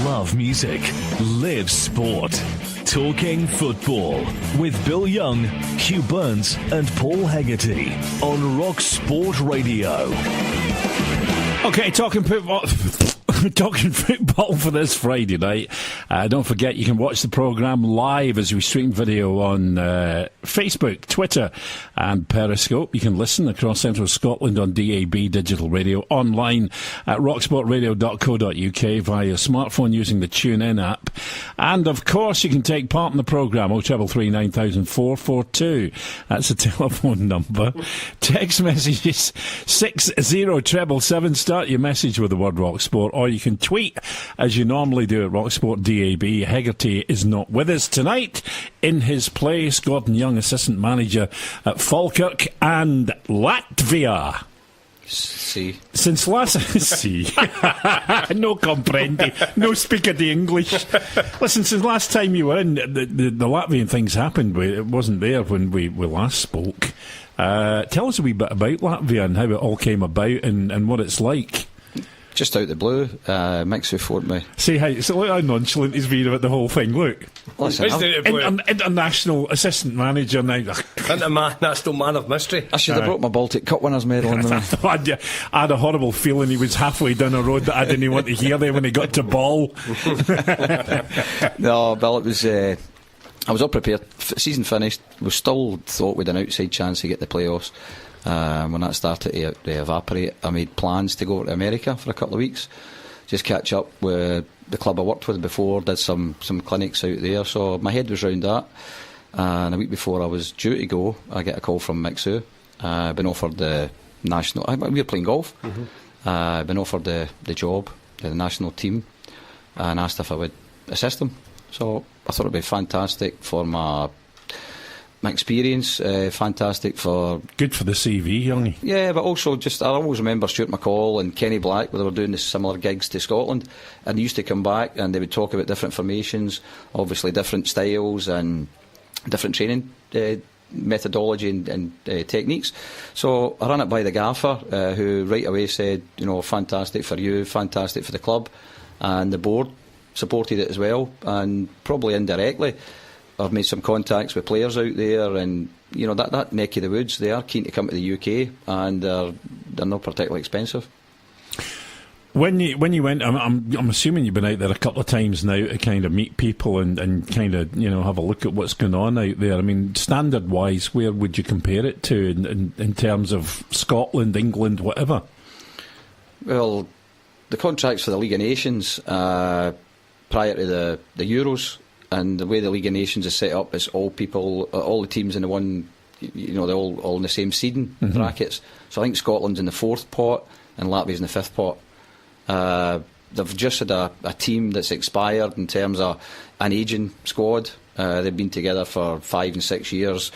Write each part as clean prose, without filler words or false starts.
Love music. Live sport. Talking football with Bill Young, Hugh Burns and Paul Hegarty on RockSport Radio. Okay, talking football. Talking football for this Friday night. Don't forget you can watch the programme live as we stream video on Facebook, Twitter and Periscope. You can listen across Central Scotland on DAB Digital Radio, online at rocksportradio.co.uk via your smartphone using the TuneIn app. And of course you can take part in the programme 0333 9000 442. That's the telephone number. Text messages 60777. Start your message with the word RockSport, or you can tweet as you normally do at RockSport DAB. Hegarty is not with us tonight. In his place, Gordon Young, assistant manager at Falkirk and Latvia. See. Since last... See. No comprendi. No speak of the English. Listen, since last time you were in, the Latvian things happened. It wasn't there when we last spoke. Tell us a wee bit about Latvia and how it all came about and what it's like. Just out the blue, Mixu phoned me. See how look how nonchalant he's been about the whole thing. Look, listen, international assistant manager now. International man of mystery. I should have brought my Baltic Cup winners medal in there. I had a horrible feeling he was halfway down a road that I didn't want to hear there when he got to ball. No, Bill, it was. I was all prepared. Season finished. We still thought we'd an outside chance to get the playoffs. When that started to evaporate, I made plans to go to America for a couple of weeks, just catch up with the club I worked with before, did some clinics out there, so my head was round that. And a week before I was due to go, I get a call from Mixu. I've been offered the national... we were playing golf. I've been offered the job, the national team, and asked if I would assist them. So I thought it would be fantastic for my experience, fantastic for... Good for the CV, youngie. Yeah, but also just, I always remember Stuart McCall and Kenny Black, where they were doing this similar gigs to Scotland, and they used to come back and they would talk about different formations, obviously different styles and different training methodology and techniques. So I ran it by the gaffer, who right away said, fantastic for you, fantastic for the club, and the board supported it as well, and probably indirectly I've made some contacts with players out there, and that neck of the woods, they are keen to come to the UK, and they're not particularly expensive. When you went, I'm assuming you've been out there a couple of times now to kind of meet people and kind of have a look at what's going on out there. I mean, standard wise, where would you compare it to in terms of Scotland, England, whatever? Well, the contracts for the League of Nations prior to the Euros. And the way the League of Nations is set up is all the teams in the one, they're all in the same seeding brackets. So I think Scotland's in the 4th pot and Latvia's in the 5th pot. They've just had a team that's expired in terms of an ageing squad. They've been together for 5 and 6 years.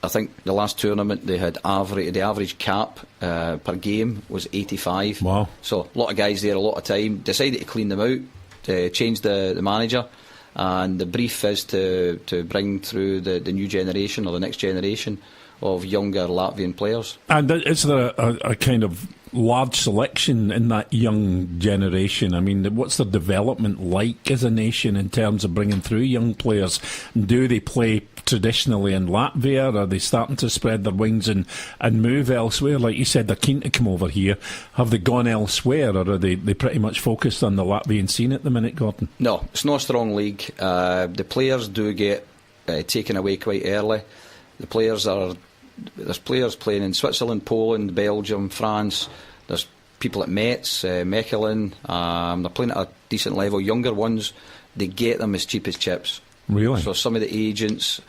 I think the last tournament they had the average cap per game was 85. Wow. So a lot of guys there, a lot of time. Decided to clean them out, to change the manager. And the brief is to bring through the new generation or the next generation of younger Latvian players. And is there a kind of large selection in that young generation? I mean, what's their development like as a nation in terms of bringing through young players? Do they play traditionally in Latvia? Are they starting to spread their wings and move elsewhere? Like you said, they're keen to come over here. Have they gone elsewhere, or are they pretty much focused on the Latvian scene at the minute, Gordon? No, it's not a strong league. The players do get taken away quite early. There's players playing in Switzerland, Poland, Belgium, France. There's people at Metz, Mechelen. They're playing at a decent level. Younger ones, they get them as cheap as chips. Really? So some of the agents,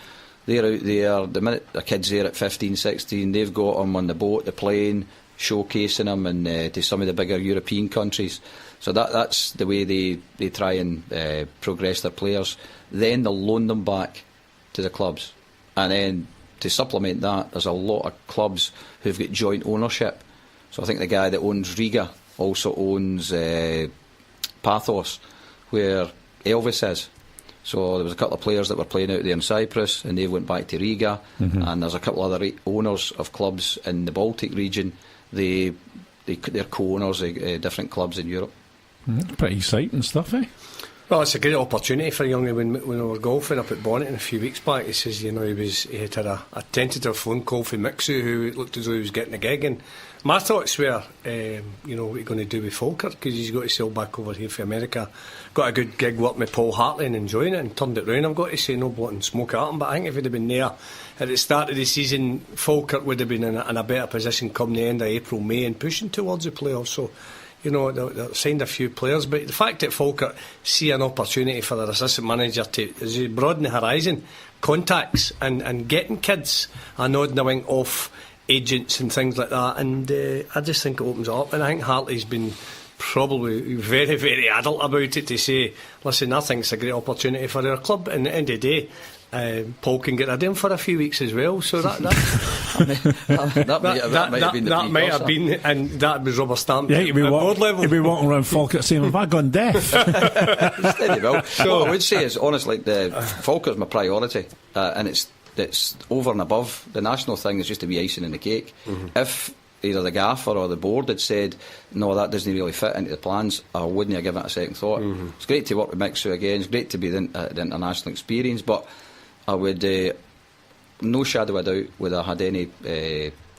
they're out there. The minute a kid's there at 15, 16, they've got them on the boat, the plane, showcasing them to some of the bigger European countries. So that's the way they try and progress their players. Then they'll loan them back to the clubs. And then to supplement that, there's a lot of clubs who've got joint ownership. So I think the guy that owns Riga also owns Pathos, where Elvis is. So there was a couple of players that were playing out there in Cyprus, and they went back to Riga. And there's a couple of other owners of clubs in the Baltic region. They're co-owners of different clubs in Europe. Pretty exciting stuff, eh? Well, it's a great opportunity for Youngie. When we were golfing up at Bonnet a few weeks back, he says, he had a tentative phone call from Mixu, who looked as though he was getting a gig. And my thoughts were, what are you going to do with Falkirk? Because he's got to sail back over here for America. Got a good gig working with Paul Hartley and enjoying it, and turned it round. I've got to say, no blotting smoke at him, but I think if he'd have been there at the start of the season, Falkirk would have been in a better position come the end of April, May, and pushing towards the playoffs. So, they've signed a few players, but the fact that Falkirk see an opportunity for their assistant manager to broaden the horizon, contacts, and getting kids are nodding a wink off agents and things like that, and I just think it opens it up. And I think Hartley's been probably very, very adult about it, to say, listen, I think it's a great opportunity for our club, and at the end of the day, Paul can get rid of him for a few weeks as well, so that might have been, and that was rubber stamped at board level. He'd be walking around Falkirk saying, have I gone deaf? Steady well. So what I would say is, honestly, Falkirk's my priority, and it's over and above. The national thing is just to be icing in the cake. If either the gaffer or the board had said, no, that doesn't really fit into the plans, I wouldn't have given it a second thought. It's great to work with Mixu again, it's great to be the international experience, but I would, no shadow of doubt, would have had any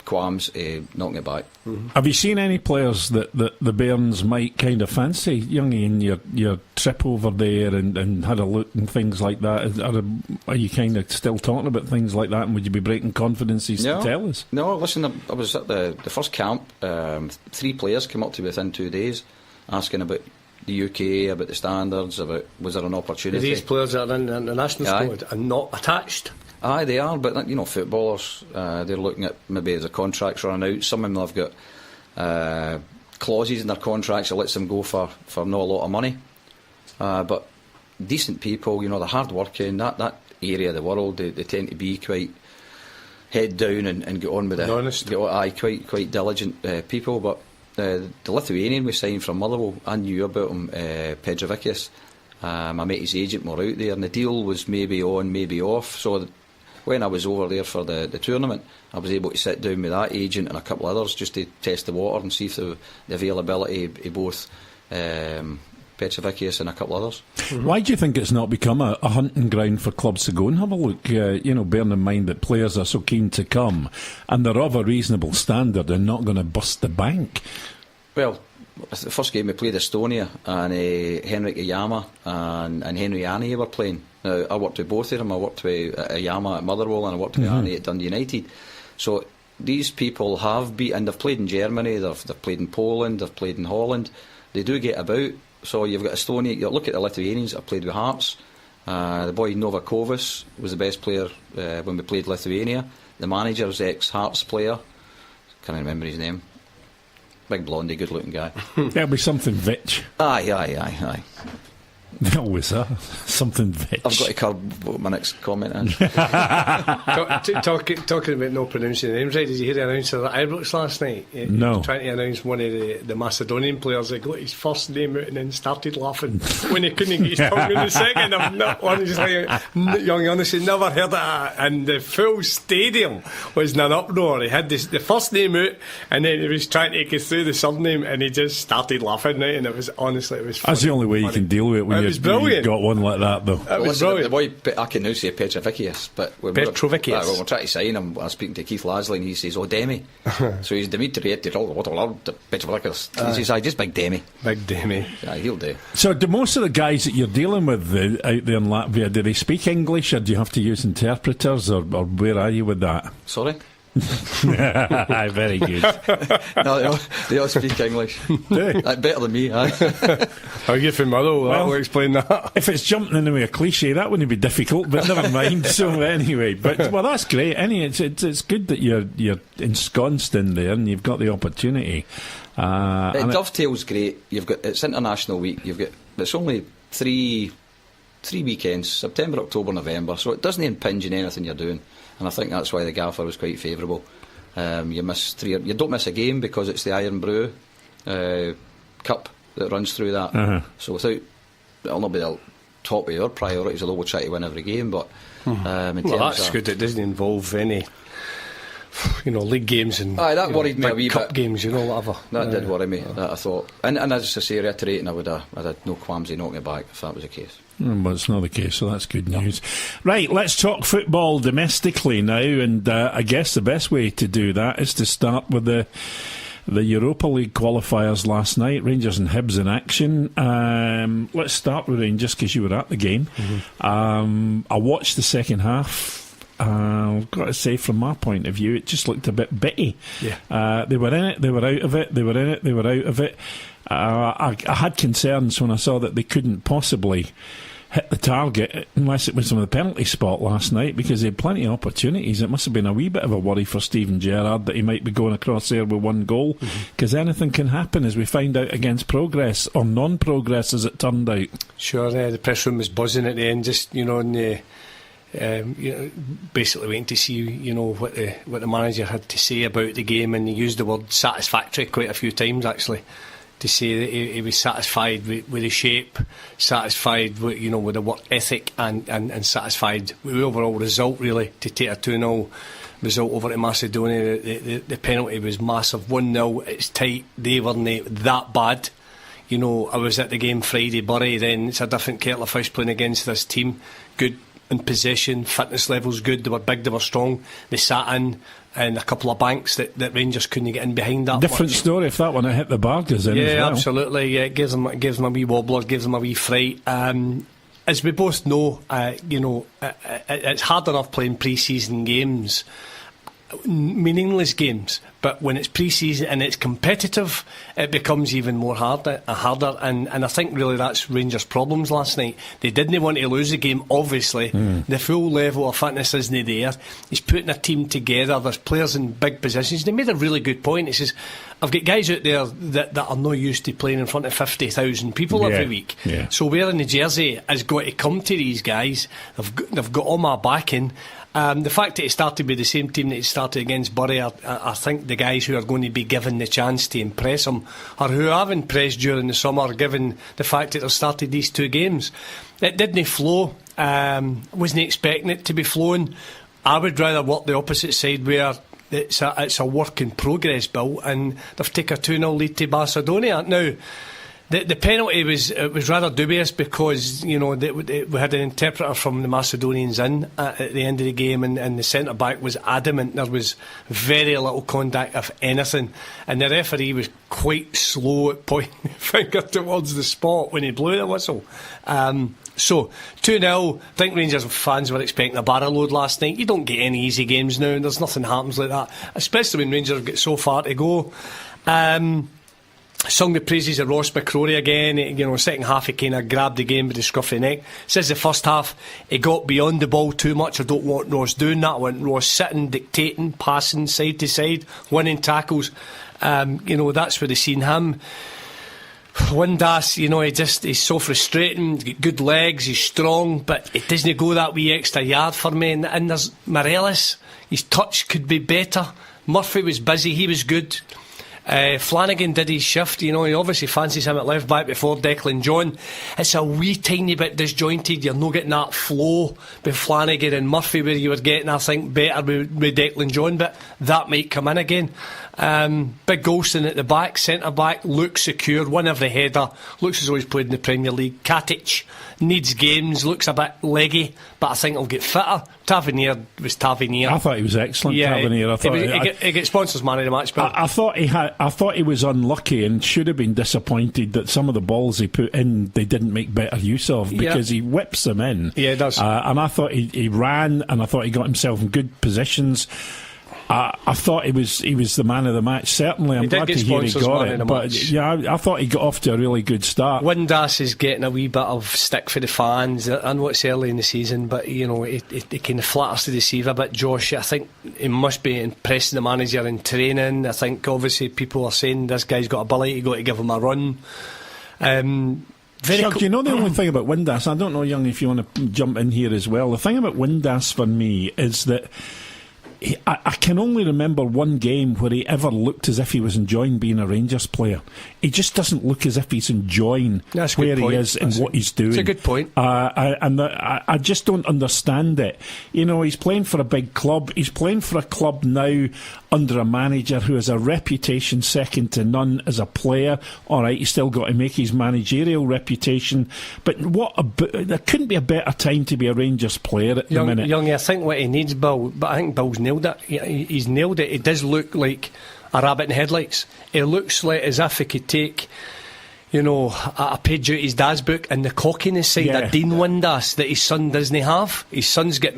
qualms knocking it back. Have you seen any players that the Bairns might kind of fancy, Youngie, in your trip over there and had a look and things like that? Are you kind of still talking about things like that, and would you be breaking confidences to tell us? No, listen, I was at the first camp. 3 players came up to me within 2 days asking about the UK, about the standards, about was there an opportunity. These players that are in the national squad are not attached. Aye, they are, but footballers, they're looking at maybe their contracts running out. Some of them have got clauses in their contracts that lets them go for not a lot of money. But decent people, they're hard working. That area of the world, they tend to be quite head down and get on with it. Honest. Quite diligent people. But the Lithuanian we signed from Motherwell, I knew about him, Petrovičius. I met his agent more out there, and the deal was maybe on, maybe off. So when I was over there for the tournament, I was able to sit down with that agent and a couple of others just to test the water and see if the availability of both Petrovičius and a couple of others. Why do you think it's not become a hunting ground for clubs to go and have a look, bearing in mind that players are so keen to come and they're of a reasonable standard and not going to bust the bank? Well, the first game we played Estonia, and Henrik Ayama and Henry Annie were playing. Now, I worked with both of them. I worked with Ayama at Motherwell, and I worked with Annie at Dundee United. So these people have beaten. They've played in Germany, they've played in Poland, they've played in Holland. They do get about. So you've got Estonia. You look at the Lithuanians that have played with Hearts. The boy Novakovas was the best player when we played Lithuania. The manager's ex-Hearts player. Can't remember his name. Big blondie, good looking guy. There'll be something Vitch. Aye. They always are. Something Vitch. I've got to curb what my next comment is. Talking about not pronouncing names right, did you hear the announcer at Ibrox last night? No. Trying to announce one of the Macedonian players. He got his first name out and then started laughing when he couldn't get his tongue in the second. I've not honestly, young, honestly never heard that. And the full stadium was in an uproar. He had the first name out, and then he was trying to get through the surname, and he just started laughing, right? And it was funny. That's the only way you can deal with it when you've got one like that, though. It was brilliant. The boy, I can now say Petrovičius, but Petrovičius. When we're trying to sign him, I was speaking to Keith Lasley, and he says, "Oh, Demi." So he's Dimitri Petrovičius. He says, "I just big Demi." Big Demi. Yeah, he'll do. So, do most of the guys that you're dealing with out there in Latvia, do they speak English, or do you have to use interpreters, or where are you with that? Sorry. Very good. No, they all speak English. Better than me. How are you from Motherwell? I'll explain that. If it's jumping into a cliche, that wouldn't be difficult, but never mind. So anyway, but well, that's great. It's good that you're ensconced in there and you've got the opportunity. It dovetails great. It's International Week. It's only three weekends: September, October, November. So it doesn't impinge on anything you're doing. And I think that's why the gaffer was quite favourable. You don't miss a game because it's the Iron Brew Cup that runs through that. So it'll not be the top of your priorities, although we'll try to win every game. But well, that's good. It doesn't involve any league games and that worried me a wee cup bit. games, whatever. That did worry me. That I thought, and as I say, reiterating, I'd have no qualms in knocking it back if that was the case. But it's not the case, so that's good news. Right, let's talk football domestically now, and I guess the best way to do that is to start with the Europa League qualifiers last night. Rangers and Hibs in action. Let's start with Rangers because you were at the game. I watched the second half. I've got to say, from my point of view, it just looked a bit bitty. They were in it, they were out of it, they were in it, they were out of it. I had concerns when I saw that they couldn't possibly hit the target unless it was from the penalty spot last night, because they had plenty of opportunities. It must have been a wee bit of a worry for Steven Gerrard that he might be going across there with one goal, because anything can happen, as we find out, against Progress or non-Progress, as it turned out. Sure, the press room was buzzing at the end, just basically waiting to see what the manager had to say about the game, and he used the word satisfactory quite a few times actually, to say that he was satisfied with the shape, satisfied with the work ethic, and satisfied with the overall result, really, to take a 2-0 result over to Macedonia. The penalty was massive. 1-0, it's tight, they weren't that bad. I was at the game Friday, Bury, then it's a different kettle of fish playing against this team. Good in possession, fitness levels good, they were big, they were strong, they sat in a couple of banks that Rangers couldn't get in behind that Different much. Story if that one had hit the bar goes in as well. Absolutely. Yeah, it gives them a wee wobbler, gives them a wee fright. As we both know, it's hard enough playing pre-season games, meaningless games, but when it's pre-season and it's competitive, it becomes even more harder. And I think really that's Rangers' problems last night. They didn't want to lose the game, obviously. The full level of fitness isn't there. He's putting a team together, there's players in big positions. They made a really good point. He says, I've got guys out there that are not used to playing in front of 50,000 people every week. So wearing the jersey has got to come to these guys. They've got all my backing. The fact that it started with the same team that it started against Bury, I think the guys who are going to be given the chance to impress them, or who have impressed during the summer, given the fact that they've started these two games. It didn't flow. Wasn't expecting it to be flowing. I would rather work the opposite side, where it's a work in progress, Bill, and they've taken a 2-0 lead to Macedonia. Now, the penalty was rather dubious, because we had an interpreter from the Macedonians in at the end of the game, and the centre back was adamant there was very little contact, if anything, and the referee was quite slow at pointing the finger towards the spot when he blew the whistle. So 2-0. I think Rangers fans were expecting a barrel load last night. You don't get any easy games now, and there's nothing happens like that, especially when Rangers get so far to go. Sung the praises of Ross McCrory again. Second half he kind of grabbed the game with the scruff of the neck. Says the first half he got beyond the ball too much. I don't want Ross doing that. I want Ross sitting, dictating, passing side to side, winning tackles. That's where they seen him. Windass, he's so frustrating. He's got good legs, he's strong, but it doesn't go that wee extra yard for me. And there's Morelos, his touch could be better. Murphy was busy, he was good. Flanagan did his shift. He obviously fancies him at left back before Declan John. It's a wee tiny bit disjointed. You're not getting that flow with Flanagan and Murphy where you were getting, I think, better with Declan John, but that might come in again. Big Golston at the back, centre back, looks secure, won every header, looks as though he's played in the Premier League. Katic needs games, looks a bit leggy, but I think he'll get fitter. Tavernier was Tavernier. I thought he was excellent. Tavernier. I thought he get sponsors man of the match. But I thought he was unlucky and should have been disappointed that some of the balls he put in they didn't make better use of, because he whips them in. Yeah, he does. And I thought he ran, and I thought he got himself in good positions. I thought he was the man of the match. Certainly, I'm glad to hear he got it. But I thought he got off to a really good start. Windass is getting a wee bit of stick for the fans. I know it's early in the season, but it kind of flatters to deceive a bit. Josh, I think he must be impressing the manager in training. I think obviously people are saying this guy's got ability. You got to give him a run. Shug, the only thing about Windass, I don't know, Young, if you want to jump in here as well. The thing about Windass for me is that I can only remember one game where he ever looked as if he was enjoying being a Rangers player. He just doesn't look as if he's enjoying where he is and what he's doing. It's a good point. I just don't understand it. You know, he's playing for a big club. He's playing for a club now under a manager who has a reputation second to none as a player. All right, he's still got to make his managerial reputation. But there couldn't be a better time to be a Rangers player at the minute. Young, I think what he needs, Bill, but I think Bill's nailed it. He's nailed it. It does look like a rabbit in headlights. It looks like as if he could take, you know, a page out his dad's book and the cockiness side of Dean Windass that his son doesn't have. His son's got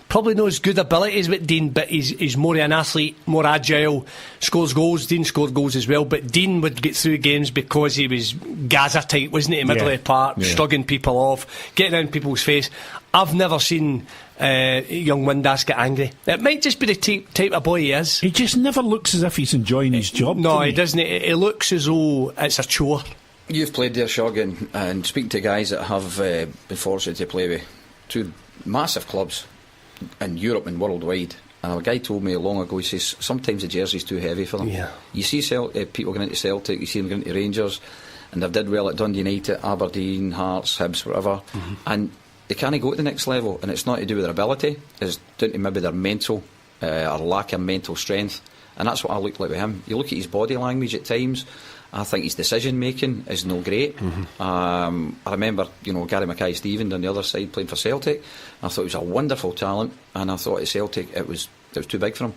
probably not as good abilities with Dean, but he's more an athlete, more agile, scores goals. Dean scored goals as well, but Dean would get through games because he was Gaza tight, wasn't he? Middle of the park, shrugging people off, getting in people's face. I've never seen young Windass get angry. It might just be the type of boy he is. He just never looks as if he's enjoying his job. No, he doesn't. It looks as though it's a chore. You've played there, Shog, and speaking to guys that have been fortunate to play with two massive clubs in Europe and worldwide. And a guy told me long ago, he says sometimes the jersey's too heavy for them. Yeah. You see people going into Celtic, you see them going into Rangers, and they've did well at Dundee United, Aberdeen, Hearts, Hibs, whatever, and they can't go to the next level, and it's not to do with their ability, it's down to maybe their mental or lack of mental strength. And that's what I look like with him. You look at his body language at times, I think his decision making is no great. I remember, you know, Gary Mackay-Stephen on the other side playing for Celtic. I thought he was a wonderful talent, and I thought at Celtic it was too big for him.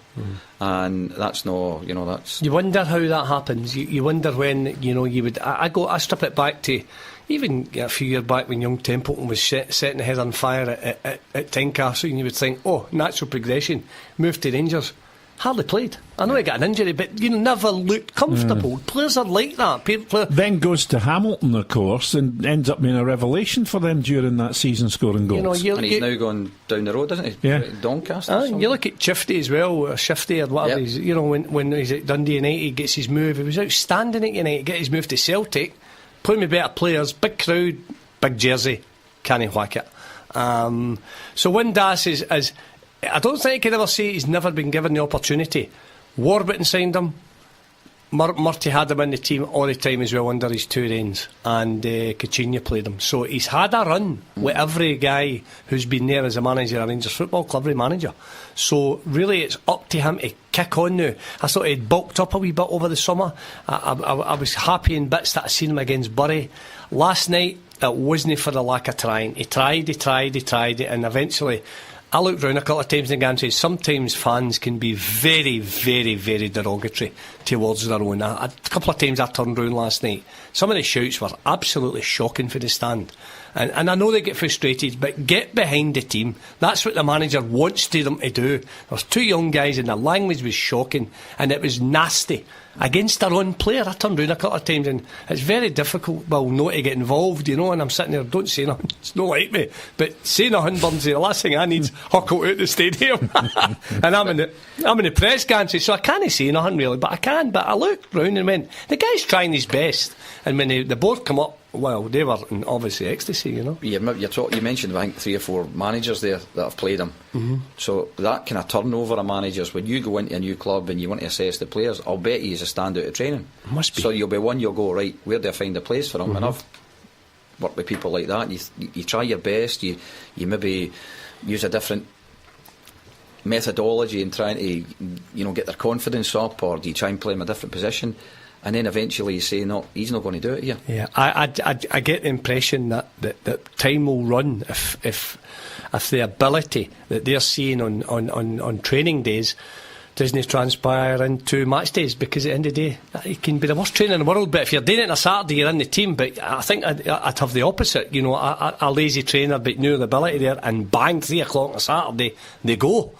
And that's no, you know, that's. You wonder how that happens. You wonder when, you know, you would. I strip it back to even a few years back when young Templeton was setting the head on fire at Tynecastle, and you would think, oh, natural progression, moved to Rangers. Hardly played. I know he got an injury, but you never looked comfortable. Players are like that. Then goes to Hamilton, of course, and ends up being a revelation for them during that season, scoring goals. And he's now gone down the road, isn't he? Yeah. Doncaster. You look at Shifty as well, or Shifty or whatever. Yep. You know, when he's at Dundee United, he gets his move. He was outstanding at United. Get his move to Celtic, playing with better players, big crowd, big jersey, can't whack it. So Windass is. I don't think he can ever say he's never been given the opportunity. Warburton signed him. Murty had him in the team all the time as well under his two reigns, and Coutinho played him. So he's had a run with every guy who's been there as a manager at Rangers Football Club, every manager. So really it's up to him to kick on now. I thought he'd bulked up a wee bit over the summer. I was happy in bits that I seen him against Bury. Last night it wasn't for the lack of trying. He tried it, and eventually I looked round a couple of times in the game and said sometimes fans can be very, very, very derogatory towards their own. A couple of times I turned round last night. Some of the shouts were absolutely shocking for the stand. And I know they get frustrated, but get behind the team. That's what the manager wants them to do. There's two young guys and the language was shocking and it was nasty against their own player. I turned round a couple of times and it's very difficult, well, not to get involved, you know, and I'm sitting there, don't say nothing, it's not like me, but say nothing, Burnsy, the last thing I need is huckle out the stadium. And I'm in the press gantry, so I can't say nothing really, but I looked round and went, the guy's trying his best. And when the board come up, well, they were in obviously ecstasy, you know. You mentioned, I think, 3 or 4 managers there that have played him. So that kind of turnover of managers, when you go into a new club and you want to assess the players, I'll bet he's a standout at training. Must be. So you'll go, right, where do I find a place for him? And I've worked with people like that. You try your best, you maybe use a different methodology in trying to, you know, get their confidence up, or do you try and play him a different position? And then eventually you say, no, he's not going to do it here. Yeah, I get the impression that time will run if the ability that they're seeing on training days doesn't transpire into match days, because at the end of the day, it can be the worst training in the world, but if you're doing it on a Saturday, you're in the team. But I think I'd have the opposite, you know, a lazy trainer but no ability there, and bang, 3 o'clock on a Saturday, they go.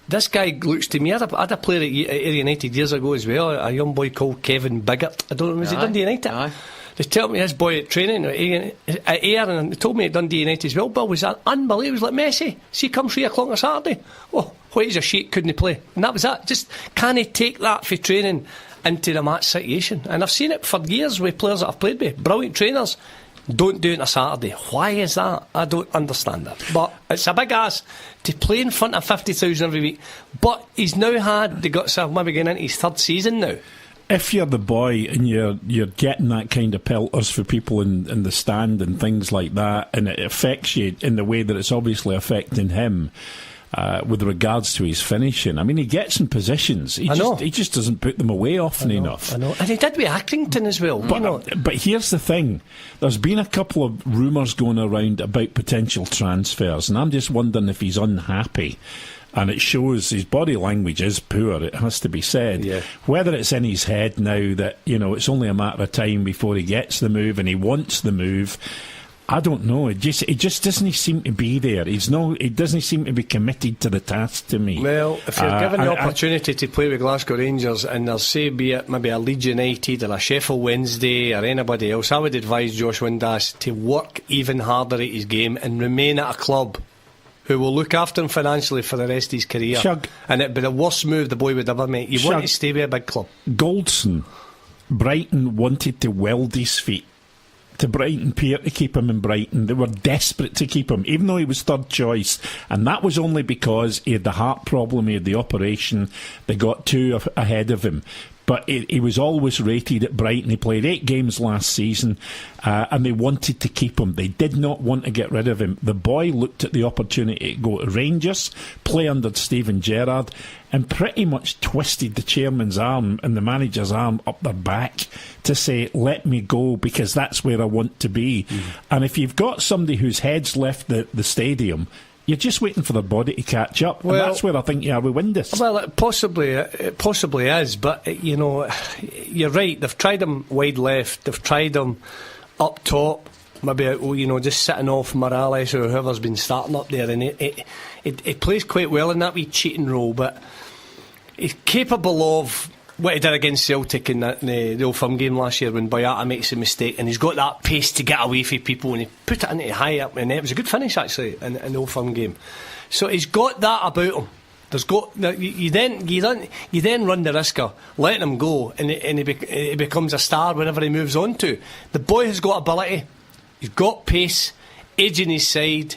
This guy looks to me, I had a player at Ayr United years ago as well, a young boy called Kevin Biggert. I don't know, was he Dundee United? Aye. They told me his boy at training at Ayr, and they told me at Dundee United as well, Bill, was unbelievable. It was like Messi. See, come 3 o'clock on a Saturday, oh, what is a sheet, couldn't he play? And that was that. Just can he take that for training into the match situation? And I've seen it for years with players that I've played with, brilliant trainers, don't do it on a Saturday. Why is that? I don't understand that. But it's a big ask to play in front of 50,000 every week. But he's now had the guts of maybe getting into his third season now. If you're the boy and you're getting that kind of pelters for people in the stand and things like that, and it affects you in the way that it's obviously affecting him, with regards to his finishing. I mean, he gets in positions. He just doesn't put them away often enough. I know. And he did with Accrington as well. But here's the thing. There's been a couple of rumours going around about potential transfers, and I'm just wondering if he's unhappy. And it shows his body language is poor, it has to be said. Yeah. Whether it's in his head now that, it's only a matter of time before he gets the move and he wants the move, I don't know. It just doesn't seem to be there. It doesn't seem to be committed to the task to me. Well, if you're given the opportunity to play with Glasgow Rangers and they'll say be it maybe a Leeds United or a Sheffield Wednesday or anybody else, I would advise Josh Windass to work even harder at his game and remain at a club who will look after him financially for the rest of his career. Shug. And it'd be the worst move the boy would ever make. You want to stay with a big club. Goldson, Brighton wanted to weld his feet to Brighton Pier to keep him in Brighton. They were desperate to keep him, even though he was third choice, and that was only because he had the heart problem, he had the operation. They got two ahead of him. But he was always rated at Brighton. He played 8 games last season, and they wanted to keep him. They did not want to get rid of him. The boy looked at the opportunity to go to Rangers, play under Steven Gerrard, and pretty much twisted the chairman's arm and the manager's arm up their back to say, let me go, because that's where I want to be. And if you've got somebody whose head's left the stadium, you're just waiting for their body to catch up, and that's where I think you are with Windass. Well, it possibly is, but you're right. They've tried him wide left, they've tried him up top, maybe just sitting off Morales or whoever's been starting up there, and he plays quite well in that wee cheating role, but he's capable of what he did against Celtic in the Old Firm game last year when Boyata makes a mistake, and he's got that pace to get away from people, and he put it into high up, and it was a good finish actually in the Old Firm game. So he's got that about him. You then run the risk of letting him go, and he becomes a star whenever he moves on to. The boy has got ability, he's got pace, edge in his side,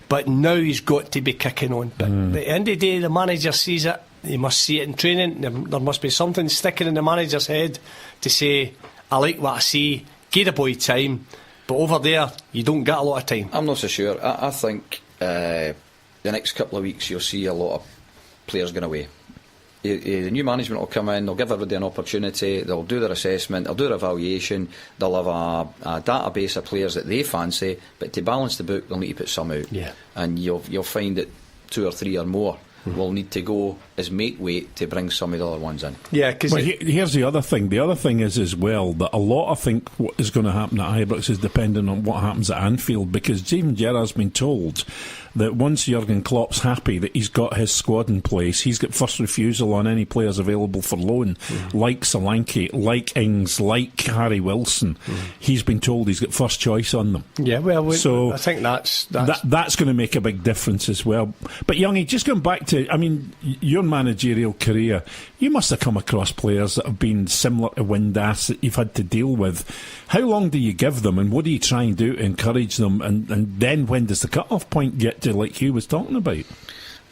but now he's got to be kicking on. But at the end of the day, the manager sees it. You must see it in training. There must be something sticking in the manager's head to say, I like what I see, give the boy time, but over there you don't get a lot of time. I'm not so sure. I think the next couple of weeks you'll see a lot of players going away. The new management will come in, they'll give everybody an opportunity, they'll do their assessment, they'll do their evaluation, they'll have a database of players that they fancy, but to balance the book they'll need to put some out. Yeah. And you'll find that 2 or 3 or more will need to go as make weight to bring some of the other ones in. Yeah, because here's the other thing. The other thing is as well that a lot, I think, what is going to happen at Ibrox is dependent on what happens at Anfield, because Steven Gerrard's been told that once Jurgen Klopp's happy that he's got his squad in place, he's got first refusal on any players available for loan, like Solanke, like Ings, like Harry Wilson. He's been told he's got first choice on them. Yeah, well, so I think that's going to make a big difference as well. But Youngie, just going back to, your managerial career, you must have come across players that have been similar to Windass that you've had to deal with. How long do you give them, and what do you try and do to encourage them, and then when does the cut-off point get to, like Hugh was talking about?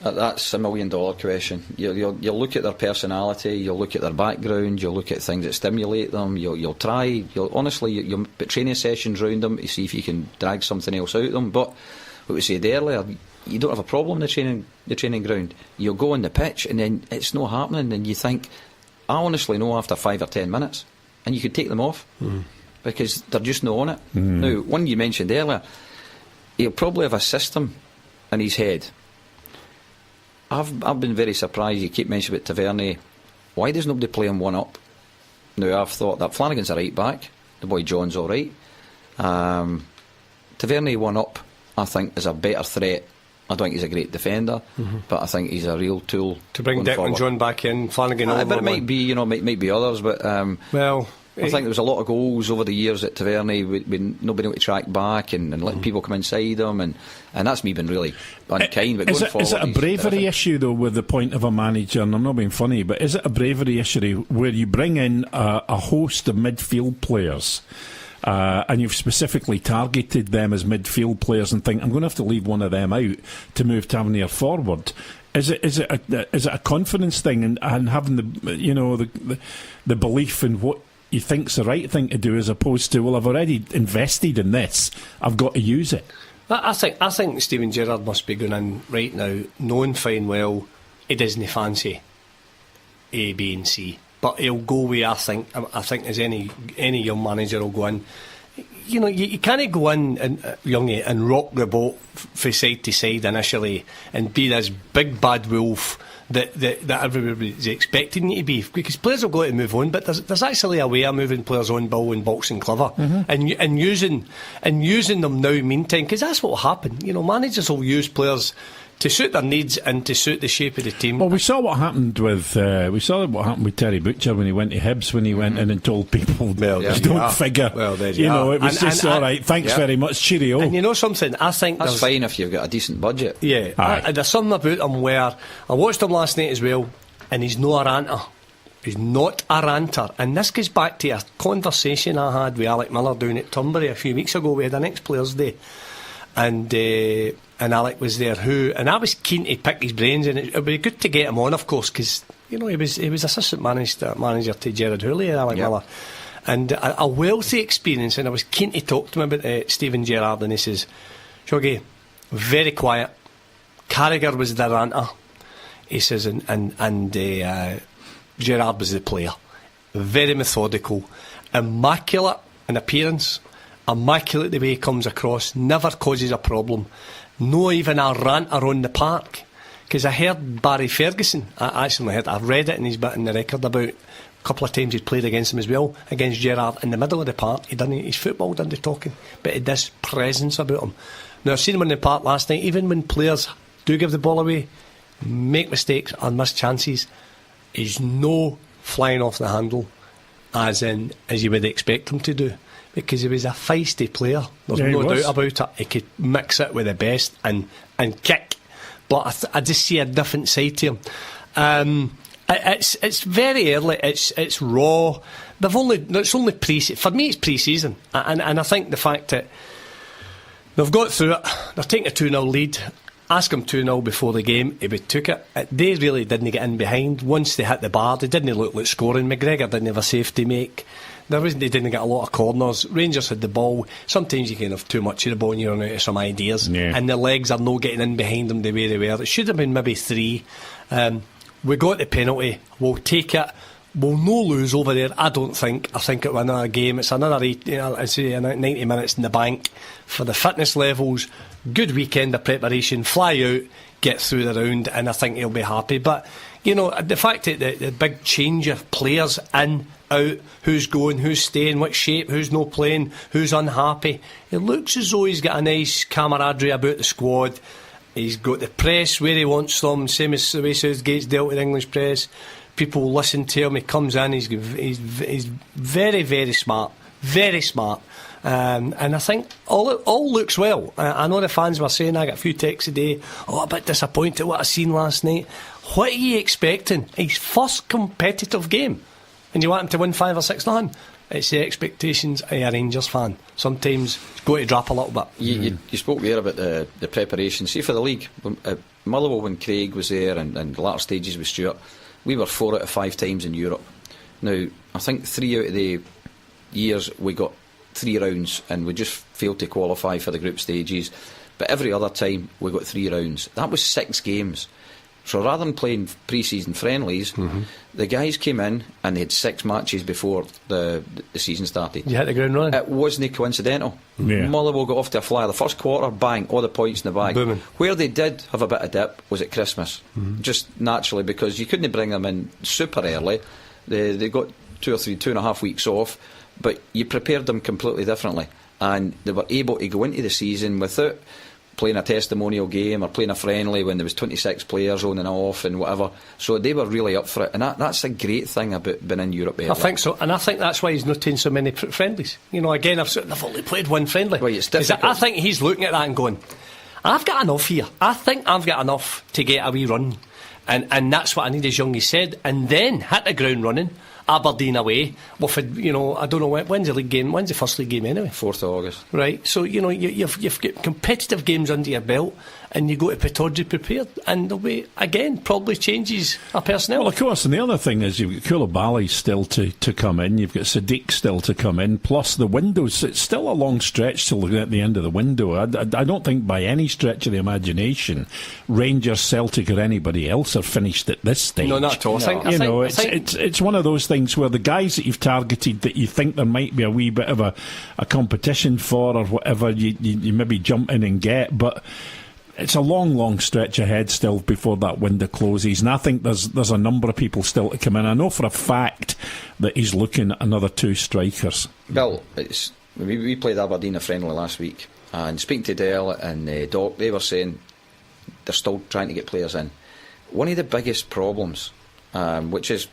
That's $1 million question. You'll look at their personality, you'll look at their background, you'll look at things that stimulate them, you'll put training sessions around them to see if you can drag something else out of them. But what we said earlier, you don't have a problem in the training ground. You'll go on the pitch and then it's not happening, and you think, I honestly know after 5 or 10 minutes, and you could take them off because they're just not on it. Now, one you mentioned earlier, he'll probably have a system in his head. I've been very surprised. You keep mentioning about Tavernier. Why does nobody play him one up? Now, I've thought that Flanagan's a right back, the boy John's all right. Tavernier one up, I think, is a better threat. I don't think he's a great defender, but I think he's a real tool to bring Declan John back in. Flanagan over. But it might be, might be others. But I think there was a lot of goals over the years at Tavernier with nobody able to track back and letting people come inside them, and that's me being really unkind. But is it a bravery issue though with the point of a manager? And I'm not being funny, but is it a bravery issue where you bring in a host of midfield players? and you've specifically targeted them as midfield players and think, I'm going to have to leave one of them out to move Tavernier forward. Is it a confidence thing and having the belief in what you think's the right thing to do, as opposed to, well, I've already invested in this, I've got to use it? I think Steven Gerrard must be going in right now knowing fine well he doesn't fancy A, B and C, but he'll go where I think as any young manager will go in. You know, you can't go in and rock the boat from side to side initially and be this big bad wolf that everybody's expecting you to be, because players will go to move on, but there's actually a way of moving players on, Bill, and boxing clever, and using them now meantime, because that's what will happen. You know, managers will use players to suit their needs and to suit the shape of the team. Well, we saw what happened with Terry Butcher when he went to Hibs, when he went in and told people, don't figure. Well, there you know, it was just all right. Thanks very much, cheerio. And you know something? I think that's fine if you've got a decent budget. Yeah, there's something about him where I watched him last night as well, and he's not a ranter. He's not a ranter, and this goes back to a conversation I had with Alec Miller down at Turnberry a few weeks ago. We had an ex-Players Day, and Alec was there, and I was keen to pick his brains, and it would be good to get him on, of course, because you know he was assistant manager to Gerard Hooley, Alec Miller, and a wealthy experience. And I was keen to talk to him about Steven Gerrard, and he says, "Shoggy, very quiet. Carragher was the ranter," he says, and Gerrard was the player. Very methodical, immaculate in appearance, immaculate the way he comes across, never causes a problem. No even a ranter on the park. Because I heard Barry Ferguson, I've read it, and he's in the record about a couple of times he'd played against him as well, against Gerrard in the middle of the park. His football done the talking, but he had this presence about him. Now, I've seen him in the park last night. Even when players do give the ball away, make mistakes and miss chances, he's no flying off the handle as you would expect him to do, because he was a feisty player. There's no doubt about it. He could mix it with the best and kick, but I just see a different side to him. It's very early. It's raw. It's only for me. It's pre-season, and I think the fact that they've got through it, they're taking a 2-0 lead. Ask him 2-0 before the game, he would took it. They really didn't get in behind. Once they hit the bar, they didn't look like scoring. McGregor didn't have a safety make. They didn't get a lot of corners. Rangers had the ball. Sometimes you can have too much of the ball and you run out of some ideas, and the legs are not getting in behind them the way they were. It should have been maybe 3. We got the penalty. We'll take it. We'll no lose over there, I don't think. I think it will another game. It's another 90 minutes in the bank for the fitness levels. Good weekend of preparation. Fly out, get through the round, and I think he'll be happy. But you know, the fact that the big change of players in, out, who's going, who's staying, what shape, who's not playing, who's unhappy, it looks as though he's got a nice camaraderie about the squad. He's got the press where he wants them, same as the way Southgate's dealt with English press. People listen to him. He comes in. He's very, very smart. Very smart. And I think all looks well. I know the fans were saying, I got a few texts today, a bit disappointed what I seen last night. What are you expecting? His first competitive game, and you want him to win 5 or 6-0? It's the expectations of a Rangers fan. Sometimes it's got to drop a little bit. You spoke there about the preparation. See, for the league, Motherwell, when Craig was there, and the latter stages with Stuart, we were 4 out of 5 times in Europe. Now, I think 3 out of the years we got 3 rounds and we just failed to qualify for the group stages. But every other time we got 3 rounds. That was 6 games. So rather than playing pre-season friendlies, the guys came in and they had 6 matches before the season started. You hit the ground running. It wasn't coincidental. Motherwell got off to a flyer. The first quarter, bang, all the points in the bag. Booming. Where they did have a bit of dip was at Christmas. Just naturally, because you couldn't bring them in super early. They got 2 or 3, 2.5 weeks off, but you prepared them completely differently, and they were able to go into the season without playing a testimonial game or playing a friendly when there was 26 players on and off and whatever. So they were really up for it, and that's a great thing about being in Europe early. I think so, and I think that's why he's not taking so many friendlies. You know, again, they've only played 1 friendly. Well, it's difficult. I think he's looking at that and going, I've got enough here. I think I've got enough to get a wee run, and that's what I need, as Youngie said, and then hit the ground running. Aberdeen away. You know, I don't know when's the league game. When's the first league game anyway? 4th of August. Right. So you know you've got competitive games under your belt, and you go to Pittodrie prepared, and there'll be again probably changes of personnel. Well, of course, and the other thing is you've got Koulibaly still to come in. You've got Sadiq still to come in. Plus the windows. It's still a long stretch till at the end of the window. I don't think by any stretch of the imagination Rangers, Celtic, or anybody else are finished at this stage. No, not at all. No. It's one of those things where the guys that you've targeted that you think there might be a wee bit of a competition for or whatever, you maybe jump in and get, but it's a long stretch ahead still before that window closes, and I think there's a number of people still to come in. I know for a fact that he's looking at another 2 strikers. Bill, we played Aberdeen a friendly last week, and speaking to Dale and Doc, they were saying they're still trying to get players in. One of the biggest problems, which is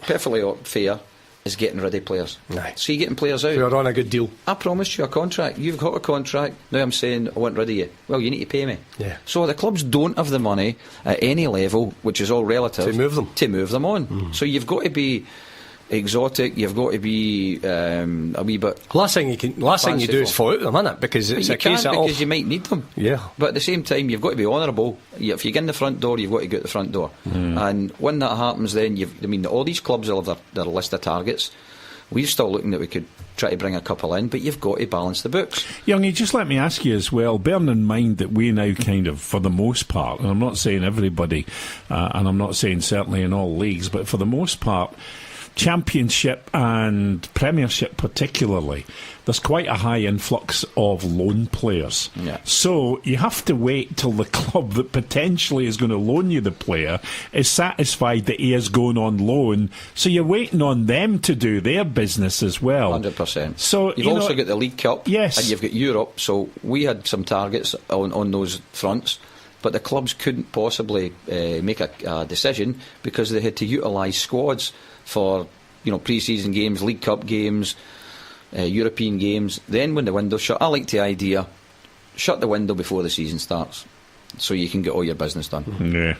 perfectly fair, is getting rid of players. Aye. So you're getting players out. We're on a good deal. I promised you a contract. You've got a contract. Now I'm saying I want rid of you. Well, you need to pay me. Yeah. So the clubs don't have the money at any level, which is all relative, to move them on. So you've got to be exotic. You've got to be a wee bit. Last thing you do is fall out them, innit? Because it's a case because you might need them. Yeah. But at the same time, you've got to be honourable. If you get in the front door, you've got to go out the front door. And when that happens, then all these clubs will have their list of targets. We're still looking that we could try to bring a couple in, but you've got to balance the books. Youngie, just let me ask you as well, bearing in mind that we now kind of, for the most part, and I'm not saying everybody, and I'm not saying certainly in all leagues, but for the most part, Championship and Premiership particularly, there's quite a high influx of loan players. Yeah. So you have to wait till the club that potentially is going to loan you the player is satisfied that he is going on loan. So you're waiting on them to do their business as well. 100%. So you've also got the League Cup, yes, and you've got Europe. So we had some targets on those fronts, but the clubs couldn't possibly make a decision because they had to utilise squads for pre-season games, League Cup games, European games. Then when the window's shut, I like the idea, shut the window before the season starts so you can get all your business done.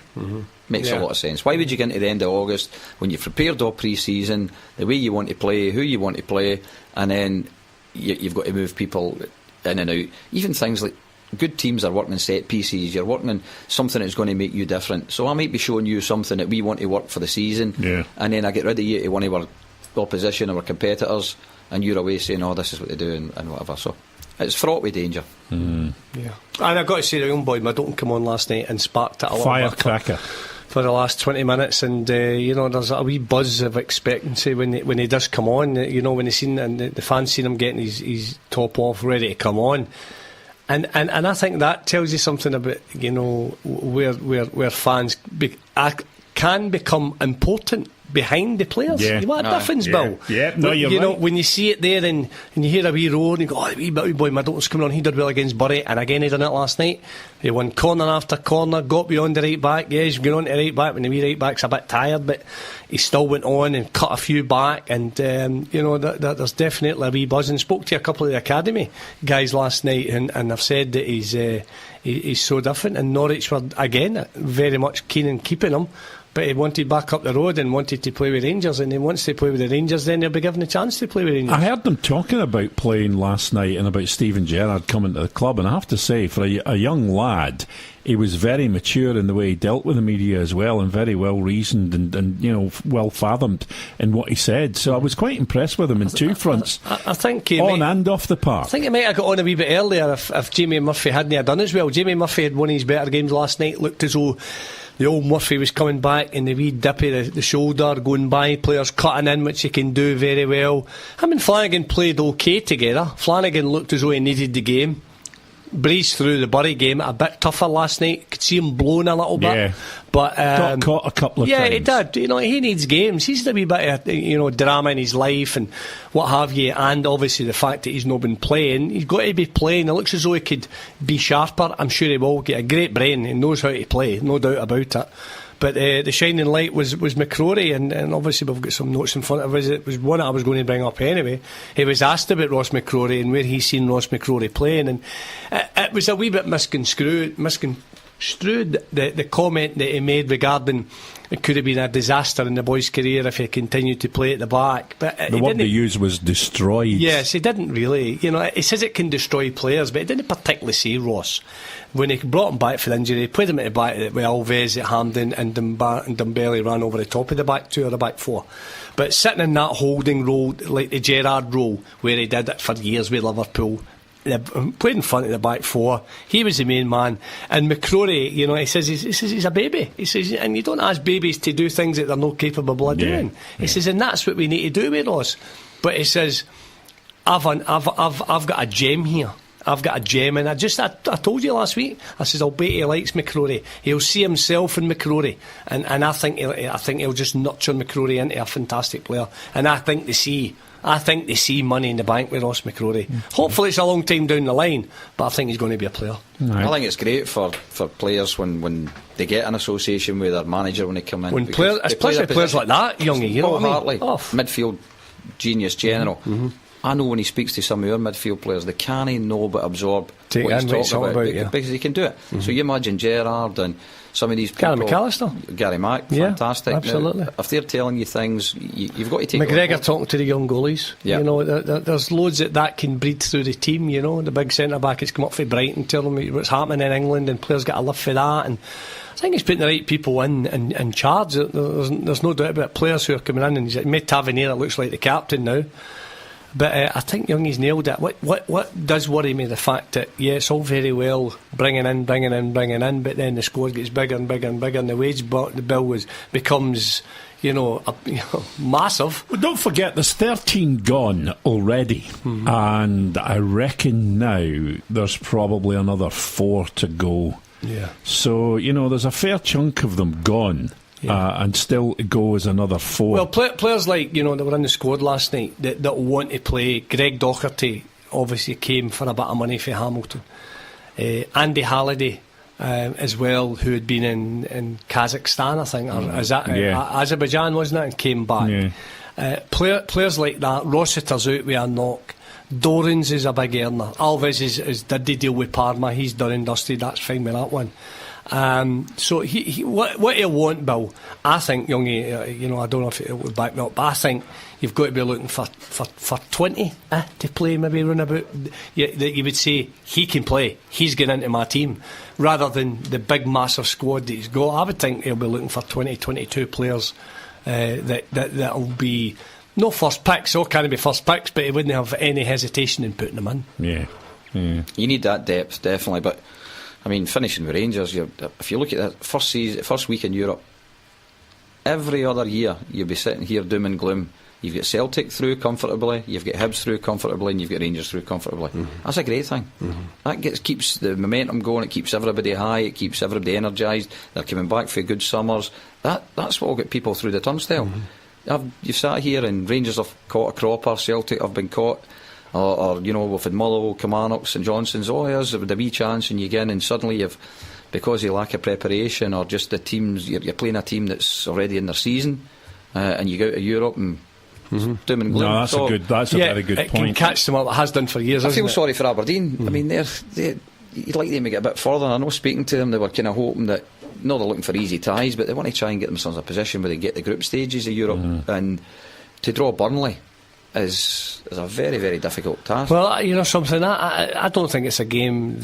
Makes a lot of sense. Why would you get into the end of August when you've prepared all pre-season, the way you want to play, who you want to play, and then you've got to move people in and out. Even things like good teams are working on set pieces. You're working on something that's going to make you different. So I might be showing you something that we want to work for the season, and then I get rid of you to one of our opposition, our competitors, and you're away saying, "Oh, this is what they do," and whatever. So it's fraught with danger. Yeah, and I've got to say, the young boy Middleton come on last night and sparked it a lot. Firecracker. For the last 20 minutes, and there's a wee buzz of expectancy when he does come on. When he's seen and the fans seen him getting his top off, ready to come on. And I think that tells you something about where fans can become important behind the players. What a difference, Bill. You're right. When you see it there and you hear a wee roar and you go, "Oh, the wee boy Middleton's coming on, he did well against Bury," and again he done it last night. He won corner after corner, got beyond the right back. He's going on to right back when the wee right back's a bit tired, but he still went on and cut a few back, and there's definitely a wee buzz. And spoke to a couple of the academy guys last night, and I've said that he's so different, and Norwich were again very much keen in keeping him. But he wanted back up the road and wanted to play with Rangers, and he wants to play with the Rangers, then he'll be given a chance to play with Rangers. I heard them talking about playing last night and about Stephen Gerrard coming to the club, and I have to say, for a young lad, he was very mature in the way he dealt with the media as well, and very well reasoned and well fathomed in what he said. So I was quite impressed with him in two fronts. I think he on and off the park. I think he might have got on a wee bit earlier if Jamie Murphy hadn't done as well. Jamie Murphy had one of his better games last night. Looked as though the old Murphy was coming back, and the wee dip of the shoulder going by, players cutting in, which he can do very well. Him and Flanagan played okay together. Flanagan looked as though he needed the game. Breezed through the Bury game a bit tougher last night. Could see him blown a little bit, but got caught a couple of times. Yeah, he did. He needs games. He's a wee bit of drama in his life and what have you, and obviously the fact that he's not been playing. He's got to be playing. It looks as though he could be sharper. I'm sure he will. Get a great brain. He knows how to play, no doubt about it. But the shining light was McCrory, and obviously we've got some notes in front of us. It was one that I was going to bring up anyway. He was asked about Ross McCrory and where he's seen Ross McCrory playing, and it was a wee bit misconstrued Stroud, the comment that he made regarding it could have been a disaster in the boy's career if he continued to play at the back. But the word they used was destroyed. Yes, he didn't really. You know, he says it can destroy players, but he didn't particularly say Ross. When he brought him back for injury, he played him at the back with Alves at Hampden, and Dembele ran over the top of the back two or the back four. But sitting in that holding role, like the Gerrard role, where he did it for years with Liverpool, played in front of the back four, he was the main man. And McCrory, you know, he says he's a baby. He says, and you don't ask babies to do things that they're not capable of doing. He says, and that's what we need to do with us. But he says, I've got a gem here. I've got a gem, and I told you last week. I says I'll bet he likes McCrory. He'll see himself in McCrory, and I think he'll just nurture McCrory into a fantastic player. And I think they see money in the bank with Ross McCrory. Hopefully it's a long time down the line, but I think he's going to be a player. Right. I think it's great for players when they get an association with their manager when they come in. When players, especially players like that, Youngie, you know what I mean? Hartley, midfield genius general. I know when he speaks to some of our midfield players, they can't know but absorb what he's talking about, because he can do it. So you imagine Gerrard and some of these people, Gary Mack, fantastic. Absolutely. Now, if they're telling you things, you've got to take McGregor talking to the young goalies. You know, there's loads that can breed through the team. You know, the big centre back has come up for Brighton, telling me what's happening in England, and players get a lift for that. And I think he's putting the right people in charge. There's no doubt about it. Players who are coming in, and he's made Tavernier looks like the captain now. But I think Youngie's nailed it. What does worry me, the fact that, it's all very well bringing in, but then the score gets bigger and bigger and bigger, and the wage bill becomes, massive. Well, don't forget, there's 13 gone already, and I reckon now there's probably another 4 to go. Yeah. So, there's a fair chunk of them gone. And still goes another 4. Well, players like, that were in the squad last night that want to play. Greg Docherty obviously came for a bit of money for Hamilton. Andy Halliday as well, who had been in Kazakhstan, I think, or Azerbaijan, wasn't it, and came back. Players like that. Rossiter's out with a knock. Dorans is a big earner. Alves did the deal with Parma. He's done and dusted. That's fine with that one. So what he'll want, Bill, I think, Youngie, I don't know if it would back me up, but I think you've got to be looking for 20 to play, maybe round about, that you would say he can play, he's getting into my team, rather than the big massive squad that he's got. I would think he'll be looking for 20, 22 players that'll be no first picks. So can it be first picks, but he wouldn't have any hesitation in putting them in. You need that depth, definitely. But I mean, finishing with Rangers, if you look at that first week in Europe, every other year you'll be sitting here doom and gloom. You've got Celtic through comfortably, you've got Hibs through comfortably, and you've got Rangers through comfortably. That's a great thing. That keeps the momentum going, it keeps everybody high, it keeps everybody energised. They're coming back for good summers. That's what will get people through the turnstile. You've sat here and Rangers have caught a cropper, Celtic have been caught, or we've had Mullow, Kilmarnock, St Johnson's, here's with a wee chance, and you get in, and suddenly because of lack of preparation, or just the teams, you're playing a team that's already in their season, and you go to Europe and doom and gloom. No, that's a very good point. It can catch them up. It has done for years. I feel sorry for Aberdeen. I mean, you'd like them to get a bit further. I know, speaking to them, they were kind of hoping that, they're looking for easy ties, but they want to try and get themselves in a position where they get the group stages of Europe, and to draw Burnley is a very, very difficult task. Well, something, I don't think it's a game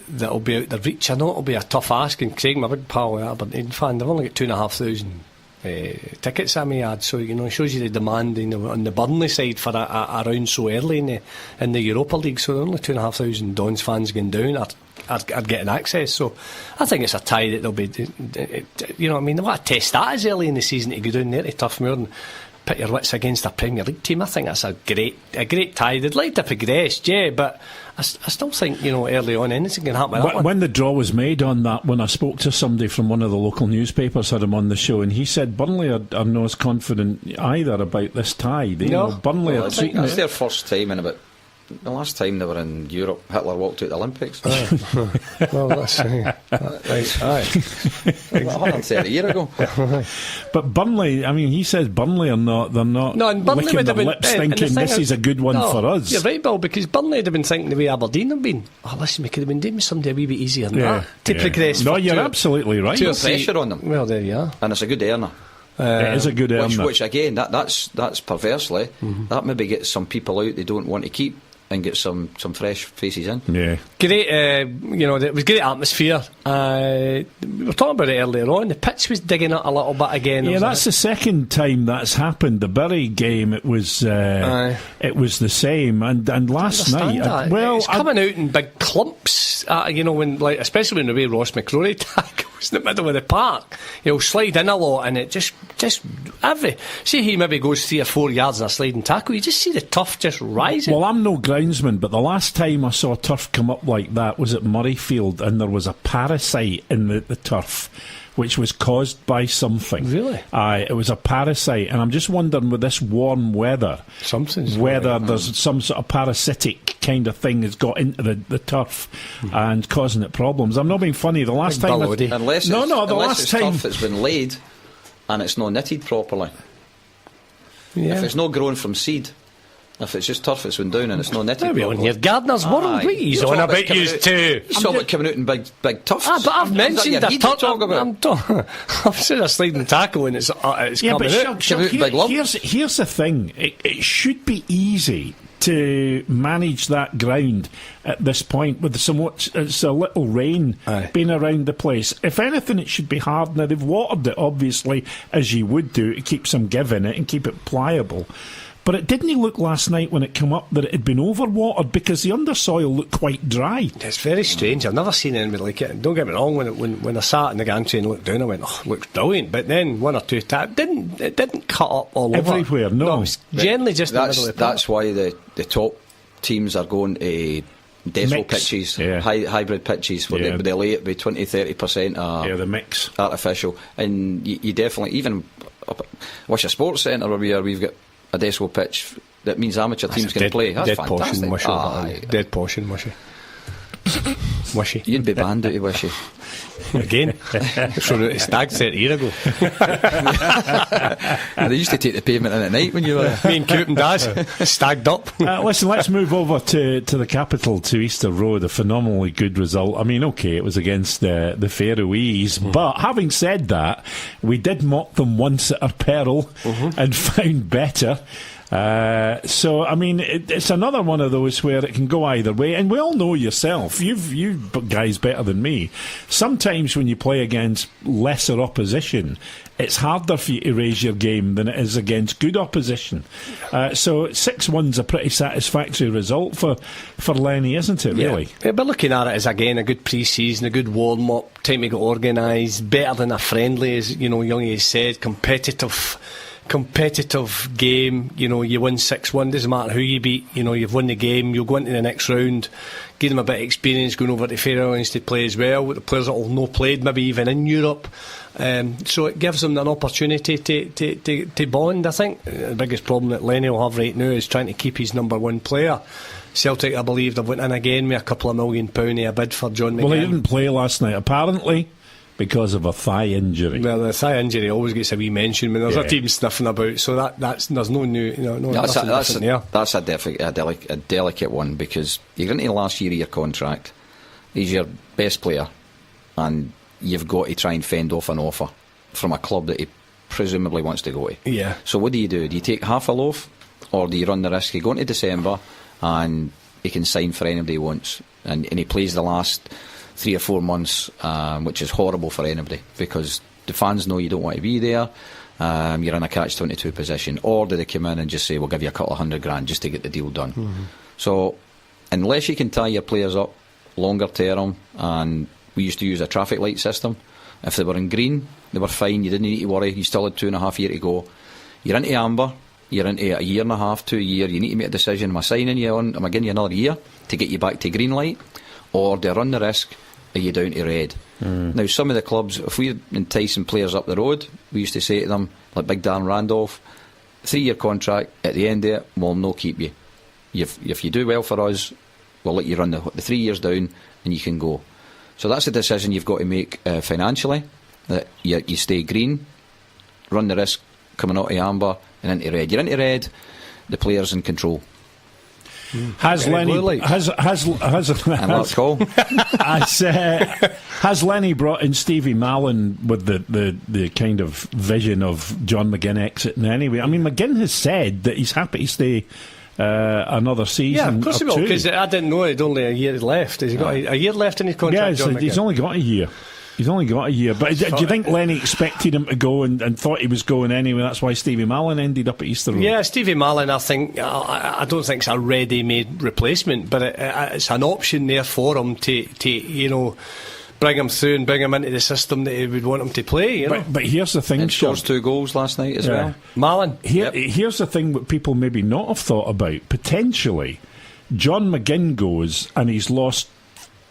that'll be out their reach. I know it'll be a tough ask, and Craig, my big pal, Aberdeen fan, they've only got 2,500 tickets I may add, so it shows you the demand on the Burnley side for a round so early in the Europa League. So only 2,500 Dons fans going down are getting access. So I think it's a tie that they'll be. What a test that is early in the season to go down there to Turf Moor and put your wits against a Premier League team. I think that's a great tie. They'd like to progress, but I still think, early on anything can happen. When the draw was made on that, when I spoke to somebody from one of the local newspapers, had him on the show, and he said Burnley are not as confident either about this tie. Burnley are treating it's their first time in about the last time they were in Europe, Hitler walked out the Olympics. Well, that's right. 130 years ago. But Burnley, I mean, he says Burnley are not. They're not. No, and Burnley licking would their have been lips thinking this is a good one for us. You're right, Bill, because Burnley would have been thinking the way Aberdeen have been. Oh, listen, we could have been doing something a wee bit easier than that to progress. No, you're absolutely right. Put pressure on them. Well, there you are. And it's a good earner. It is a good earner. Which again, that's perversely, that maybe gets some people out they don't want to keep and get some fresh faces in. Yeah. Great, it was great atmosphere. We were talking about it earlier on. The pitch was digging it a little bit again. Yeah, that's the second time that's happened. The Bury game, it was the same. And last night, it's coming out in big clumps. Especially when the way Ross McCrory tackles in the middle of the park, he'll slide in a lot, and it just see he maybe goes 3 or 4 yards in a sliding tackle. You just see the turf just rising. Well, I'm no groundsman, but the last time I saw turf come up like that was at Murrayfield, and there was a parasite in the turf which was caused by something. Really? Aye, it was a parasite, and I'm just wondering with this warm weather, whether there's some sort of parasitic kind of thing that's got into the turf and causing it problems. I'm not being funny. The last time, unless it's turf that's been laid and it's not knitted properly. Yeah. If it's not grown from seed. If it's just turf that's been down and it's not knitted properly. On your gardener's world, he's on about you too. You saw it coming out in big tufts. But I've mentioned the turf. I've said a sliding tackle and it's coming out. Here's the thing. It should be easy to manage that ground at this point with it's a little rain being around the place. If anything, it should be hard. Now, they've watered it, obviously, as you would do, to keep some give in it and keep it pliable. But it didn't look last night when it came up that it had been overwatered, because the undersoil looked quite dry. It's very strange. I've never seen anything like it. Don't get me wrong, when I sat in the gantry and looked down, I went, oh, it looks brilliant. But then one or two taps, it didn't cut up all everywhere, over. No, it was generally just in the middle of the park. That's why the top teams are going to Desmo pitches, hybrid pitches, where they lay it by 20-30% the mix artificial. And you definitely, even Wisha Sports Centre where we've got a Desmo pitch, that means amateur teams can play. That's fantastic. Dead potion, Wishy. You'd be banned out of Wishy. Again, from a stag 30 years ago. They used to take the pavement in at night when you were. Me and Coop and Daz stagged up. Listen, let's move over to the capital, to Easter Road. A phenomenally good result. I mean, okay, it was against the Faroese, but having said that, we did mock them once at our peril and found better. So, I mean, it's another one of those where it can go either way, and we all know yourself, you guys better than me, sometimes when you play against lesser opposition, it's harder for you to raise your game than it is against good opposition. So 6-1's a pretty satisfactory result for Lenny, isn't it, really? Yeah, but looking at it as, again, a good pre-season, a good warm-up, time to get organised, better than a friendly, as Youngie has said, competitive game. You win 6-1, doesn't matter who you beat, you've won the game, you'll go into the next round, give them a bit of experience going over to Faroe Islands to play as well, with the players that will no played maybe even in Europe, so it gives them an opportunity to bond. I think the biggest problem that Lenny will have right now is trying to keep his number one player. Celtic, I believe, they've went in again with £2 million a bid for John McGinn. Well, he didn't play last night, apparently, because of a thigh injury. Well, the thigh injury always gets a wee mention when there's a team sniffing about, so there's no new, that's a delicate one, because you're into the last year of your contract, he's your best player, and you've got to try and fend off an offer from a club that he presumably wants to go to. Yeah. So what do? Do you take half a loaf, or do you run the risk of going to December and he can sign for anybody he wants, and he plays the last 3 or 4 months, which is horrible for anybody, because the fans know you don't want to be there, you're in a catch-22 position, or do they come in and just say, we'll give you $200,000 just to get the deal done? So unless you can tie your players up longer term, and we used to use a traffic light system, if they were in green they were fine, you didn't need to worry, you still had 2.5 years to go. You're into amber, you're into 1.5 years, 2 years, you need to make a decision, am I signing you on, am I giving you another year to get you back to green light, or do I run the risk, are you down to red? Now, some of the clubs, if we're enticing players up the road, we used to say to them, like Big Dan Randolph, 3-year contract, at the end of it, we'll no keep you. if you do well for us, we'll let you run the 3 years down and you can go. So that's a decision you've got to make financially, that you stay green, run the risk coming out of amber and into red. You're into red, the player's in control. Has Lenny has Lenny brought in Stevie Mallon with the kind of vision of John McGinn exiting anyway? I mean, McGinn has said that he's happy to stay another season. Yeah, of course he will, because I didn't know he'd only a year left. Has he got a year left in his contract? Yeah, he's only got a year. He's only got a year. But do you think Lenny expected him to go and thought he was going anyway? That's why Stevie Mallon ended up at Easter Road. Yeah, Stevie Mallon, I think, I don't think it's a ready-made replacement, but it's an option there for him to bring him through and bring him into the system that he would want him to play. But here's the thing, and scores 2 goals last night as well. Mallon. Here's the thing that people maybe not have thought about. Potentially, John McGinn goes and he's lost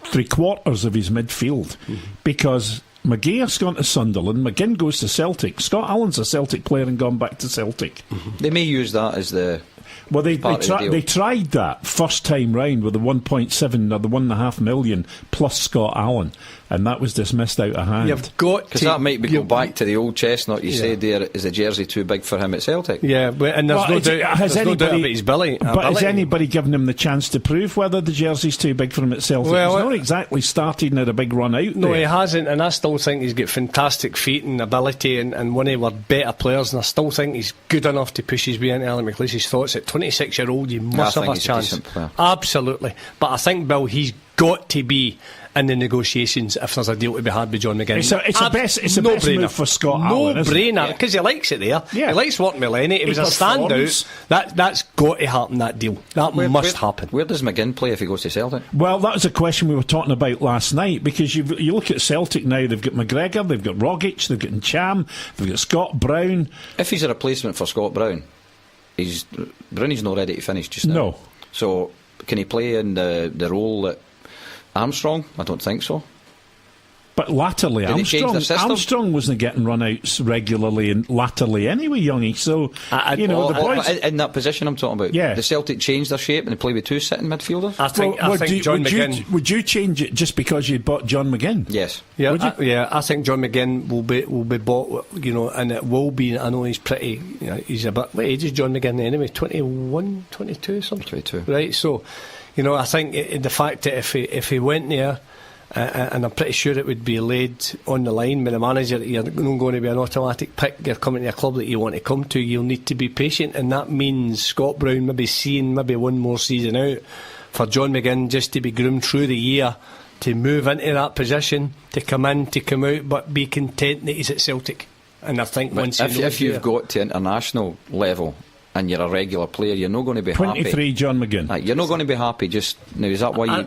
3/4 of his midfield because McGeeh's gone to Sunderland, McGinn goes to Celtic, Scott Allen's a Celtic player and gone back to Celtic. They may use that as the... Well, they tried that first time round with the 1.7 or the 1.5 million plus Scott Allen, and that was dismissed out of hand. You've got because that might go back to the old chestnut you said there. Is the jersey too big for him at Celtic? Yeah, and there's no doubt about his ability. But has anybody given him the chance to prove whether the jersey's too big for him at Celtic? Well, he's not exactly started at a big run out. No, there. he hasn't, and I still think he's got fantastic feet and ability, and one of our better players, and I still think he's good enough to push his way into Alan McLeish's thoughts. At 26-year-old, you must have a chance. Absolutely. But I think, Bill, he's got to be in the negotiations if there's a deal to be had with John McGinn. It's a best move for Scott Allen. No brainer, because he likes it there. Yeah. He likes working with Lenny. He was a standout. That's got to happen, that deal. That must happen. Where does McGinn play if he goes to Celtic? Well, that was a question we were talking about last night, because you look at Celtic now, they've got McGregor, they've got Rogic, they've got Ncham, they've got Scott Brown. If he's a replacement for Scott Brown, Brownie's not ready to finish just now. No. So can he play in the role that Armstrong? I don't think so. But latterly, Armstrong wasn't getting run-outs regularly and latterly anyway, Youngie. So, the boys... In that position I'm talking about, the Celtic changed their shape and they play with 2 sitting midfielders. I think John McGinn... Would you change it just because you bought John McGinn? Yes. Yeah, I think John McGinn will be bought, and it will be... I know he's pretty... he's a bit... What age is John McGinn anyway? 21, 22, something? 22. Right, so, I think the fact that if he went there... and I'm pretty sure it would be laid on the line with the manager that you're not going to be an automatic pick, you're coming to a club that you want to come to, you'll need to be patient, and that means Scott Brown maybe seeing one more season out for John McGinn just to be groomed through the year to move into that position, to come in, to come out, but be content that he's at Celtic. And I think if you've got to international level and you're a regular player, you're not going to be 23 happy. John McGinn. You're not going to be happy just now. Is that why you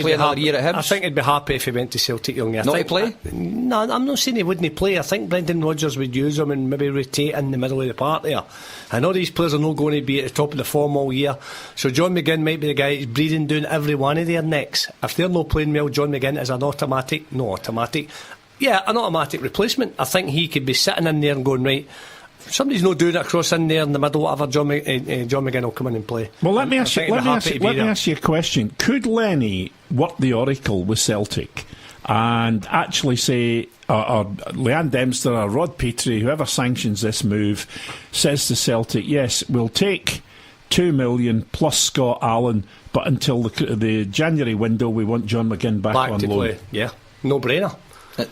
play another year at Hibs? I think he'd be happy if he went to Celtic, Young. Not to play? No, I'm not saying he wouldn't play. I think Brendan Rodgers would use him and maybe rotate in the middle of the park there. I know these players are not going to be at the top of the form all year, so John McGinn might be the guy that's breathing down every one of their necks. If they're not playing well, John McGinn is an automatic replacement. I think he could be sitting in there and going, right, somebody's not doing it across in there in the middle, whatever, John McGinn will come in and play. Well, let me ask you a question. Could Lenny work the oracle with Celtic and actually say, or Leanne Dempster or Rod Petrie, whoever sanctions this move, says to Celtic, yes, we'll take 2 million plus Scott Allen, but until the January window we want John McGinn back on loan. Play. Yeah, no brainer.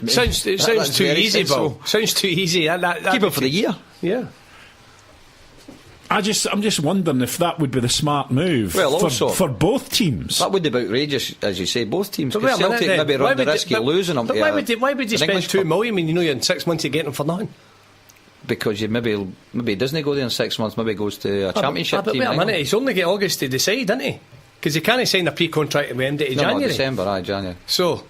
Sounds too easy, Bill. Sounds too easy. Keep it for the year. Yeah. I'm just wondering if that would be the smart move for both teams. That would be outrageous, as you say, both teams. Because Celtic maybe run the risk of losing them. But why would you spend 2 million when you know you're in 6 months to get them for nothing? Because you maybe doesn't go there in 6 months, maybe goes to a championship team. Wait a minute, he's only got August to decide, didn't he? Because he can't sign a pre-contract at the end of January. December, January. So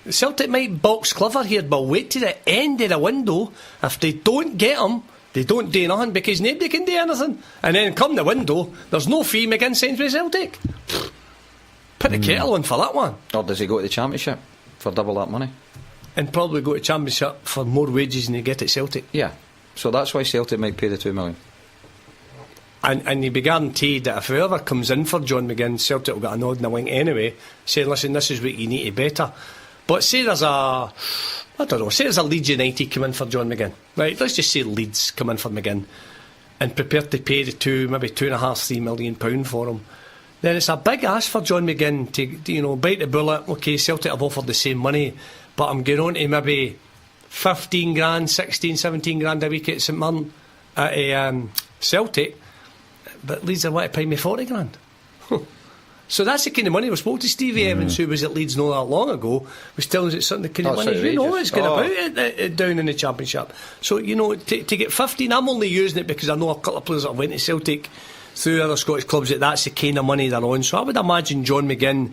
Celtic might box clever here, but wait to the end of the window. If they don't get him, they don't do nothing, because nobody can do anything. And then come the window, there's no fee. McGinn signs with Celtic. Put the kettle on for that one. Or does he go to the championship for double that money? And probably go to championship for more wages than he get at Celtic. Yeah, so that's why Celtic might pay the 2 million. And you'd be guaranteed that if whoever comes in for John McGinn, Celtic will get a nod and a wink anyway, saying, listen, this is what you need to better. But say there's a Leeds United come in for John McGinn, right? Let's just say Leeds come in for McGinn and prepared to pay the maybe £2.5-3 million for him. Then it's a big ask for John McGinn to bite the bullet. Okay, Celtic have offered the same money, but I'm going on to maybe 15 grand, 16, 17 grand a week at St Mirren at Celtic. But Leeds are want to pay me 40 grand. So that's the kind of money. We spoke to Stevie Evans, who was at Leeds not that long ago, was telling us it's something the kind of money. It's going about it down in the Championship. So, to get 15, I'm only using it because I know a couple of players that went to Celtic through other Scottish clubs that's the kind of money they're on. So I would imagine John McGinn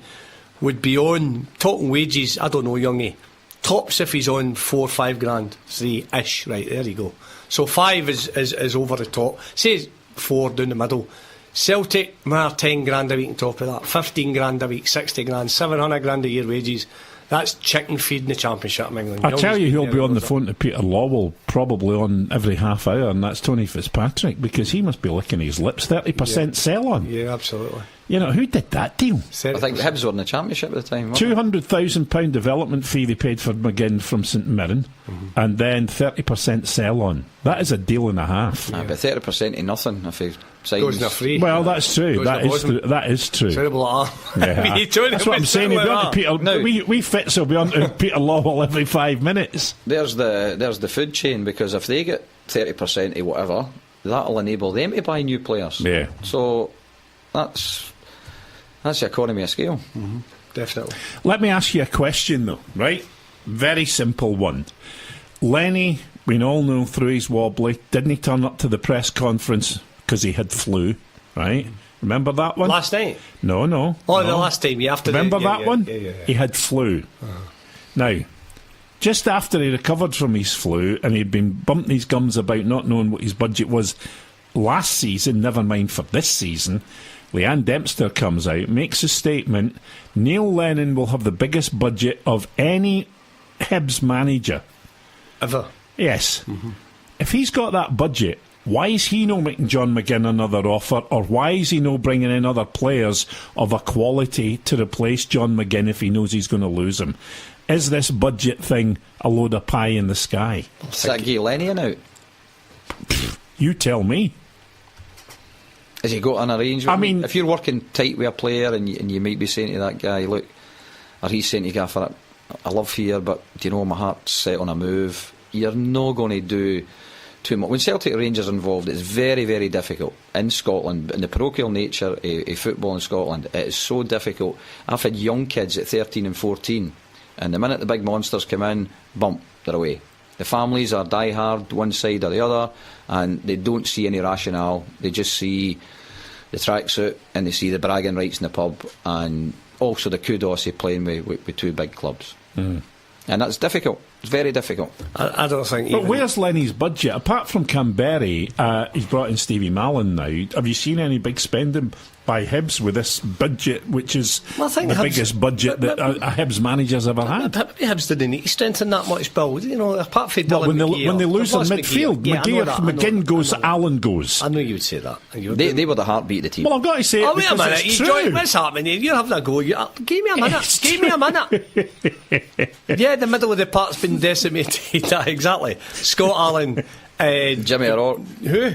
would be on, talking wages, I don't know, youngie, tops if he's on 4 or 5 grand, 3-ish, right, there you go. So 5 is over the top. Say 4 down the middle. Celtic, 10 grand a week on top of that, 15 grand a week, 60 grand, 700 grand a year wages. That's chicken feed in the Championship in England. I tell you, he'll be on the phone to Peter Lawwell probably on every half hour, and that's Tony Fitzpatrick, because he must be licking his lips. 30% sell on. Yeah, absolutely. Who did that deal? 30%. I think the Hibs were in the Championship at the time. £200,000 development fee they paid for McGinn from St Mirren, and then 30% sell on. That is a deal and a half. But 30% to nothing if he signs. Goes in a free. Well, that's true. That is true. Terrible. Yeah. That's what I'm saying. He'll be on to Peter. Now, we Fitz will be on to Peter Lawwell every 5 minutes. There's the food chain, because if they get 30% of whatever, that'll enable them to buy new players. Yeah. So that's the economy of scale. Definitely. Let me ask you a question, though. Right? Very simple one. Lenny, we all know through his wobbly, didn't he turn up to the press conference because he had flu? Right? Remember that one? Last night? No. The last time, Remember that one? Yeah. He had flu. Now, just after he recovered from his flu and he'd been bumping his gums about not knowing what his budget was last season, never mind for this season, Leanne Dempster comes out, makes a statement. Neil Lennon will have the biggest budget of any Hibs manager ever. Yes. If he's got that budget, why is he not making John McGinn another offer, or why is he not bringing in other players of a quality to replace John McGinn if he knows he's going to lose him? Is this budget thing a load of pie in the sky? Is that Guy Lennon out? You tell me. Has he got an arrangement? I mean, if you're working tight with a player and you might be saying to that guy, look, or he's saying to Gaffer, I love here, but do you know my heart's set on a move? You're not going to do too much. When Celtic Rangers are involved, it's very, very difficult in Scotland, in the parochial nature of football in Scotland. It is so difficult. I've had young kids at 13 and 14, and the minute the big monsters come in, bump, they're away. The families are die-hard one side or the other, and they don't see any rationale. They just see the tracksuit and they see the bragging rights in the pub, and also the kudos of playing with two big clubs. And that's difficult. It's very difficult. I don't think. But where's Lenny's budget? Apart from Canberra, he's brought in Stevie Mallon now. Have you seen any big spending by Hibs with this budget, which is the biggest budget that a Hibs manager's ever had? Maybe Hibs didn't need to strengthen that much, Bill. Apart from Dylan when they lose their midfield, McGinn goes, Allen goes. I know you would say that. They were the heartbeat of the team. Well, I've got to say it wait a minute. It's true. What's happening? You're having a go. Give me a minute. Give me a minute. Yeah, the middle of the park's been decimated. Exactly. Scott Allen. Jimmy O'Rourke. Who?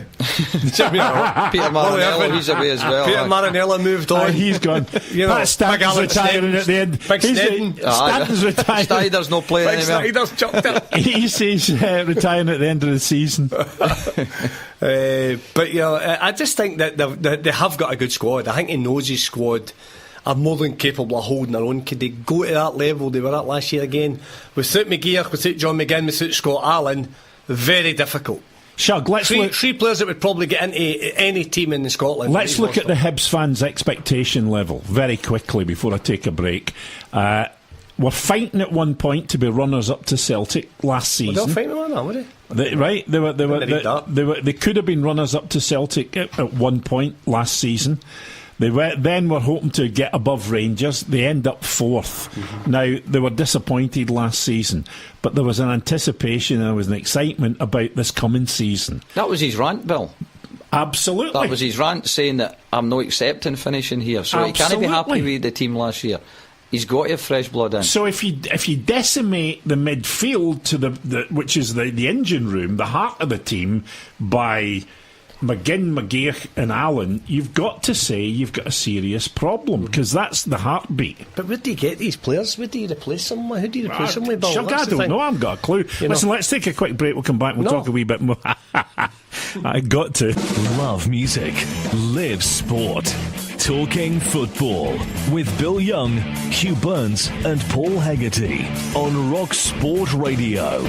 Jimmy O'Rourke. Peter Marinello, he's away as well. Peter Marinello moved on. He's gone. Pat Stanton's retiring at the end. Stanton's retiring. Snyder's not playing anymore. Snyder's chucked it. He's retiring at the end of the season. But I just think that they have got a good squad. I think he knows his squad are more than capable of holding their own. Could they go to that level they were at last year again? Without McGear, without John McGinn, without Scott Allen, very difficult. Shug, let's look. Three players that would probably get into any team in Scotland. Let's look at the Hibs fans' expectation level very quickly before I take a break. We're fighting at one point to be runners up to Celtic last season. Well, they're fighting on that, were they? They could have been runners up to Celtic at one point last season. They were hoping to get above Rangers. They end up fourth. Now, they were disappointed last season, but there was an anticipation and there was an excitement about this coming season. That was his rant, Bill. Absolutely. That was his rant, saying that I'm not accepting finishing here. So he can't be happy with the team last year. He's got to have fresh blood in. So if you decimate the midfield to the which is the engine room, the heart of the team, by McGinn, McGeoch and Allen, you've got to say you've got a serious problem, because that's the heartbeat. But where do you get these players? Where do you replace them with? Who do you replace them with, Bill? Chuck, I don't know. I haven't got a clue. Listen, let's take a quick break. We'll come back and we'll talk a wee bit more. I got to. Love music. Live sport. Talking football with Bill Young, Hugh Burns and Paul Hegarty on RockSport Radio.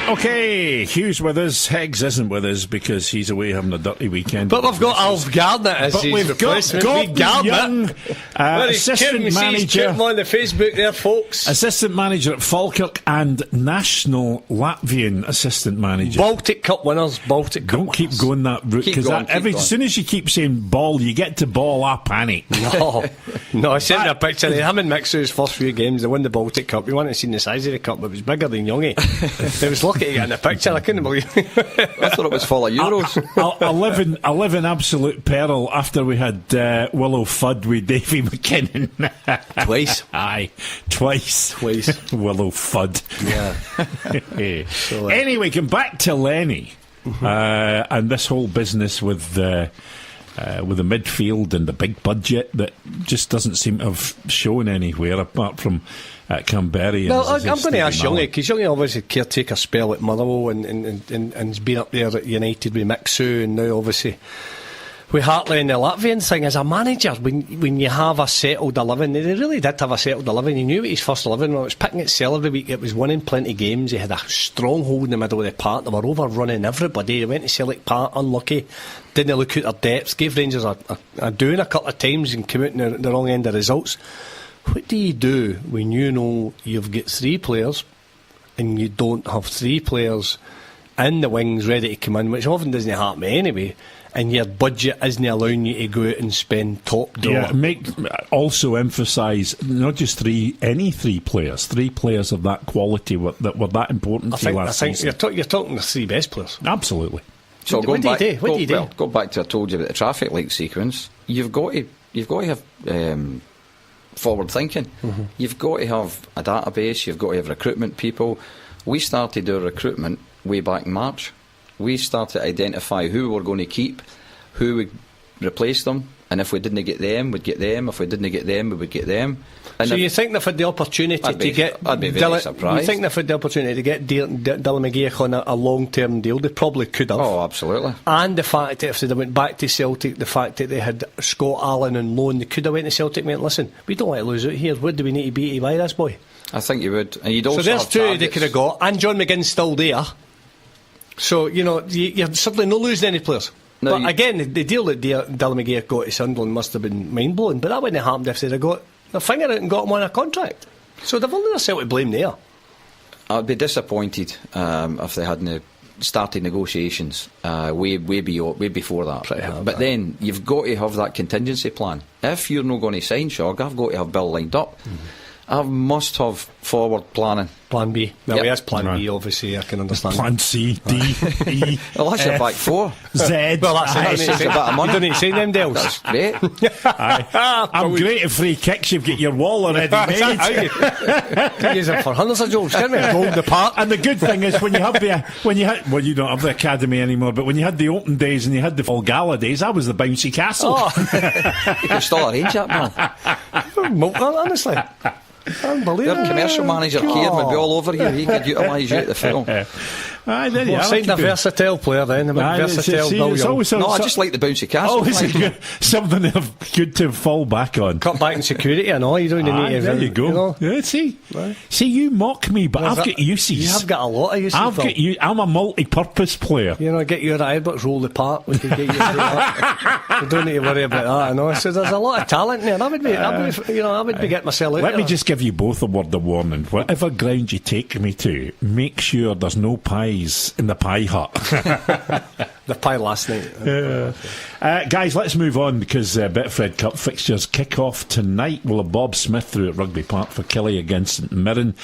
Okay, Hugh's with us. Heggs isn't with us because he's away having a dirty weekend. But we've got Alf Gardner as his replacement. Young, assistant manager. On the Facebook there, folks. Assistant manager at Falkirk and national Latvian assistant manager. Baltic Cup winners. Don't keep going that route, because as soon as you keep saying ball, you get to ball, I panic. No, I sent a picture of him and Mixu's first few games. They won the Baltic Cup. You wanted to see the size of the cup, but it was bigger than Youngie. It was lucky to get in the picture. I couldn't believe it. I thought it was full of euros. I live in absolute peril after we had Willow Fudd with Davy McKinnon. Twice. Aye, twice. Willow Fudd. Yeah. So, anyway, come back to Lenny and this whole business with the midfield and the big budget that just doesn't seem to have shown anywhere apart from Canberra. Well, I'm going to ask Youngie, because Youngie obviously caretaker spell at Motherwell and's been up there at United with Mixu, and now obviously with Hartley and the Latvian thing. As a manager, when you have a settled 11, they really did have a settled 11. He knew what his first 11 was. It was picking itself every week. It was winning plenty of games. He had a stronghold in the middle of the park. They were overrunning everybody. They went to Celtic Park unlucky, didn't look at their depths, gave Rangers a doing a couple of times and came out in the wrong end of results. What do you do when you know you've got 3 players and you don't have 3 players in the wings ready to come in, which often doesn't happen anyway, and your budget isn't allowing you to go out and spend top dollar? Yeah, also emphasise not just any 3 players, 3 players of that quality that were that important to you last season. You're talking the 3 best players. Absolutely. So what do you do? Well, go back to I told you about the traffic light sequence. You've got to have forward thinking. You've got to have a database. You've got to have recruitment people. We started our recruitment way back in March. We started to identify who we're going to keep, who would replace them, and if we didn't get them, we'd get them. If we didn't get them, we would get them. And so you think they've had the opportunity to get? I'd be very surprised. You think they've had the opportunity to get Dylan McGeoch on a long-term deal? They probably could have. Oh, absolutely. And the fact that if they went back to Celtic, the fact that they had Scott Allen on loan, they could have went to Celtic and went, listen, we don't want to lose out here. What do we need to be to buy this boy? I think you would. And you'd also so there's have 2 targets. they could have got, and John McGinn's still there. So, you're certainly not losing any players. No, but again, the deal that Dylan McGeoch got to Sunderland must have been mind-blowing, but that wouldn't have happened if they'd have got their finger out and got him on a contract. So they've only themselves to blame there. I'd be disappointed if they hadn't started negotiations way before that. But then you've got to have that contingency plan. If you're not going to sign Shog, I've got to have Bill lined up. I must have forward planning. Plan B. Well, yes, Plan B, obviously, I can understand. Plan C, D, E, well, that's your back 4. Z. Well, that's a bit of money. You don't need to say them deals. That's great. I'm great at free kicks. You've got your wall already made. Can use it for hundreds of jobs, can't we? Hold the park. And the good thing is when you don't have the academy anymore, but when you had the open days and you had the full gala days, I was the bouncy castle. You can still arrange that, man. Honestly. Unbelievable. Their commercial manager, Kieran, would be all over here. He could utilise you at the full. Signed a versatile player then. Versatile Bill Young. I just like the bouncy castle. Something good to fall back on. Cut back in security and all. You don't need to. There you go. Yeah, see, you mock me, but I've got uses. You have got a lot of uses. I'm a multi-purpose player. Get you at Edwards, roll the part. We could get you. You don't need to worry about that. So there's a lot of talent there. I would be getting myself out. Let me just give you both a word of warning. Whatever ground you take me to, make sure there's no pies in the pie hut. The pie last night. Guys, let's move on because Betfred Cup fixtures kick off tonight. We'll have Bob Smith through at Rugby Park for Killie against St Mirren.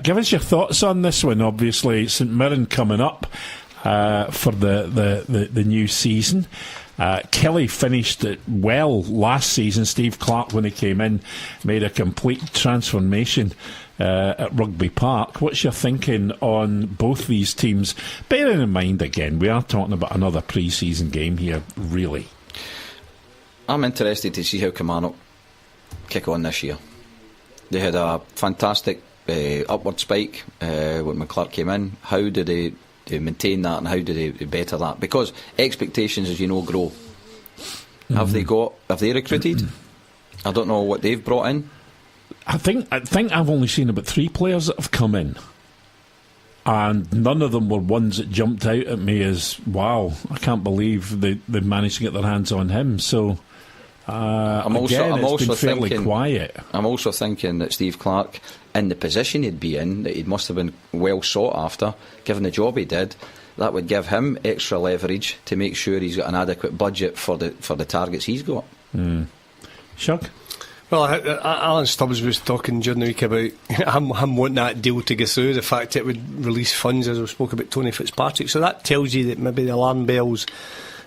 Give us your thoughts on this one. Obviously, St Mirren coming up. for the new season. Kelly finished it well last season. Steve Clarke, when he came in, made a complete transformation at Rugby Park. What's your thinking on both these teams? Bearing in mind, again, we are talking about another pre-season game here, really. I'm interested to see how Kilmarnock kick on this year. They had a fantastic upward spike when McClurk came in. How do they maintain that, and how do they better that? Because expectations, as you know, grow. Have they recruited? I don't know what they've brought in. I think I've only seen about 3 players that have come in, and none of them were ones that jumped out at me as, wow, I can't believe they managed to get their hands on him. So it's been fairly quiet. I'm also thinking that Steve Clarke, in the position he'd be in, that he must have been well sought after, given the job he did. That would give him extra leverage to make sure he's got an adequate budget for the targets he's got. Shug? Well, Alan Stubbs was talking during the week about him wanting that deal to go through, the fact it would release funds, as we spoke about Tony Fitzpatrick. So that tells you that maybe the alarm bells.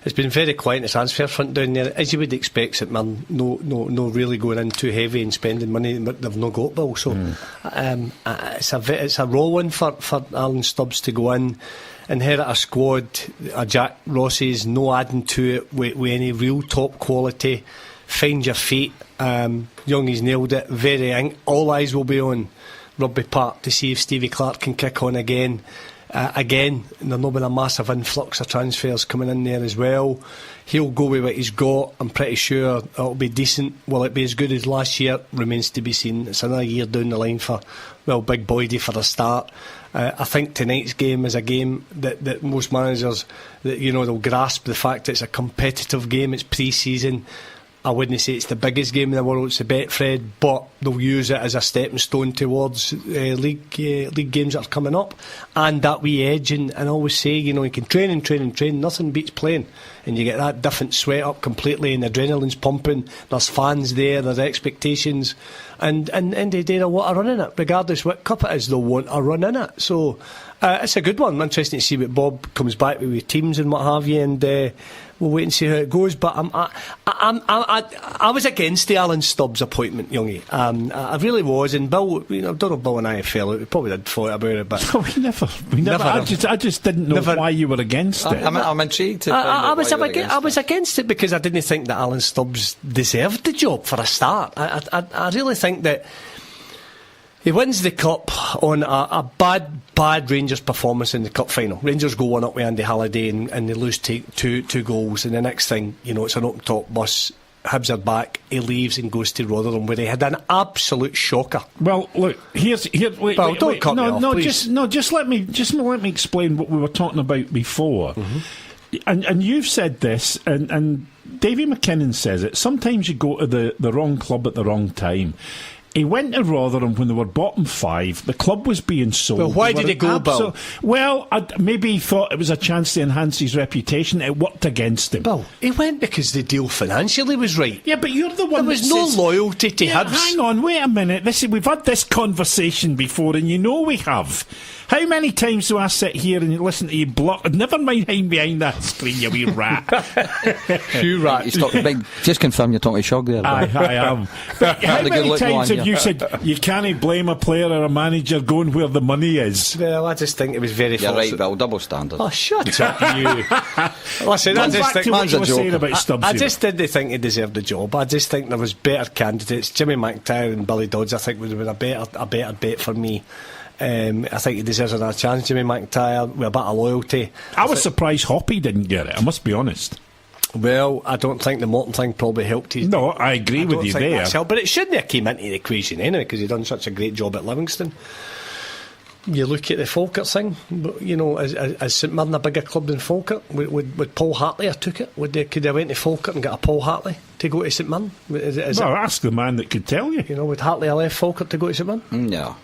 It's been very quiet in the transfer front down there, as you would expect. It, man, no really going in too heavy and spending money that they've not got, Bill. So it's a raw one for Alan Stubbs to go in, inherit a squad, a Jack Ross's, no adding to it with any real top quality. Find your feet. Youngie's nailed it. Very young. All eyes will be on Rugby Park to see if Stevie Clarke can kick on again. Again, there's not been a massive influx of transfers coming in there as well. He'll go with what he's got. I'm pretty sure it'll be decent. Will it be as good as last year? Remains to be seen. It's another year down the line for, well, Big Boydie for the start. I think tonight's game is a game that most managers, they'll grasp the fact that it's a competitive game. It's pre-season. I wouldn't say it's the biggest game in the world, it's a Betfred, but they'll use it as a stepping stone towards league games that are coming up, and that wee edge. And I always say, you can train and train and train, nothing beats playing, and you get that different sweat up completely, and the adrenaline's pumping, there's fans there, there's expectations, and they want a run in it, regardless what cup it is, they'll want a run in it. So it's a good one. Interesting to see what Bob comes back with teams and what have you, and we'll wait and see how it goes. But I was against the Alan Stubbs appointment, Youngie. I really was. And Bill, I don't know if Bill and I fell out. We probably did fight about it, but no, we never. I just didn't know why you were against it. I'm intrigued. I was against it because I didn't think that Alan Stubbs deserved the job for a start. I really think that he wins the Cup on a bad Rangers performance in the Cup final. Rangers go 1-up with Andy Halliday and they lose two goals, and the next thing, it's an open top bus. Hibs are back. He leaves and goes to Rotherham, where he had an absolute shocker. Well, look, just let me explain what we were talking about before. Mm-hmm. And you've said this, and Davy McKinnon says it. Sometimes you go to the wrong club at the wrong time. He went to Rotherham when they were bottom 5. The club was being sold. Well, why did he go, Bill? Well, maybe he thought it was a chance to enhance his reputation. It worked against him. Bill, he went because the deal financially was right. Yeah, but you're the one. There was no loyalty to Hibs. Hang on, wait a minute. We've had this conversation before, and we have. How many times do I sit here and listen to you block? Never mind behind that screen, you wee rat. Hugh rat. Just confirm you're talking to Shug there. I am. But how many times have you said you can't blame a player or a manager going where the money is? Well, I just think it was very false. You're right, Bill. Double standard. Oh, shut up, you. Listen, I just think what you were saying about Stubbs. I just didn't think he deserved the job. I just think there was better candidates. Jimmy McIntyre and Billy Dodds, I think, would have been a better bet for me. I think he deserves another chance, Jimmy McIntyre, with a bit of loyalty. I was surprised Hoppy didn't get it, I must be honest. Well, I don't think the Morton thing probably helped his. No, I agree with you there. But it shouldn't have came into the equation anyway, because he'd done such a great job at Livingston. You look at the Falkirk thing, is St Mirren a bigger club than Falkirk? Would Paul Hartley have took it? Could they have went to Falkirk and got a Paul Hartley to go to St Mirren? Ask the man that could tell you. Would Hartley have left Falkirk to go to St Mirren? No.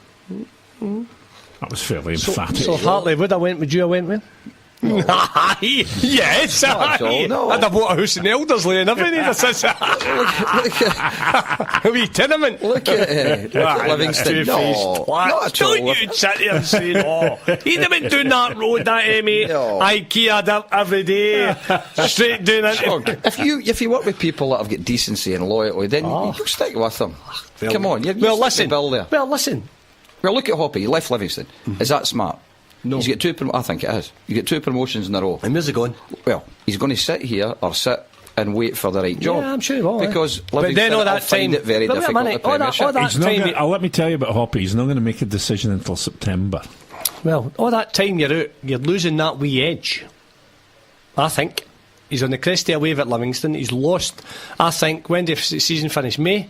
That was fairly emphatic. So Hartley would you have went with? Yes, Not at all, no. I'd have bought a house in Elderslie and everything. A wee tenement. Look at Livingston. No, not at all. Don't you sit there and say, he'd have been doing that road, that mate. No. IKEA every day, straight doing it. If you work with people that have got decency and loyalty, then you'll stick with them. Come on, listen. Bill there. Well, listen. Well, look at Hoppy. He left Livingston. Is that smart? No. He's got two. I think it is. You get 2 promotions in a row. And where's he going? Well, he's going to sit here or sit and wait for the right job. Yeah, I'm sure he will. Because Livingston will find it very difficult to Premiership. Let me tell you about Hoppy. He's not going to make a decision until September. Well, all that time you're out, you're losing that wee edge. I think he's on the crest of a wave at Livingston. He's lost. I think when did the season finish? May.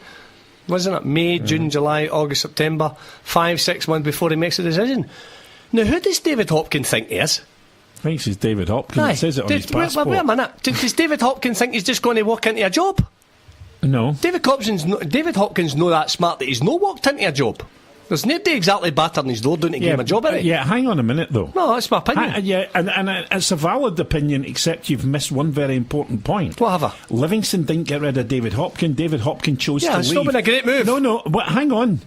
Wasn't it May, June, July, August, September? 5-6 months before he makes a decision. Now, who does David Hopkins think he is? I think he's David Hopkins. It says it on his passport. Wait a minute. Does David Hopkins think he's just going to walk into a job? No. David Hopkins know that smart that he's not walked into a job. There's nobody exactly battering his door doing to give him a job, innit? Yeah, hang on a minute, though. No, that's my opinion. And it's a valid opinion, except you've missed one very important point. What have I? Livingston didn't get rid of David Hopkins. David Hopkins chose to leave. Yeah, it's not been a great move. No, but hang on.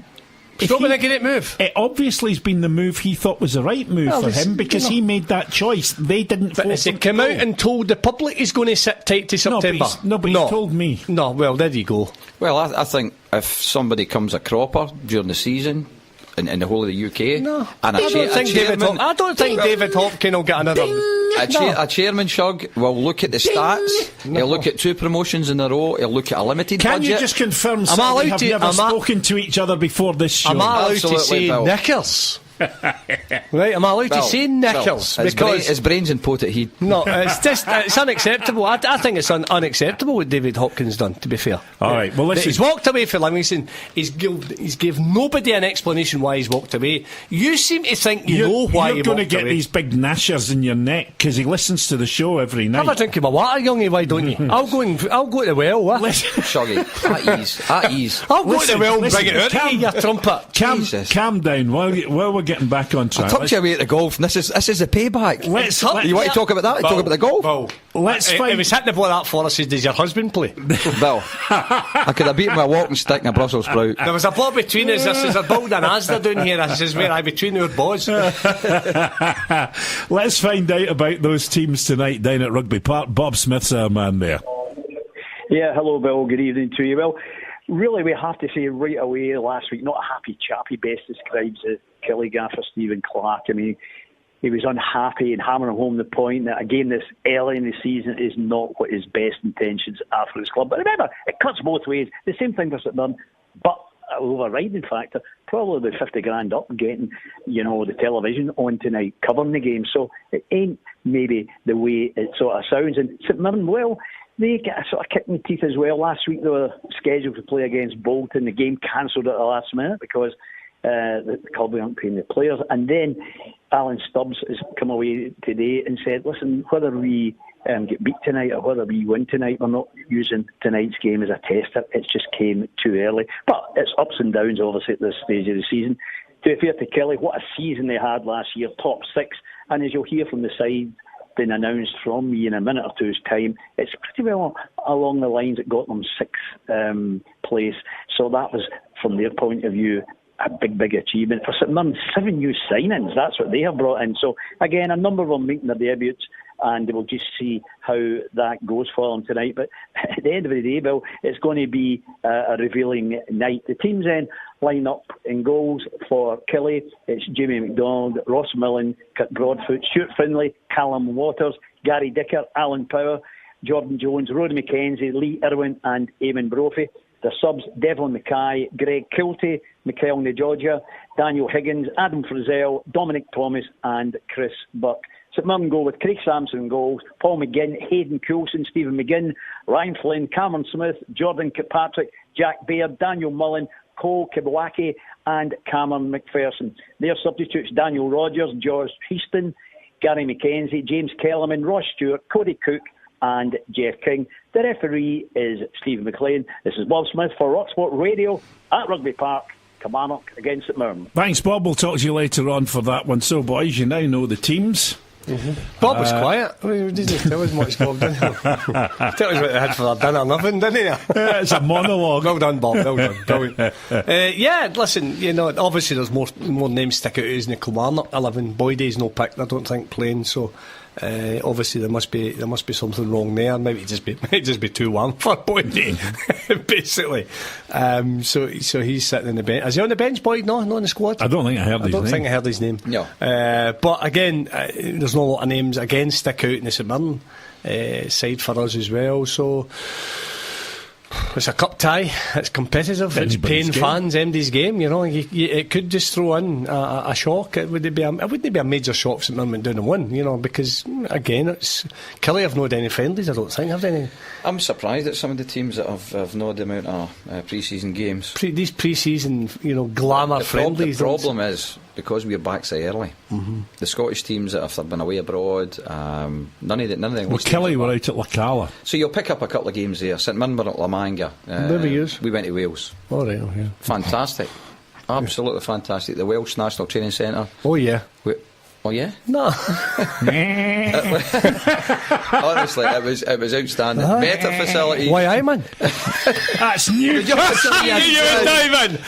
It's not been a great move. It obviously has been the move he thought was the right move for him, because he made that choice. They didn't force him. He came out and told the public he's going to sit tight to September. But he's told me. No, well, there you go. Well, I think if somebody comes a cropper during the season in the whole of the UK, I don't think David Hopkins will get another. A chairman, Shug, will look at the stats. He'll look at 2 promotions in a row. He'll look at a limited budget. Can you just confirm we have never spoken to each other before this show? Am I allowed to say knickers? Right, am I allowed to say knickers? Because his brain's in pot at heat. No, it's unacceptable. I think it's unacceptable what David Hopkins done, to be fair. Alright, well listen. He's walked away from Livingston. He's gave nobody an explanation why he's walked away. You seem to think you know why he walked away. You're going to get these big gnashers in your neck because he listens to the show every night. Have a drink of my water, youngie, why don't you? I'll go to the well, Shuggy, at ease. I'll go to the well and bring it out of you, trumpet. Calm down while we're getting back on track. I took you away at the golf, and this is the payback. You want to talk about that? Talk about the golf? If he's hitting the ball that far, I said, does your husband play? Bill, I could have beaten my walking stick and a Brussels sprout. There was a ball between us. I says, I build an Asda down here. I says, where between our balls. Let's find out about those teams tonight down at Rugby Park. Bob Smith's our man there. Yeah, hello Bill, good evening to you. Well, really we have to say right away last week, not a happy chap. He best describes it. Kelly gaffer Stephen Clark. I mean, he was unhappy and hammering home the point that, again, this early in the season is not what his best intentions are for his club. But remember, it cuts both ways. The same thing for St Mirren, but an overriding factor, probably about 50 grand up getting, the television on tonight, covering the game. So it ain't maybe the way it sort of sounds. And St Mirren, well, they get a sort of kick in the teeth as well. Last week they were scheduled to play against Bolton. The game cancelled at the last minute because the club weren't paying the players. And then Alan Stubbs has come away today and said, listen, whether we get beat tonight or whether we win tonight, we're not using tonight's game as a tester. It just came too early. But it's ups and downs, obviously, at this stage of the season. To be fair to Kelly, what a season they had last year, top 6. And as you'll hear from the side been announced from me in a minute or two's time, it's pretty well along the lines that got them 6th place. So that was, from their point of view, a big achievement. For St Mirren, 7 new signings, that's what they have brought in. So again, a number of them making their debuts, and we'll just see how that goes for them tonight. But at the end of the day, Bill, it's going to be a revealing night. The teams then line up in goals for Kelly. It's Jamie McDonald, Ross Millen, Kurt Broadfoot, Stuart Finlay, Callum Waters, Gary Dicker, Alan Power, Jordan Jones, Roddy McKenzie, Lee Irwin and Eamon Brophy. The subs, Devlin Mackay, Greg Kilty, Mikhail Njoja, Daniel Higgins, Adam Frizzell, Dominic Thomas and Chris Buck. St Mirren go with Craig Sampson in goals, Paul McGinn, Hayden Coulson, Stephen McGinn, Ryan Flynn, Cameron Smith, Jordan Kirkpatrick, Jack Baird, Daniel Mullen, Cole Kibawaki and Cameron McPherson. Their substitutes, Daniel Rogers, George Heaston, Gary McKenzie, James Kellerman, Ross Stewart, Cody Cook and Jeff King. The referee is Stephen McLean. This is Bob Smith for RockSport Radio at Rugby Park. Kilmarnock against St Mirren. Thanks, Bob. We'll talk to you later on for that one. So, boys, you now know the teams. Bob was quiet. He didn't tell us much, Bob, didn't he? Tell us what they had for their dinner, nothing, didn't he? It's a monologue. Well done, Bob. Well done. Brilliant. Yeah, listen, obviously there's more names stick out as the Kilmarnock 11. Boydie's no pick, I don't think, playing, so obviously there must be something wrong there. Maybe just be too warm for Boydie, basically. So he's sitting on the bench. Is he on the bench, Boyd? No, not in the squad. I don't think I heard his name. No. But again, there's not a lot of names again stick out in the St Mirren side for us as well. So it's a cup tie. It's competitive. It's paying fans. MD's game. It could just throw in a shock. It wouldn't be a major shock if St Mirren went down and won. Because again, it's Killie have not had any friendlies. I don't think have any. I'm surprised at some of the teams that have not the amount of pre-season games. These pre-season, glamour friendlies. The problem is because we're back so early. The Scottish teams that have been away abroad, none of them. Well, Killie were out at Lacala, so you'll pick up a couple of games there. St Mirren were at La Manga. We went to Wales. Oh, right, yeah. Fantastic, absolutely fantastic. The Welsh National Training Centre. Oh yeah. Oh yeah? No. Honestly, it was outstanding. Better facilities. Why, aye, man? That's new. I knew you would dive in.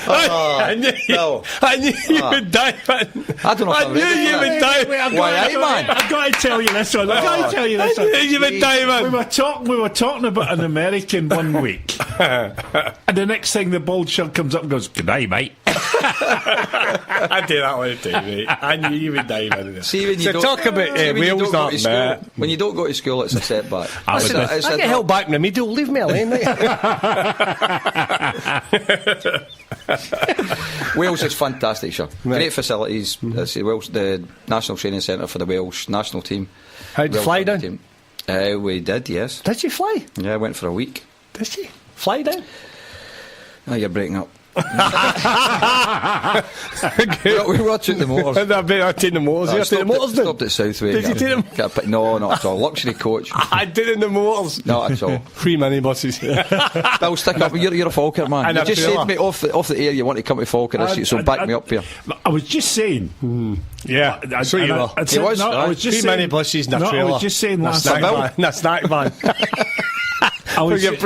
I knew you would dive in. I don't know. I knew you would dive in. Why, aye, man? I've got to tell you this one. I knew you would dive in. We were talking about an American one week, and the next thing the bald shirt comes up and goes, "Good day, mate." I do that all the time, mate. I knew you would dive in. See, when you so talk about Wales, when you don't go to school, it's a setback. I get held back in the middle. Leave me alone. Wales is fantastic, sure. Right. Great facilities. That's the National Training Centre for the Welsh national team. How'd you fly down? We did, yes. Did you fly? Yeah, I went for a week. Did you fly down? Oh, you're breaking up. We were taking the motors. I taking the motors. You taking the motors down? Stopped at Southway. Did you take them? No, not at all. Luxury coach. I did in the motors. Not at all. Free minibuses. I'll stick up. You're a Falkirk man. And you just said to me off the air you want to come to Falkirk, so back me up here. I was just saying. Yeah, so you were. I was just saying. Free minibuses in a trailer. I was just saying last night. A snack van. For your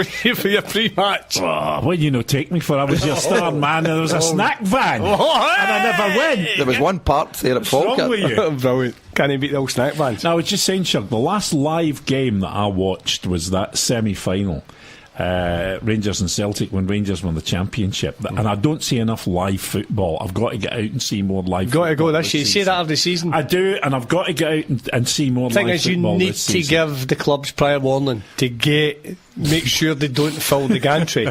pre-match. Oh, what you take me for? I was your star man, and there was a snack van, and I never went. There was one part there at Falkirk. Brilliant. Can he beat the old snack vans? I was just saying, Shug, the last live game that I watched was that semi-final. Rangers and Celtic when Rangers won the championship, and I don't see enough live football. I've got to get out and see more live football. Got to go this year. Say that every season. I do, and I've got to get out and see more live football. You need to give the clubs prior warning to make sure they don't fill the gantry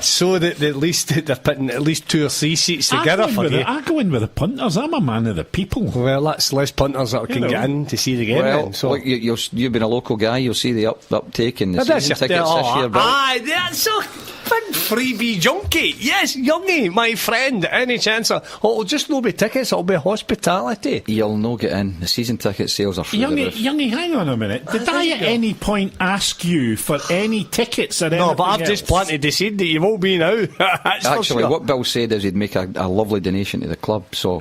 so that at least they're putting at least 2 or 3 seats together for you. I go in with the punters. I'm a man of the people. Well, that's less punters that can get in to see the game. Well, so look, you've been a local guy, you'll see the uptake in the season tickets this year. Aye, that's so big freebie junkie. Yes, Youngie, my friend. Any chance it'll just not be tickets, it'll be hospitality. You'll no get in. The season ticket sales are through the roof. Youngie, hang on a minute. Did I at any point ask you for any tickets or anything? No, but I've just planted to decide that you've all been out. Actually, what Bill said is he'd make a lovely donation to the club, so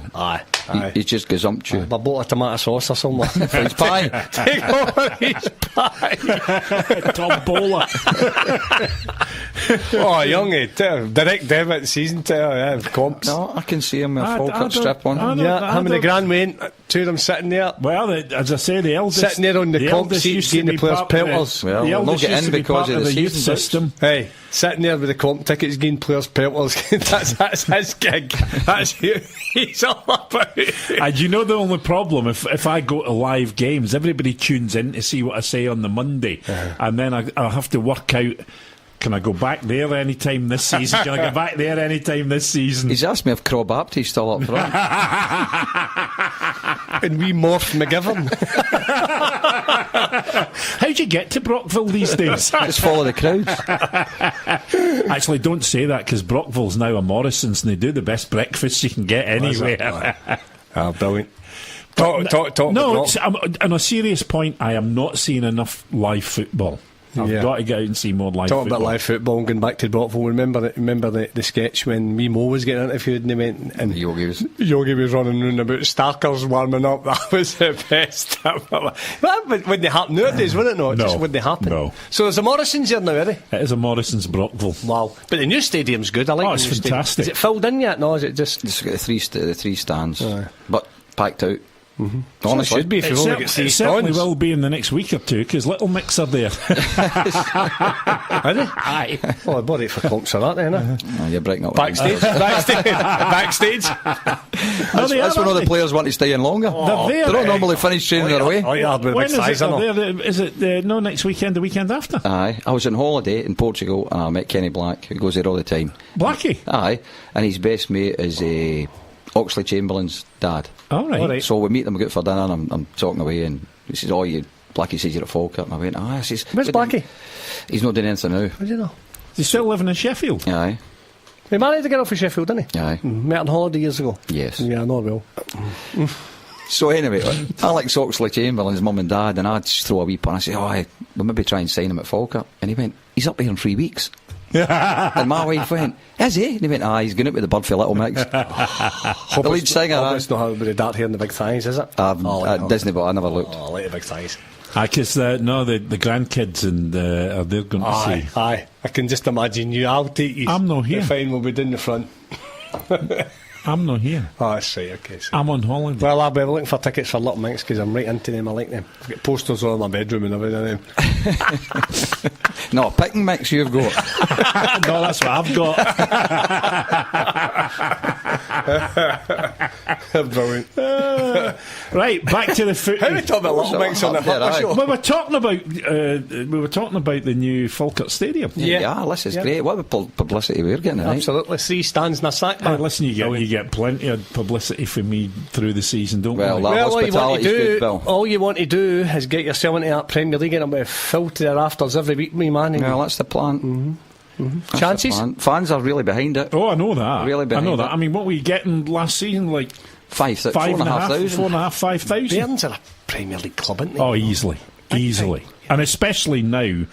he's just gazumptuous. A bottle of tomato sauce or something. For his pie. Take over his pie. Tom Bowler. Oh, Youngie, direct debit season comps. No, I can see him with a Falkirk strip on. How many grand went? 2 of them sitting there. Well, as I say, the eldest sitting there on the comp seats getting the players' pelters. Well, they'll not get in because of the youth season system. Hey, sitting there with the comp tickets getting players' pelters. that's his gig. That's who he's all about. And you know the only problem, if I go to live games, everybody tunes in to see what I say on the Monday, and then I'll have to work out, can I go back there anytime this season? Can I go back there anytime this season? He's asked me if Crow Baptist's still up front. And we Morph McGivern. How'd you get to Brockville these days? Just follow the crowds. Actually, don't say that, because Brockville's now a Morrison's and they do the best breakfast you can get anywhere. Brilliant. Talk no, on a serious point, I am not seeing enough live football. I've got to get out and see more live Talking football. about live football and going back to Brockville, remember the sketch when me Mo was getting interviewed and they went and Yogi was running around about Starkers warming up. That was the best. That wouldn't happen nowadays, would it not? It just wouldn't happen. No. So there's a Morrison's here now, isn't it? It is a Morrison's Brockville. Wow. But the new stadium's good. I like it's the new fantastic. Stadium. Is it filled in yet? No, is it just... It's got the three stands, Aye. but packed out. Honestly, Honestly, it should be if you've only got 3 It certainly stands. will be in the next week or two because Little Mix are there. Are they? Aye. Oh, I'd body for clunks of that then, eh? Oh, you're breaking up. Backstage. Backstage. That's when all the players want to stay in longer. They're there. They don't normally finish training their way. Oh, yeah, with a When big is size, it? I know. Is it no next weekend, the weekend after? Aye, I was on holiday in Portugal and I met Kenny Black, who goes there all the time. Blackie? Aye, and his best mate is Oxley Chamberlain's dad. All right. So we meet them, we go out for dinner, and I'm talking away, and he says, Blackie says you're at Falkirk. And I went, I says, Where's Blackie? He's not doing anything now. How do you know? He's still living in Sheffield. Aye, He married a girl from Sheffield, didn't he? aye. Met on holiday years ago. Yes. Yeah, I know well. So anyway, Alex Oxley Chamberlain's mum and dad, and I just throw a wee pun. I say, we'll maybe try and sign him at Falkirk. And he went, he's up there in 3 weeks. And my wife went, is he? And he went, he's going out with the bird for Little Mix. The lead singer. It's not how with the dark hair and the big thighs, is it? At Disney, but I never looked. Oh, I like the big thighs. Because the grandkids and they're going to see. Aye. I can just imagine you. I'll take you. I'm not here. Fine, we'll be down the front. I'm not here. Oh, that's right, okay. So. I'm on holiday. Well, I'll be looking for tickets for Little Mix because I'm right into them. I like them. I've got posters all in my bedroom and everything. No, pick and mix you've got. No, that's what I've got. Brilliant. Right, back to the How are we footy. talking about Little Mix on the football show? We were talking about the new Falkirk Stadium. Yeah, this is great. What publicity we're getting tonight. Absolutely. 3 stands and a sack bag. Listen, you get plenty of publicity from me through the season, don't Well, we? that Well, all you want to do is get yourself into that Premier League and I'm going to fill to the rafters every week, me man. Well, that's the plan. That's Chances? the plan. Fans are really behind it. Oh, I know that. Really I behind know that. it. I mean, what were you getting last season? Like 4,500. 5,000. Bairns are a Premier League club, aren't they? Oh, easily. And especially now.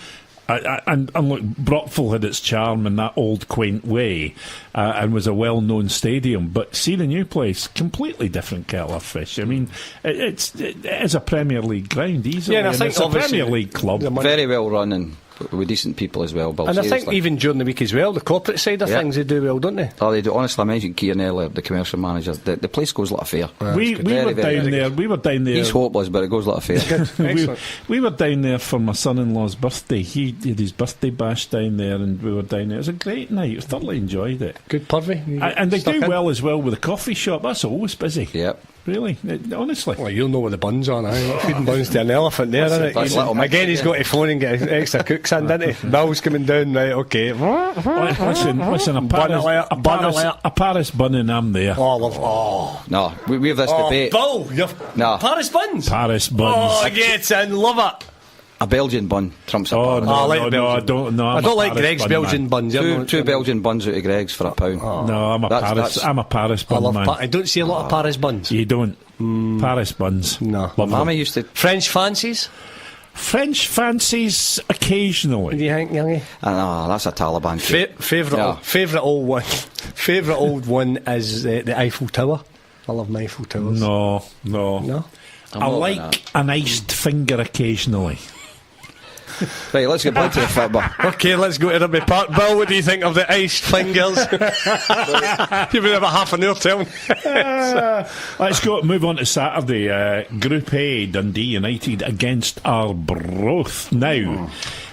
And look, Brockville had its charm in that old quaint way and was a well-known stadium, but see the new place, completely different kettle of fish. I mean, it is a Premier League ground easily, Yeah, and I think it's a obviously Premier League club. Very well run and with decent people as well, Bill. And I seriously. think even during the week as well, the corporate side of Yeah. things, they do well, don't they? Oh, they do. Honestly, I mentioned Kieran earlier, the commercial manager. The place goes like a fair. We Very, were very down good. there. We were down there. He's hopeless, but it goes like a fair. Excellent. we were down there for my son-in-law's birthday. He had his birthday bash down there, and we were down there. It was a great night. I thoroughly enjoyed it. Good purvey. And they do well as well with the coffee shop. That's always busy. Yep. Really, honestly. Well, you'll know what the buns on, feeding buns to an elephant there, isn't That's it? Little Mix Again, he's again. got to phone and get extra cooks in, didn't he? Bill's coming down, right, okay. Listen, a Paris bun and I'm there. No, we have this debate. Bill, No. Paris buns? Paris buns. Oh, get in, love it. A Belgian bun trumps a Oh, Paris. no, I like no, Belgian. I don't. No, I I'm don't a like Paris Greg's bun Belgian man. buns. Two Belgian buns out of Greg's for £1. No, I'm a Paris I bun love man. I don't see a lot of Paris buns. You don't. Paris buns. No. Love Mama them. used to. French fancies? French fancies occasionally. Do you think, youngie? That's a Taliban shit. Favourite old one. Favourite old one is the Eiffel Tower. I love my Eiffel Towers. No. No? I like an iced finger occasionally. Right, let's get back to the football. Okay, let's go to Rugby Park. Bill, what do you think of the iced fingers? You've been about half an hour telling. Let's move on to Saturday. Group A, Dundee United against Arbroath. Now,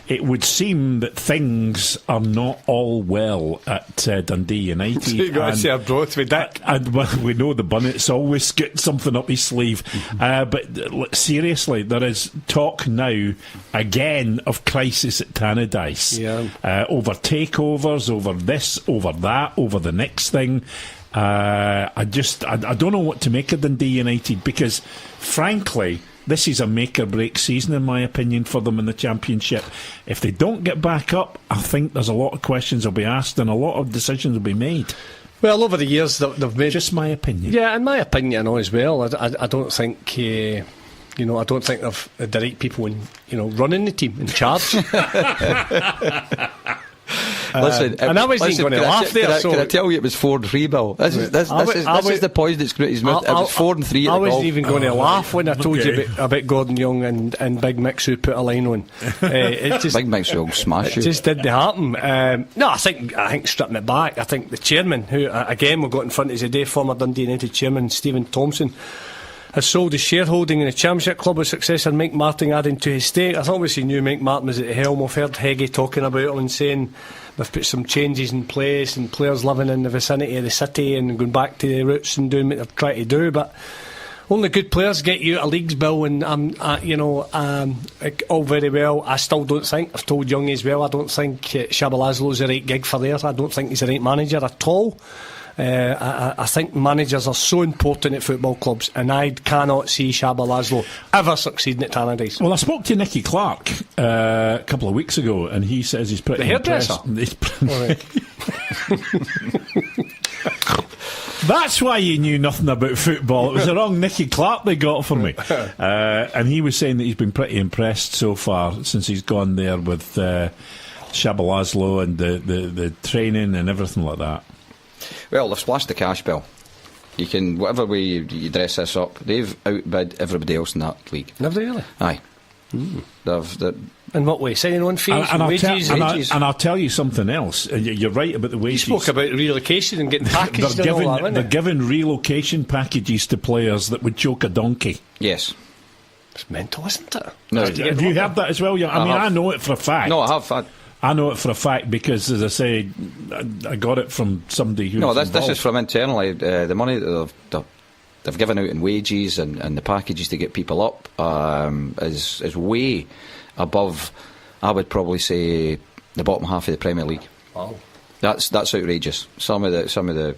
it would seem that things are not all well at Dundee United. So you got to say Arbroath with Dick. And well, we know the Bunnet's always got something up his sleeve. But seriously, there is talk now again of crisis at Tannadice. Yeah. Over takeovers, over this, over that, over the next thing. I don't know what to make of Dundee United because, frankly, this is a make-or-break season, in my opinion, for them in the Championship. If they don't get back up, I think there's a lot of questions will be asked and a lot of decisions will be made. Well, over the years, they've made... Just my opinion. Yeah, in my opinion, as well. I don't think... You know, I don't think they've the right people in, you know, running the team in charge. Listen, and I wasn't going to laugh there. Can I tell you it was 4-3, Bill? This is the poison that's screwed his mouth. It was 4-3. I wasn't even going to laugh when I told you about Gordon Young and Big Mix who put a line on. It just, Big Mix will smash you. It just didn't happen. No, I think stripping it back. I think the chairman, who again we got in front of us today, former Dundee United chairman Stephen Thompson, has sold his shareholding in the Championship club with successor Mike Martin adding to his stake. I obviously knew Mike Martin was at the helm. I've heard Heggie talking about him and saying they've put some changes in place and players living in the vicinity of the city and going back to their roots and doing what they're trying to do. But only good players get you out of leagues, Bill, and all very well. I still don't think, I've told Young as well, I don't think Shaba Laszlo's the right gig for theirs. I don't think he's the right manager at all. I think managers are so important at football clubs, and I cannot see Shaba Laszlo ever succeeding at Tannadice. Well, I spoke to Nicky Clark a couple of weeks ago, and he says he's pretty hairdresser. That's why you knew nothing about football. It was the wrong Nicky Clark they got for me. And he was saying that he's been pretty impressed so far since he's gone there with Shaba Laszlo and the training and everything like that. Well, they've splashed the cash, Bill. You can, whatever way you dress this up, they've outbid everybody else in that league. Have they really? Aye. In what way? Signing on fees, wages? And I'll tell you something else. You're right about the wages. You spoke about relocation and getting packages. They're giving relocation packages to players that would choke a donkey. Yes. It's mental, isn't it? No. Have you heard that as well? I know it for a fact. No, I have. I know it for a fact because, as I say, I got it from somebody who. No, this is from internally. The money that they've given out in wages and the packages to get people up is way above, I would probably say, the bottom half of the Premier League. Wow, that's outrageous. Some of the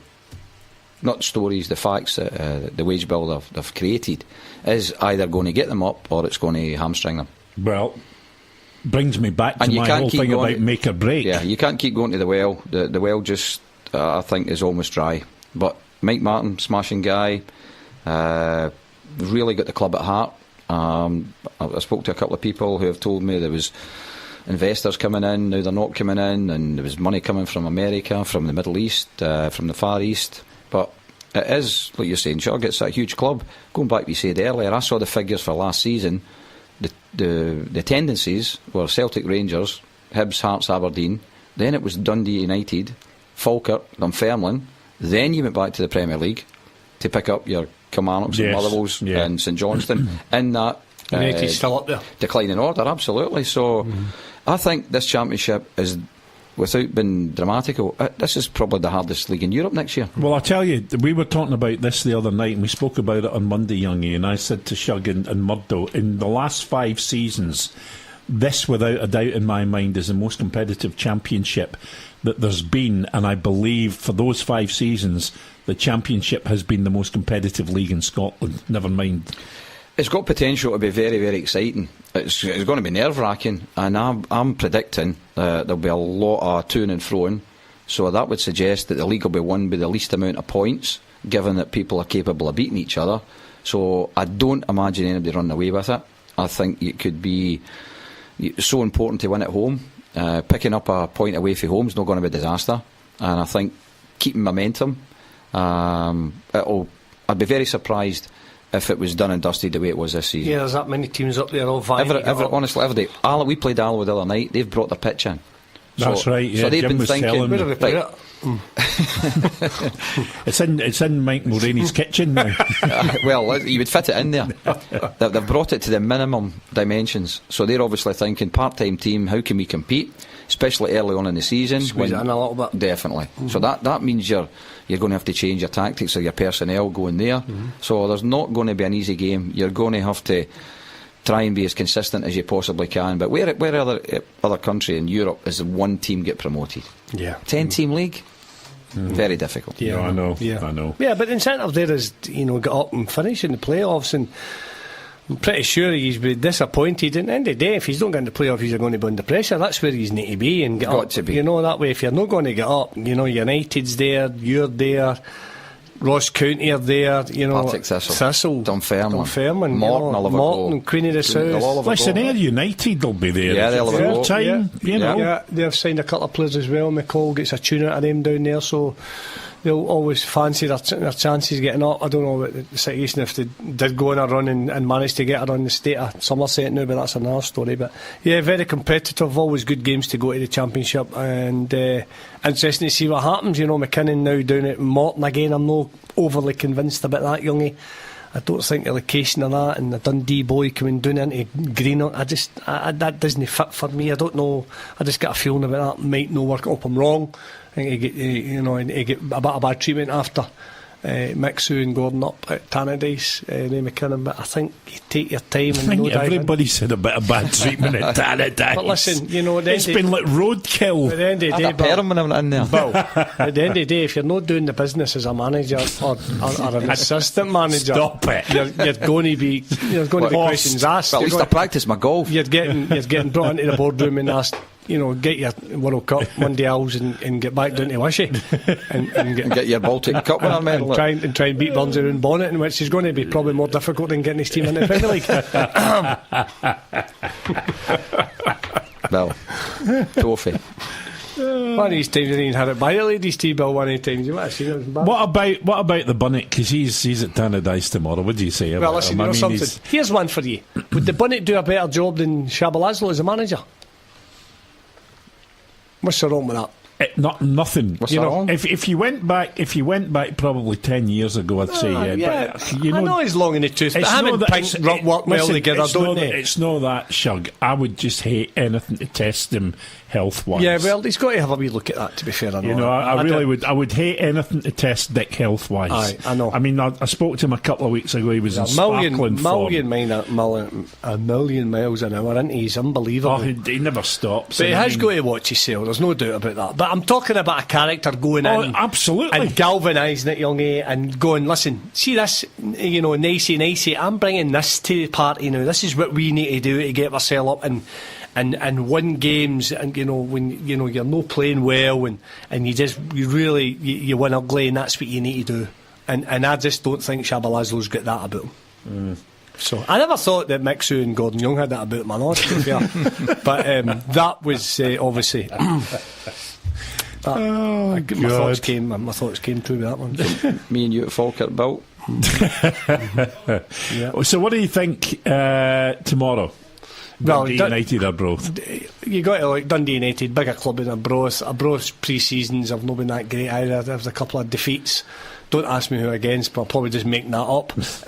not stories, the facts that the wage bill they've created is either going to get them up or it's going to hamstring them. Well, brings me back to my whole thing about make or break. Yeah, you can't keep going to the well. The well just, I think, is almost dry. But Mike Martin, smashing guy, really got the club at heart. I spoke to a couple of people who have told me there was investors coming in, now they're not coming in, and there was money coming from America, from the Middle East, from the Far East. But it is, like you're saying, sure, it's a huge club. Going back, we said earlier, I saw the figures for last season. The tendencies were Celtic, Rangers, Hibs, Hearts, Aberdeen. Then it was Dundee United, Falkirk, Dunfermline. Then you went back to the Premier League to pick up your Kilmarnocks and Motherwells and St Johnstone in that United's still up there. Declining order, absolutely. So I think this championship is, without being dramatical, this is probably the hardest league in Europe next year. Well, I tell you, we were talking about this the other night, and we spoke about it on Monday, Youngie, and I said to Shug and Murdo, in the last 5 seasons, this, without a doubt in my mind, is the most competitive championship that there's been, and I believe for those 5 seasons, the championship has been the most competitive league in Scotland, never mind. It's got potential to be very, very exciting. It's going to be nerve-wracking, and I'm predicting there'll be a lot of to and froing. So that would suggest that the league will be won by the least amount of points, given that people are capable of beating each other. So I don't imagine anybody running away with it. I think it could be so important to win at home. Picking up a point away from home is not going to be a disaster, and I think keeping momentum. I'd be very surprised if it was done and dusted the way it was this season. Yeah, there's that many teams up there all vying. Honestly, every day. We played Alloa the other night. They've brought their pitch in. That's right. Yeah, so they've Jim been thinking. Where have they played it? It's in Mike Mulroney's kitchen now. Well, you would fit it in there. They've brought it to the minimum dimensions. So they're obviously thinking part-time team. How can we compete, especially early on in the season? Squeeze it in a little bit. Definitely. So that means you're going to have to change your tactics or your personnel going there. So there's not going to be an easy game. You're going to have to try and be as consistent as you possibly can. But where other country in Europe is one team get promoted? 10-team league? Very difficult. Yeah, no, I know. Yeah. I know. Yeah, but the incentive there is, get up and finish in the playoffs, and I'm pretty sure he's be disappointed. At the end of the day, if he's not getting the playoffs, he's going to be under pressure. That's where he's need to be and get up. To be. That way, if you're not going to get up, United's there, you're there. Ross County are there, Partick Thistle. Dunfermline. Morton, Queen of the South. Listen, Ayr United will be there. Yeah, they'll have a go. Time, Yeah, they've signed a couple of players as well. McCall gets a tune out of them down there, so they'll always fancy their chances getting up. I don't know about the situation if they did go on a run and manage to get around the state of Somerset now, but that's another story. But yeah, very competitive, always good games to go to the Championship, and interesting to see what happens. McKinnon now down at Morton again. I'm not overly convinced about that youngie. I don't think the location of that and the Dundee boy coming down into Green, that doesn't fit for me. I don't know. I just get a feeling about that might not work. Up I'm wrong. I think he get a bit of bad treatment after Mixu and Gordon up at Tannadice, McKinnon. But I think you take your time. I think everybody's had a bit of bad treatment at Tannadice. But listen, it's been like roadkill. At the end of the day, permanent in there. Bill, at the end of the day, if you're not doing the business as a manager or an assistant manager, stop it. You're going to be questions asked. But at least I practice my golf. You're getting brought into the boardroom and asked, get your World Cup Monday owls and get back down to Wishy and get your Baltic Cup winner medal and try and beat Burns around Bonnet, which is going to be probably more difficult than getting his team in the Premier League. Well, trophy. One of these times you didn't have it by the ladies' tea, Bill. One of these times you might have seen it. What about the Bunnet? Because he's at Tannadice tomorrow. What do you say about listen, him? Something. Here's one for you. Would the Bunnet do a better job than Shabalazlo as a manager? What's wrong with that? Nothing. What's wrong? If you went back probably 10 years ago, I'd say yeah. But, I know he's long in the tooth, but him and Pink work well together, don't they? It's not that, Shug. I would just hate anything to test him health-wise. Yeah, well, he's got to have a wee look at that, to be fair. I really would. I would hate anything to test Dick health-wise. Aye, I know. I mean, I spoke to him a couple of weeks ago. He was in sparkling form. A million miles an hour, isn't he? He's unbelievable. He never stops. But he has got to watch his cell, there's no doubt about that. But I'm talking about a character going in absolutely, and galvanising it, young and going, listen, see this, nicey, I'm bringing this to the party now. This is what we need to do to get ourselves up and win games, and when you're not playing well and you win ugly, and that's what you need to do. And I just don't think Shabalazlo's got that about him. So I never thought that Mixu and Gordon Young had that about him, but that was obviously. My thoughts came true with that one. Me and you at Falkirk built. Yeah. So what do you think tomorrow? Dundee United are both. You got to like Dundee United, bigger club in Arbroath's pre-seasons have not been that great either. There's a couple of defeats. Don't ask me who against, but I'll probably just make that up. It's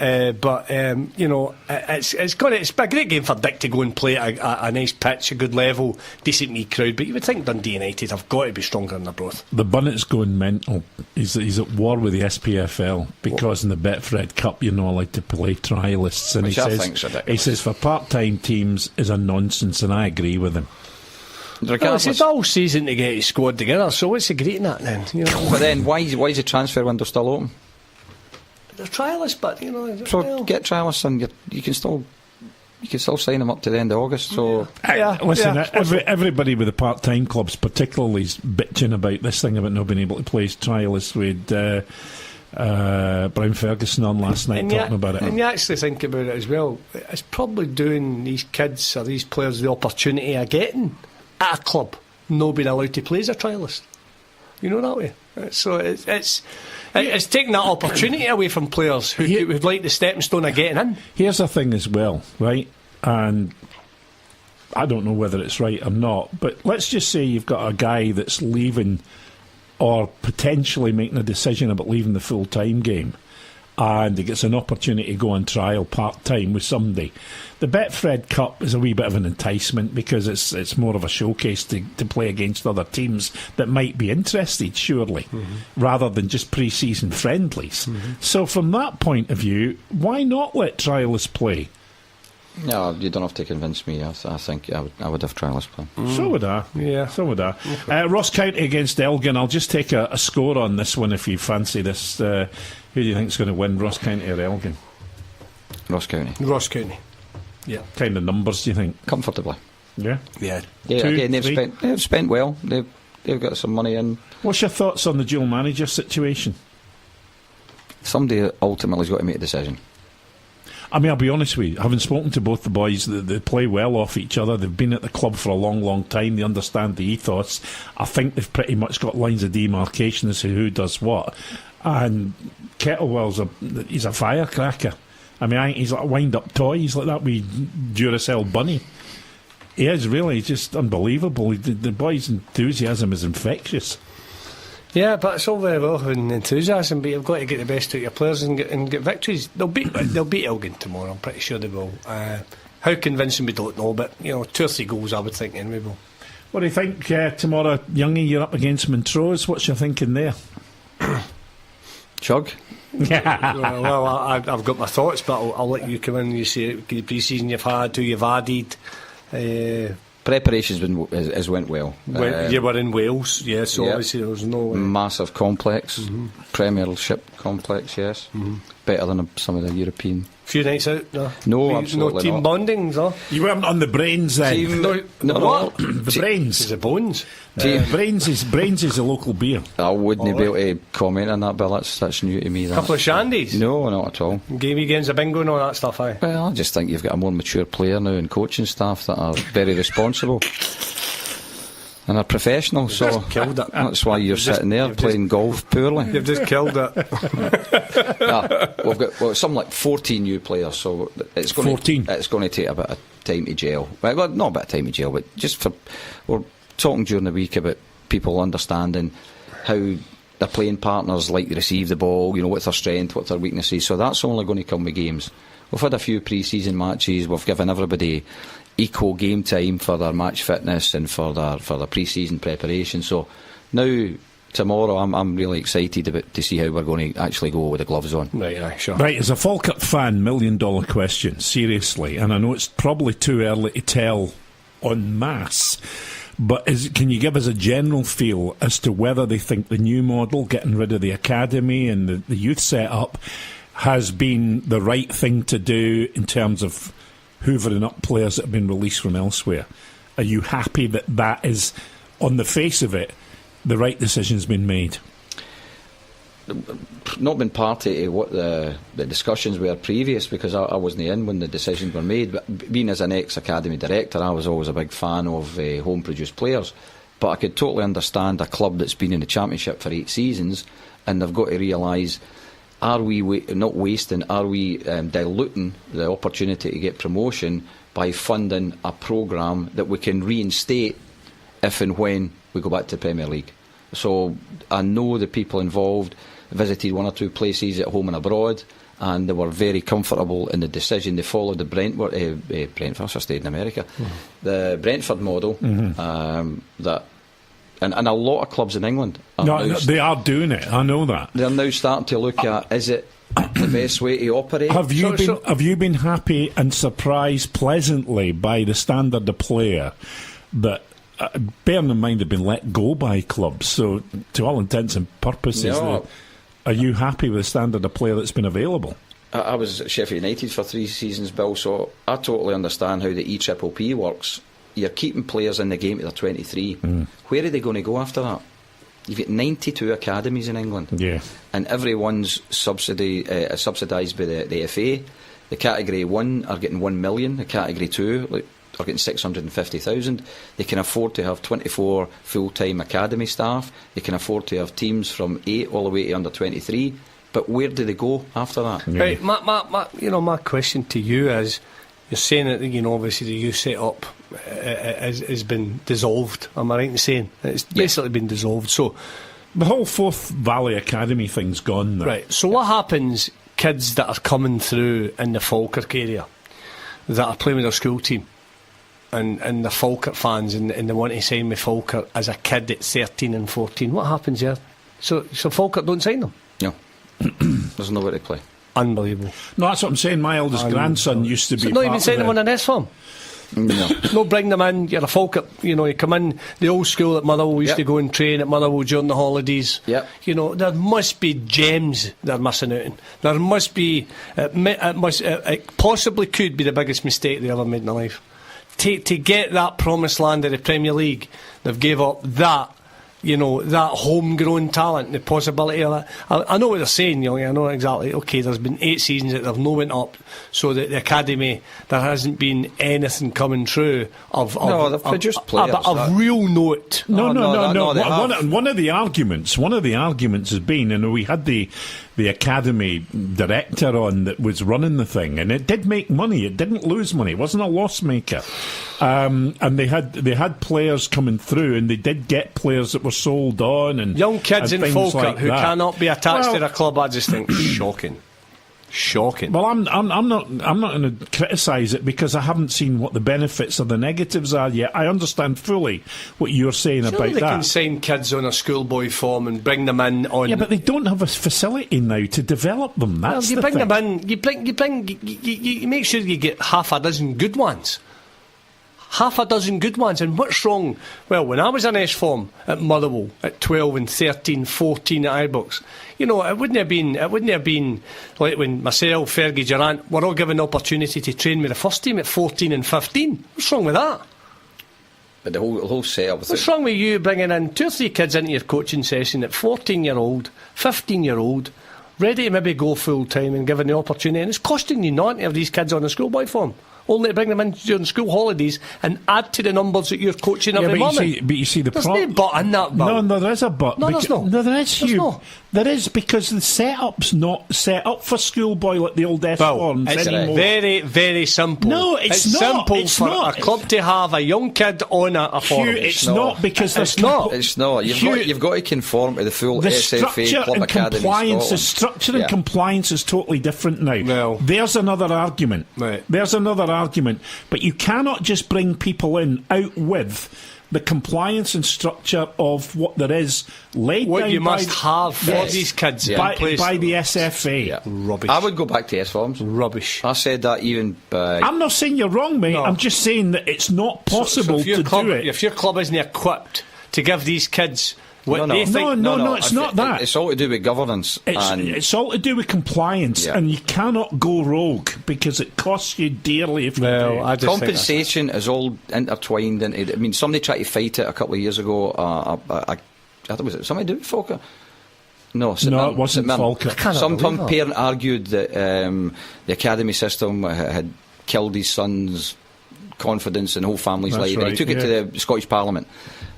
a great game for Dick to go and play at a nice pitch, a good level, decent wee crowd. But you would think Dundee United have got to be stronger than Arbroath. The Bunnet's going mental. He's at war with the SPFL because in the Betfred Cup you're not allowed to play trialists, and he says for part-time teams is a nonsense, and I agree with him. It's his all season to get his squad together, so what's he great in that then? But then why is the transfer window still open? They're trialists, but get trialists and you can still sign them up to the end of August. So everybody with the part-time clubs particularly is bitching about this thing about not being able to play trialists. With Brian Ferguson on last night talking about it. And you actually think about it as well, it's probably doing these kids or these players the opportunity of getting at a club not being allowed to play as a trialist. That way. So it's taking that opportunity away from players who'd like the stepping stone of getting in. Here's the thing as well, right? And I don't know whether it's right or not, but let's just say you've got a guy that's leaving or potentially making a decision about leaving the full-time game, and he gets an opportunity to go on trial part-time with somebody. The Betfred Cup is a wee bit of an enticement because it's more of a showcase to play against other teams that might be interested, surely, rather than just pre-season friendlies. So from that point of view, why not let trialists play? No, you don't have to convince me. I think I would have trialists play. So would I. Yeah, so would I. Okay. Ross County against Elgin. I'll just take a score on this one if you fancy this. Who do you think is going to win, Ross County or Elgin? Ross County. Ross County. Yeah. Kind of numbers, do you think? Comfortably. Yeah. Yeah. Again, they've spent well. They've got some money in. What's your thoughts on the dual manager situation? somebody ultimately has got to make a decision. I mean, I'll be honest with you, having spoken to both the boys, they play well off each other. They've been at the club for a long, long time. They understand the ethos. I think they've pretty much got lines of demarcation as to who does what. And Kettlewell's he's a firecracker. I mean, I think he's like a wind-up toy. He's like that wee Duracell bunny. He is really just unbelievable. The boy's enthusiasm is infectious. Yeah, but it's all very well having enthusiasm, but you've got to get the best out of your players and get victories. They'll beat Elgin tomorrow. I'm pretty sure they will. How convincing we don't know, but 2 or 3 goals I would think anyway. Will. What do you think tomorrow, Youngie? You're up against Montrose. What's your thinking there? Chug. Well, I've got my thoughts, but I'll let you come in and you see the pre-season you've had, who you've added. Preparations has went well. You were in Wales, yes, so obviously there was no... massive complex, Premiership complex, yes. Better than some of the European... Few nights out, no? No, absolutely no team not. bondings, no? You weren't on the brains then? No. The brains. It's the bones. Brains is a local beer. I wouldn't be able to comment on that, Bill. That's new to me. Couple of shandies? No, not at all. Gamey games of bingo and all that stuff, aye? Well, I just think you've got a more mature player now and coaching staff that are very responsible and are professional, so just killed it. That's why you're sitting there playing golf poorly. You've just killed it. We've got something like 14 new players, so it's going to take a bit of time to gel. Well, not a bit of time to gel, but just we're talking during the week about people understanding how their playing partners like to receive the ball, what's their strength, what's their weaknesses, so that's only going to come with games. We've had a few pre-season matches, we've given everybody equal game time for their match fitness and for their pre-season preparation. So now tomorrow I'm really excited to see how we're going to actually go with the gloves on. Right, sure. Right, as a Falkirk fan, $1 million question, seriously, and I know it's probably too early to tell en masse, but can you give us a general feel as to whether they think the new model, getting rid of the academy and the youth set-up, has been the right thing to do in terms of hoovering up players that have been released from elsewhere? Are you happy that is, on the face of it, the right decision's been made? Not been party to what the discussions were previous, because I wasn't in when the decisions were made, but being as an ex-academy director, I was always a big fan of home-produced players. But I could totally understand a club that's been in the Championship for 8 seasons, and they've got to realise, are we not wasting, are we diluting the opportunity to get promotion by funding a programme that we can reinstate if and when we go back to the Premier League? So I know the people involved visited 1 or 2 places at home and abroad, and they were very comfortable in the decision. They followed the Brentford, I stayed in America, the Brentford model, And a lot of clubs in England they are doing it, I know that. They're now starting to look at, is it the best way to operate? Have you been happy and surprised pleasantly by the standard of player that, bearing in mind they've been let go by clubs, so to all intents and purposes, are you happy with the standard of player that's been available? I was at Sheffield United for 3 seasons, Bill, so I totally understand how the EPPP works. You're keeping players in the game till they're 23. Where are they going to go after that? You've got 92 academies in England, and everyone's subsidised by the FA. The Category 1 are getting 1 million. The Category 2 are getting 650,000. They can afford to have 24 full-time academy staff. They can afford to have teams from 8 all the way to under 23. But where do they go after that? Right, my question to you is, you're saying that obviously the youth set up has been dissolved. Am I right in saying it's basically been dissolved? So the whole Forth Valley Academy thing's gone now. Right. So what happens? Kids that are coming through in the Falkirk area that are playing with their school team, and the Falkirk fans, and they want to sign with Falkirk as a kid at 13 and 14. What happens there? So Falkirk don't sign them? No. There's nowhere to play. Unbelievable. No, that's what I'm saying. My eldest grandson used to be. So not even sign them on an S form. No, bring them in. You're a Falkirk. You come in the old school at Motherwell. We used to go and train at Motherwell during the holidays. There must be gems they're missing out on. There must be. It possibly could be the biggest mistake they ever made in their life. To get that promised land of the Premier League, they've gave up that you know, that homegrown talent, the possibility of it. I know what they're saying, you know, I know exactly. Okay, there's been 8 seasons that they've no went up, so that the academy, there hasn't been anything coming through of they've produced players of real note. No. One of the arguments has been, you know, we had the academy director on that was running the thing, and it did make money. It didn't lose money. It wasn't a loss maker. And they had players coming through, and they did get players that were sold on, and young kids in Falkirk like who cannot be attached to their club. I just think shocking. Well, I'm not going to criticise it because I haven't seen what the benefits or the negatives are yet. I understand fully what you're saying about they that. Can sign kids on a schoolboy form and bring them in on. Yeah, but they don't have a facility now to develop them. That's you the bring thing. them in. You make sure you get half a dozen good ones. And what's wrong? Well, when I was in S form at Motherwell at 12 and 13, 14 at Ibrox, you know, it wouldn't have been like when myself, Fergie, Durant were all given the opportunity to train with the first team at 14 and 15. What's wrong with that? But the whole setup. What's wrong with you bringing in 2 or 3 kids into your coaching session at 14-year-old, 15-year-old, ready to maybe go full time and given the opportunity, and it's costing you not to have these kids on a schoolboy form. Only to bring them in during school holidays and add to the numbers that you're coaching every morning. But you see the problem. There's no but in that, Bill. No, there is a but. No, there's not. No, there is, Hugh. Not. There is, because the setup's not set up for schoolboy like the old S forms anymore. Very, very simple. No, it's not. Simple it's for not. a club to have a young kid on a form. Hugh, it's not because it's not. It's not. You've got to conform to the full SFA Club Academy. The structure and compliance is totally different now. Well, there's another argument. Right. There's another argument. But you cannot just bring people out with the compliance and structure of what there is laid what down you must have for these kids by the SFA. Yeah. Rubbish. I would go back to S forms. Rubbish. I said that even. I'm not saying you're wrong, mate. No. I'm just saying that it's not possible to do it. If your club isn't equipped to give these kids what they think. No, it's not that. It's all to do with governance. It's all to do with compliance, and you cannot go rogue because it costs you dearly if you do. Compensation is all intertwined into. I mean, somebody tried to fight it a couple of years ago. I thought, was it somebody doing Falkirk? No, it wasn't Falkirk. Some parent argued that the academy system had killed his son's confidence and whole family's life. Right, he took it to the Scottish Parliament,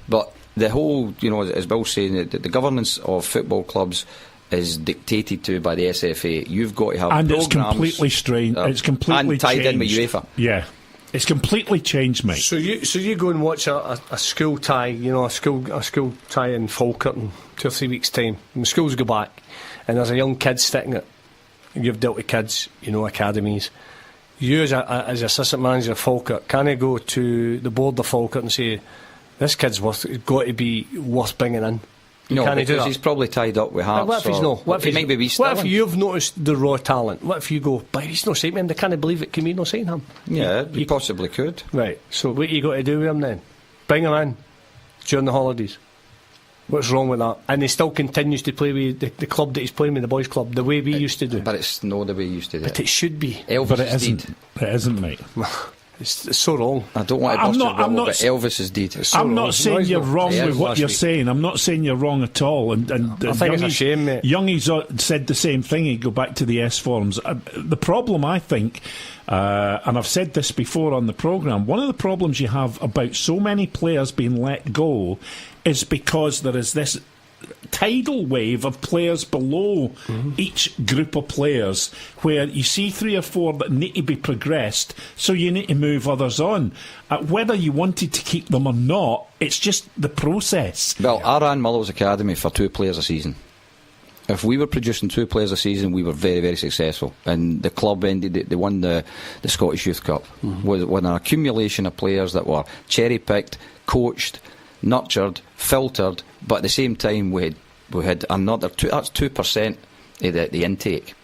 but the whole, you know, as Bill's saying, the governance of football clubs is dictated to by the SFA. You've got to have and programmes, it's completely strange. It's completely and tied changed. in with UEFA. Yeah, it's completely changed, mate. So you go and watch a school tie, you know, a school tie in Falkirk in 2 or 3 weeks' time, and the schools go back, and there's a young kid sticking it. And you've dealt with kids, you know, academies. You as assistant manager of Falkirk, can I go to the board of Falkirk and say, this kid's got to be worth bringing in? No, because he's probably tied up with Hearts. What if he's not? What if you've noticed the raw talent? What if you go, but he's not saying him, they can't believe it, can we not sign him? Yeah, you possibly could. Right, so what you got to do with him then? Bring him in during the holidays. What's wrong with that? And he still continues to play with the club that he's playing with, the boys' club, the way we used to do. But it's not the way we used to do. But it should be. Elvis but it isn't. It isn't, mate. It's so wrong. I don't want to bust your bubble, but Elvis is deed. I'm not saying you're wrong with what you're saying. I'm not saying you're wrong at all. And I think it's a shame, mate. Youngie's said the same thing. He'd go back to the S forms. The problem, I think, and I've said this before on the programme, one of the problems you have about so many players being let go is because there is this tidal wave of players below each group of players where you see 3 or 4 that need to be progressed, so you need to move others on. Whether you wanted to keep them or not, it's just the process. Well, I ran Muller's Academy for 2 players a season. If we were producing 2 players a season, we were very, very successful. And the club ended, they won the Scottish Youth Cup with an accumulation of players that were cherry-picked, coached, nurtured, filtered, but at the same time we had another that's 2% of the intake.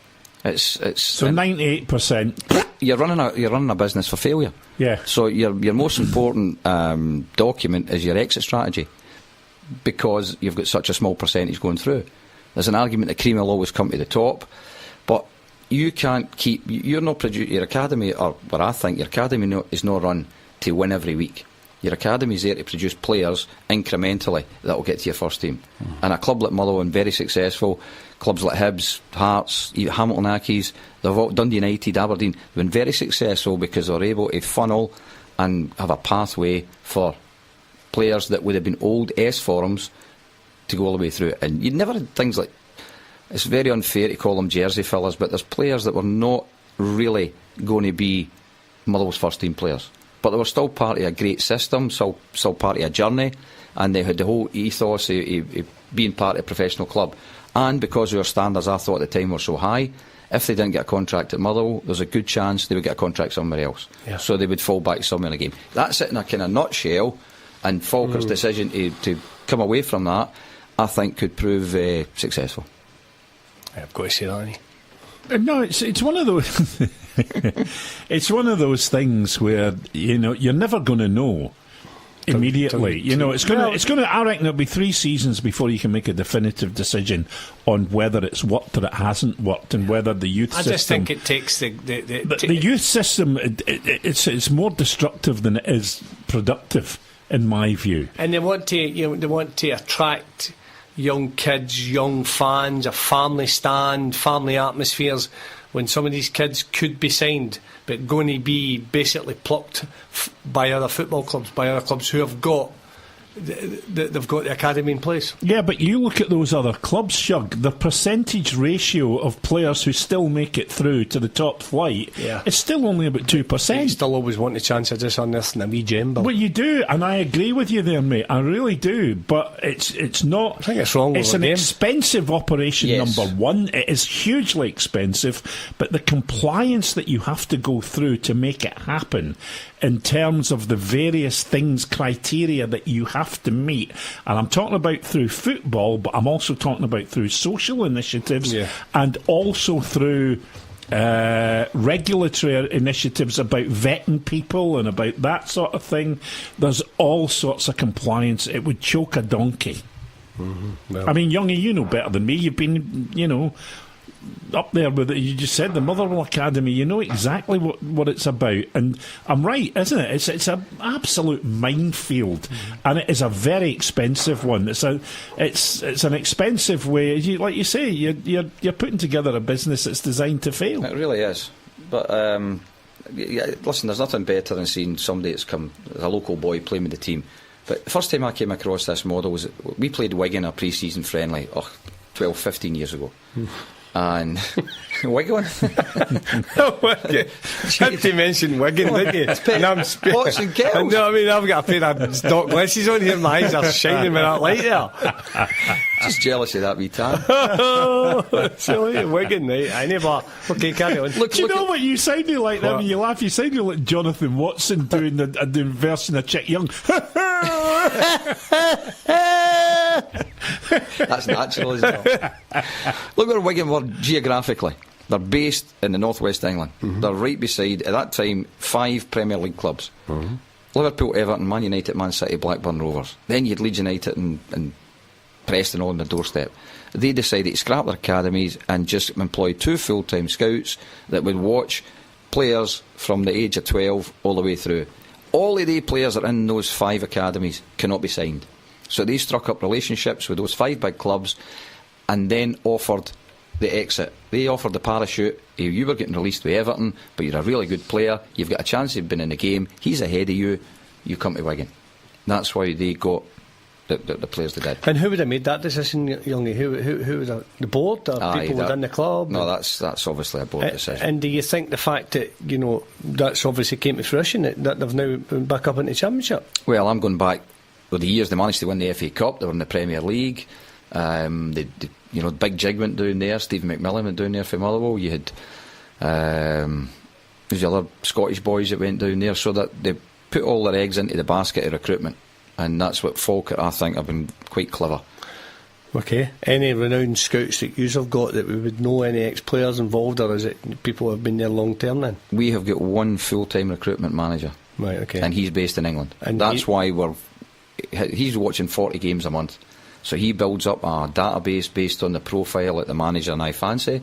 It's so 98%. You're running a business for failure. Yeah. So your most important document is your exit strategy, because you've got such a small percentage going through. There's an argument that cream will always come to the top, but you can't keep. You're not your academy, or what I think your academy is not run to win every week. Your academy's there to produce players incrementally that will get to your first team. And a club like Motherwell, very successful, clubs like Hibs, Hearts, Hamilton Accies, Dundee United, Aberdeen, they've been very successful because they're able to funnel and have a pathway for players that would have been old S forms to go all the way through. And you'd never had things like, it's very unfair to call them jersey fillers, but there's players that were not really going to be Motherwell's first team players, but they were still part of a great system, still part of a journey, and they had the whole ethos of being part of a professional club. And because our standards, I thought at the time, were so high, if they didn't get a contract at Motherwell, there's a good chance they would get a contract somewhere else. Yeah. So they would fall back somewhere in the game. That's it in a kind of nutshell, and Falkirk's decision to come away from that, I think, could prove successful. I've got to say that, No, it's one of those. It's one of those things where you're never going to know immediately. It's going to. I reckon it'll be 3 seasons before you can make a definitive decision on whether it's worked or it hasn't worked, and whether the youth system. I just think it takes the youth system. It's more destructive than it is productive, in my view. And they want to attract young kids, young fans, a family stand, family atmospheres, when some of these kids could be signed but going to be basically plucked by other football clubs, by other clubs who have got they've got the academy in place. Yeah, but you look at those other clubs, Shug, the percentage ratio of players who still make it through to the top flight is still only about 2%. You still always want a chance of just unearthing a wee gem. Well, you do, and I agree with you there, mate. I really do, but it's not. I think it's wrong. It's an expensive operation. Yes. Number one, it is hugely expensive, but the compliance that you have to go through to make it happen, in terms of the various things, criteria that you have to meet, and I'm talking about through football, but I'm also talking about through social initiatives, and also through regulatory initiatives about vetting people and about that sort of thing. There's all sorts of compliance. It would choke a donkey. Well, I mean, Youngie, you know better than me. You've been, up there with it. You just said the Motherwell Academy. You know exactly what it's about, and I'm right, isn't it? It's an absolute minefield, and it is a very expensive one. It's an expensive way. Like you say, you're putting together a business that's designed to fail. It really is. But listen, there's nothing better than seeing somebody that's come as a local boy playing with the team. But the first time I came across this model was we played Wigan a pre-season friendly 12, 15 years ago. And Wigan. Had to mention Wigan, didn't you? And I'm pots and kettles. No, I mean, I've got a pair of dark glasses on here. My eyes are shining with that light there. Just jealous of that wee tan. Silly Wigan, right? I never. Okay, carry on. Do you know what you sounded like then when you laugh? You sounded like Jonathan Watson doing the version of Chick Young. That's natural, isn't it? Look where Wigan were geographically. They're based in the northwest England. They're right beside, at that time, 5 Premier League clubs. Liverpool, Everton, Man United, Man City, Blackburn Rovers. Then you had Leeds United and Preston all on the doorstep. They decided to scrap their academies and just employ 2 full-time scouts that would watch players from the age of 12 all the way through. All of the players that are in those 5 academies cannot be signed. So they struck up relationships with those 5 big clubs and then offered the exit. They offered the parachute. You were getting released with Everton, but you're a really good player. You've got a chance of being in the game. He's ahead of you. You come to Wigan. That's why they got the players they did. And who would have made that decision, Youngie? Who was the board or people within the club? No, that's obviously a board decision. And do you think the fact that that's obviously came to fruition, that they've now been back up in the Championship? Well, I'm going back with the years they managed to win the FA Cup. They were in the Premier League. Big Jig went down there. Stephen McMillan went down there for Motherwell. You had there's the other Scottish boys that went down there, so that they put all their eggs into the basket of recruitment, and that's what Falkirk, I think, have been quite clever. Okay. Any renowned scouts that you have got that we would know, any ex-players involved, or is it people who have been there long term then? We have got 1 full-time recruitment manager. Right, okay. And he's based in England. And that's why he's watching 40 games a month. So he builds up a database based on the profile that the manager and I fancy.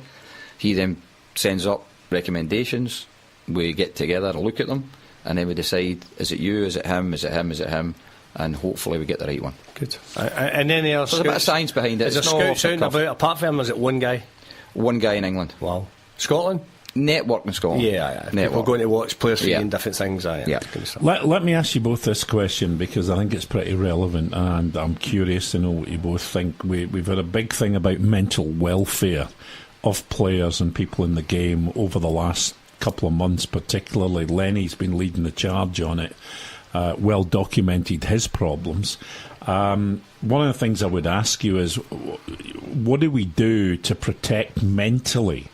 He then sends up recommendations. We get together, look at them, and then we decide, is it you, is it him, is it him, is it him, and hopefully we get the right one. Good. And then there's a bit of science behind it. Is there scouts out and about? Apart from him, is it one guy? One guy in England. Wow. Scotland? Network in Scotland. Yeah. Network. People going to watch players and different things. Yeah. Let me ask you both this question, because I think it's pretty relevant, and I'm curious to know what you both think. We've had a big thing about mental welfare of players and people in the game over the last couple of months, particularly. Lenny's been leading the charge on it. Well documented his problems. One of the things I would ask you is, what do we do to protect mentally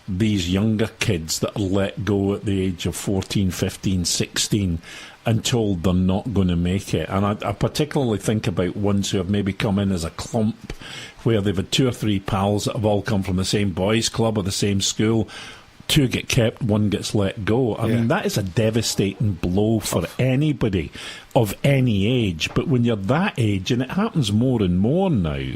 these younger kids that are let go at the age of 14, 15, 16 and told they're not going to make it? And I particularly think about ones who have maybe come in as a clump, where they've had 2 or 3 pals that have all come from the same boys' club or the same school. 2 get kept, 1 gets let go. I mean, that is a devastating blow for anybody of any age. But when you're that age, and it happens more and more now,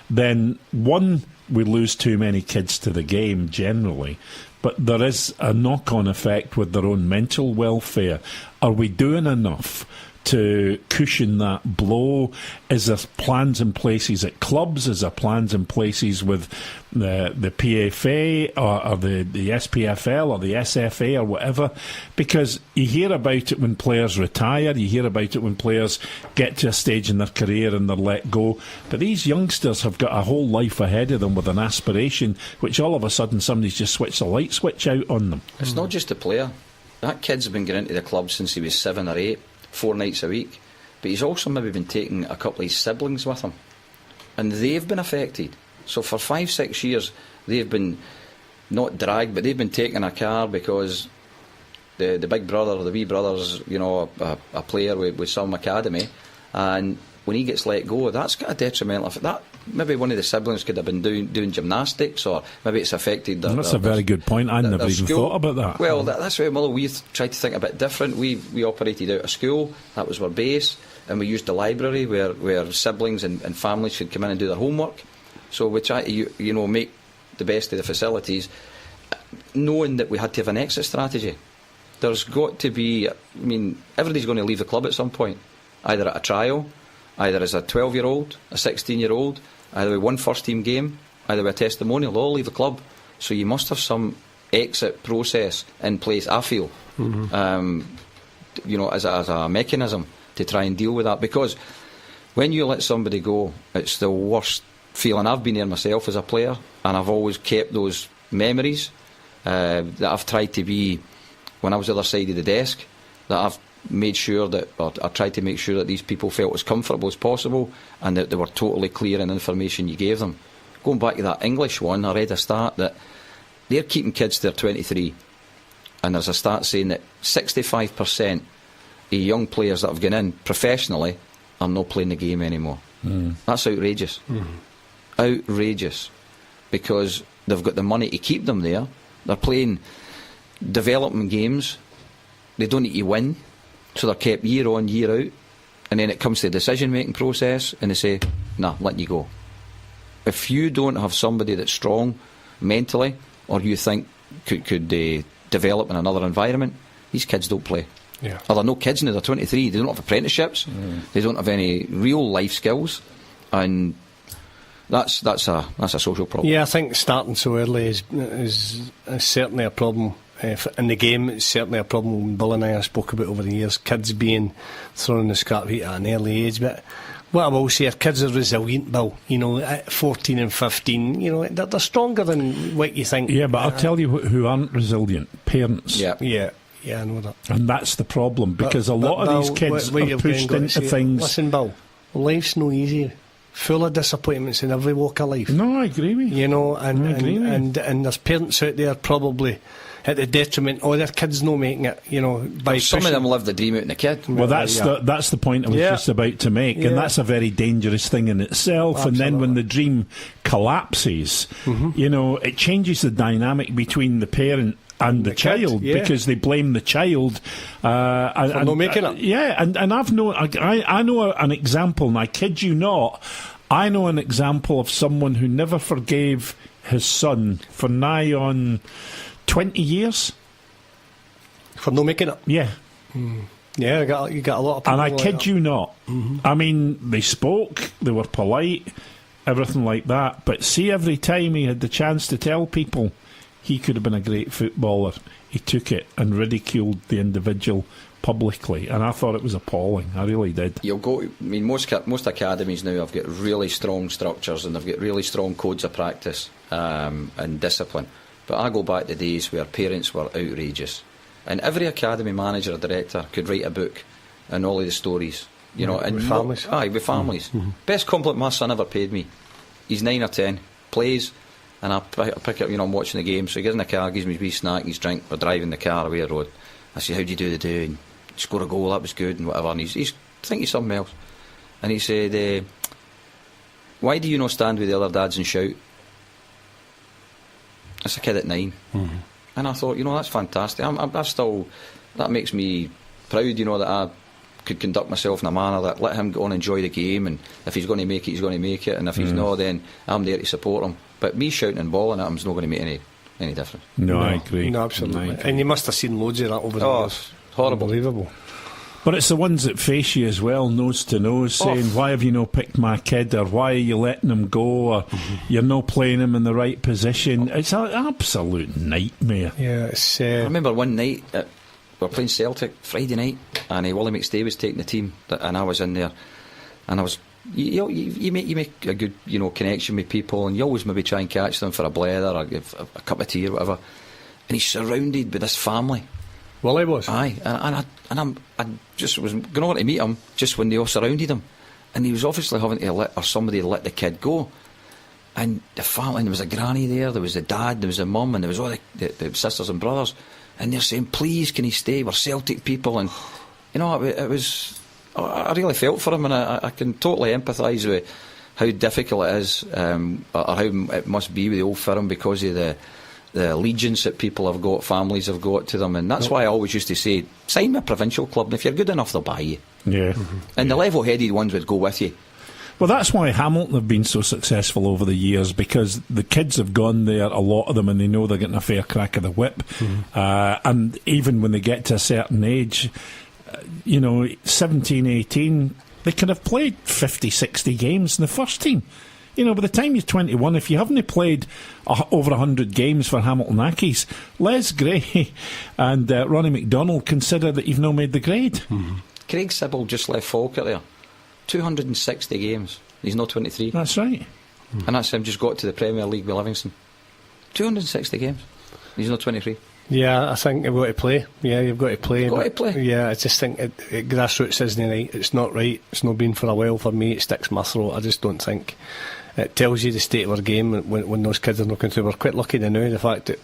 then one, we lose too many kids to the game generally, but there is a knock-on effect with their own mental welfare. Are we doing enough to cushion that blow? Is there plans in places at clubs? Is there plans in places with the PFA or the SPFL or the SFA or whatever? Because you hear about it when players retire, you hear about it when players get to a stage in their career and they're let go, but these youngsters have got a whole life ahead of them with an aspiration, which all of a sudden somebody's just switched the light switch out on them. It's not just the player. That kid's been going into the club since he was 7 or 8, 4 nights a week, but he's also maybe been taking a couple of his siblings with him, and they've been affected. So for 5-6 years they've been not dragged, but they've been taking a car because the big brother or the wee brother's, you know, a player with some academy, and when he gets let go, that's got a detrimental effect. That maybe one of the siblings could have been doing gymnastics, or maybe it's affected their, that's a very good point. I never even thought about that. Well, that's why we tried to think a bit different. We operated out of school, that was our base, and we used the library where siblings and families could come in and do their homework. So we tried to make the best of the facilities, knowing that we had to have an exit strategy. There's got to be, everybody's going to leave the club at some point, either at a trial, either as a 12-year-old, a 16-year-old, either with one first-team game, either with a testimonial. They'll all leave the club. So you must have some exit process in place, I feel, as a mechanism to try and deal with that. Because when you let somebody go, it's the worst feeling. I've been there myself as a player, and I've always kept those memories that I've tried to be, when I was the other side of the desk, that I've made sure that, or I tried to make sure that these people felt as comfortable as possible, and that they were totally clear in the information you gave them. Going back to that English one, I read a stat that they're keeping kids to their 23, and there's a stat saying that 65% of young players that have gone in professionally are not playing the game anymore. That's outrageous. Outrageous, because they've got the money to keep them there. They're playing development games, they don't need to win, so they're kept year on, year out, and then it comes to the decision-making process and they say, nah, let you go. If you don't have somebody that's strong mentally, or you think could develop in another environment, these kids don't play. Or they're no kids now, they're 23, they don't have apprenticeships, they don't have any real life skills, and that's a social problem. Yeah, I think starting so early is certainly a problem. In the game, it's certainly a problem Bill and I have spoke about over the years, kids being thrown in the scrap heap at an early age. But what I will say, our kids are resilient, Bill, at 14 and 15, they're stronger than what you think. Yeah, but I'll tell you who aren't resilient: parents. Yeah, I know that. And that's the problem, because a lot of these kids are pushed into things. Listen, Bill, life's no easy. Full of disappointments in every walk of life. No, I agree with you. And there's parents out there probably at the detriment of their kids not making it, by some of them live the dream out in the kid. Well, that's the point I was just about to make, and that's a very dangerous thing in itself. Absolutely. And then when the dream collapses, it changes the dynamic between the parent and the child, because they blame the child for not making it. And I know an example, and I kid you not, I know an example of someone who never forgave his son for nigh on 20 years for not making it. Yeah, Yeah, you got a lot of people. And I like kid that. you not. I mean, they spoke, they were polite, everything like that. But see, every time he had the chance to tell people he could have been a great footballer, he took it and ridiculed the individual publicly. And I thought it was appalling. I really did. You'll go. I mean, most academies now have got really strong structures and they've got really strong codes of practice and discipline. But I go back to days where parents were outrageous. And every academy manager or director could write a book and all of the stories, you know, and with families. With families. Best compliment my son ever paid me. He's 9 or 10, plays, and I pick up, you know, I'm watching the game. So he gets in the car, gives me a wee snack, his drink. We're driving the car away the road. I say, "How do you do the day?" And score a goal, that was good, and whatever. And he's I think he's something else. And he said, "Why do you not stand with the other dads and shout?" That's a kid at 9. And I thought, you know, that's fantastic. I still, that makes me proud, you know, that I could conduct myself in a manner that let him go and enjoy the game, and if he's going to make it, he's going to make it, and if he's not, then I'm there to support him. But me shouting and bawling at him's not going to make any difference. No, I agree. No, absolutely. And you must have seen loads of that over the years. Horrible. Unbelievable. But it's the ones that face you as well, nose to nose, saying, "Why have you not picked my kid?" or "Why are you letting him go?" or "You're not playing him in the right position." It's an absolute nightmare. Yeah, it's. I remember one night we were playing Celtic Friday night, and Wally McStay was taking the team, and I was in there, and I was. You make a good, you know, connection with people, and you always maybe try and catch them for a blether or a cup of tea or whatever. And he's surrounded with this family. Well, he was. Aye, and I just was going over to meet him just when they all surrounded him, and he was obviously having to somebody let the kid go. And the family, and there was a granny there was the dad, there was the mum, and there was all the sisters and brothers, and they're saying, "Please, can he stay? We're Celtic people." And you know, it was. I really felt for him, and I can totally empathise with how difficult it is, or how it must be with the old firm because of the allegiance that people have got, families have got to them. And that's why I always used to say, sign with a provincial club, and if you're good enough, they'll buy you. Yeah. And the level-headed ones would go with you. Well, that's why Hamilton have been so successful over the years, because the kids have gone there, a lot of them, and they know they're getting a fair crack of the whip. And even when they get to a certain age, 17, 18, they could have played 50, 60 games in the first team. You know, by the time you're 21, if you haven't played over 100 games for Hamilton Accies, Les Gray and Ronnie McDonald consider that you've now made the grade. Craig Sibyl just left Falkirk there. 260 games. He's not 23. That's right. And that's him just got to the Premier League with Livingston. 260 games. He's not 23. Yeah, I think you've got to play. Yeah, you've got to play. Got to play. Yeah, I just think it grassroots isn't right. It's not right. It's not been for a while for me. It sticks my throat. I just don't think it tells you the state of our game when those kids are not coming through. We're quite lucky now, the fact that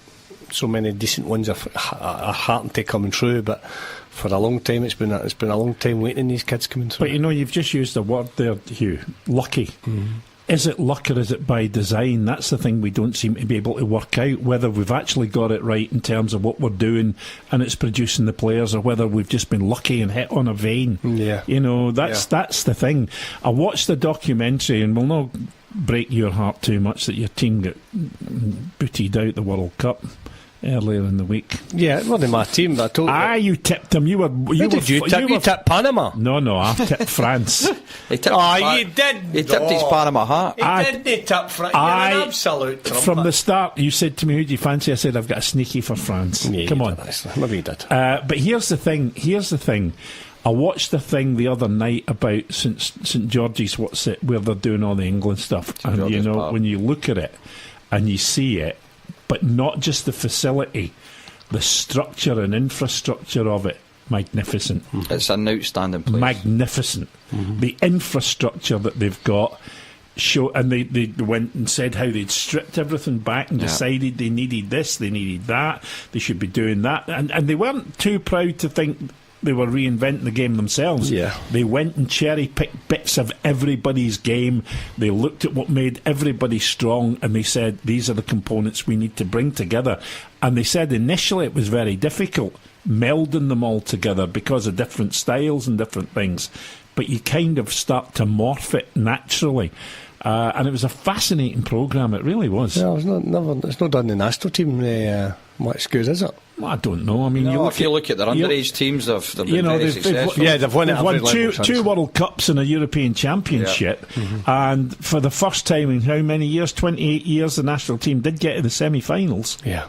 so many decent ones are heartened to coming through, but for a long time it's been a long time waiting these kids coming through. But you know, you've just used a word there, Hugh, lucky. Is it luck or is it by design? That's the thing we don't seem to be able to work out, whether we've actually got it right in terms of what we're doing and it's producing the players, or whether we've just been lucky and hit on a vein. Yeah. You know, that's the thing. I watched the documentary, and we'll not break your heart too much that your team got booted out the World Cup earlier in the week. Yeah, it wasn't my team, but I told you. You tipped them. You tipped Panama. No, I tipped France. He tipped you did. He tipped his Panama hat. He didn't tip France. You're an absolute trumpet. From the start, you said to me, "Who do you fancy?" I said, "I've got a sneaky for France." Yeah, Come on. Maybe you did. But here's the thing. I watched the thing the other night about St George's, where they're doing all the England stuff, and you know, Park. When you look at it and you see it, but not just the facility, the structure and infrastructure of it, magnificent. It's an outstanding place. Magnificent. The infrastructure that they've got. And they went and said how they'd stripped everything back and decided they needed this, they needed that, they should be doing that, and they weren't too proud to think they were reinventing the game themselves. Yeah. They went and cherry-picked bits of everybody's game. They looked at what made everybody strong, and they said, these are the components we need to bring together. And they said initially it was very difficult melding them all together because of different styles and different things. But you kind of start to morph it naturally. And it was a fascinating programme, it really was. Yeah, it's not done the national team much good, is it? Well, I don't know. I mean, if you look at their underage teams, they've been very successful. They've won it. They've won two World Cups and a European Championship, and for the first time in how many years? 28 years, the national team did get to the semi-finals. Yeah.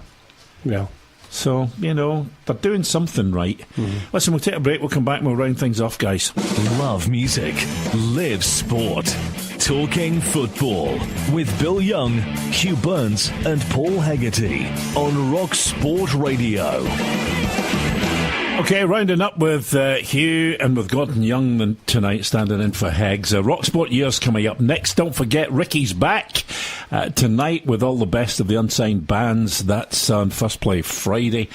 So, they're doing something right. Listen, we'll take a break, we'll come back and we'll round things off, guys. Love music, live sport. Talking football with Bill Young, Hugh Burns and Paul Hegarty on RockSport Radio. Okay, rounding up with Hugh and with Gordon Young tonight, standing in for Heggs. RockSport Year's coming up next. Don't forget, Ricky's back tonight with all the best of the unsigned bands. That's on First Play Friday.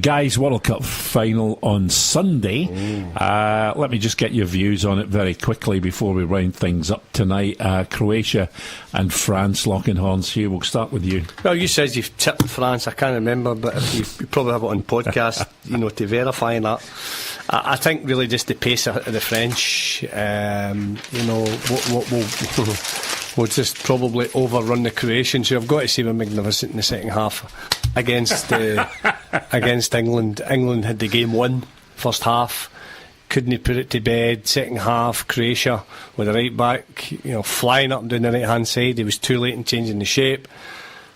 Guys, World Cup final on Sunday. Let me just get your views on it very quickly before we round things up tonight. Croatia and France locking horns. Hugh, we'll start with you. Well, you said you've tipped France. I can't remember, but if you probably have it on podcast, to verify that. I think really just the pace of the French, we'll just probably overrun the Croatians, who I've got to say were magnificent in the second half against England. England had the game won first half, couldn't put it to bed. Second half, Croatia with the right back, flying up and down the right hand side. He was too late in changing the shape.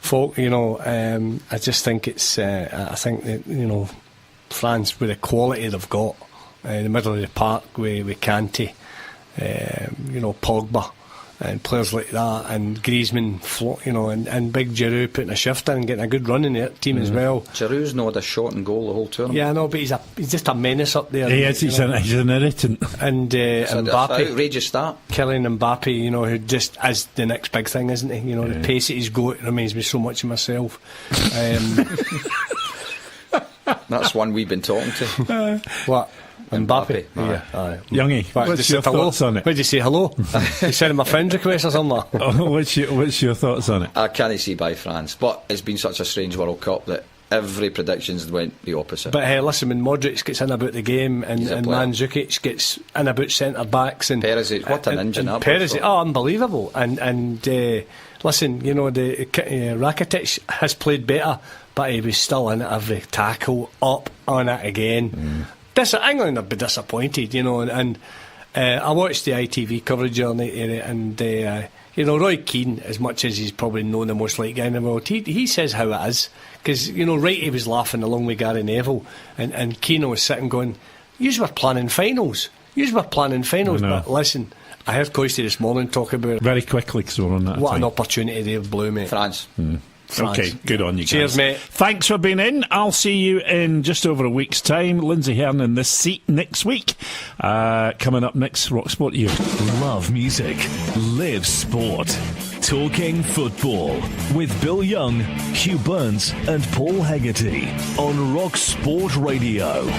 I just think it's. I think that France, with the quality they've got in the middle of the park with Kanté, Pogba and players like that, and Griezmann, and big Giroud putting a shift in and getting a good run in the team as well. Giroud's not had a shot and goal the whole tournament. Yeah, I know, but he's just a menace up there. He is, he's an irritant. It's And Mbappe, outrageous start. Kylian Mbappe, who just is the next big thing, isn't he? The pace that he's got reminds me so much of myself. That's one we've been talking to. What? Mbappe. Yeah. Youngie, what's your thoughts on it? What did you say, hello? You sending my friend request or something? What's your thoughts on it? I can't see by France, but it's been such a strange World Cup that every predictions went the opposite. But hey, listen, when Modric gets in about the game and Mandzukic gets in about centre backs and Perisic, what an engine! And Perisic, unbelievable! And listen, the Rakitic has played better, but he was still in every tackle, up on it again. England would be disappointed, and I watched the ITV coverage on it, and Roy Keane, as much as he's probably known the most like guy in the world, he says how it is, because he was laughing along with Gary Neville, and Keane was sitting going, "Yous were planning finals, but listen, I heard Coisty this morning talk about very quickly because we're on that. What an opportunity they've blew, mate. France. Okay, good on you guys. Cheers, mate. Thanks for being in. I'll see you in just over a week's time. Lindsay Hearn in this seat next week. Coming up next, RockSport Year. Love music, live sport. Talking football with Bill Young, Hugh Burns and Paul Hegarty on RockSport Radio.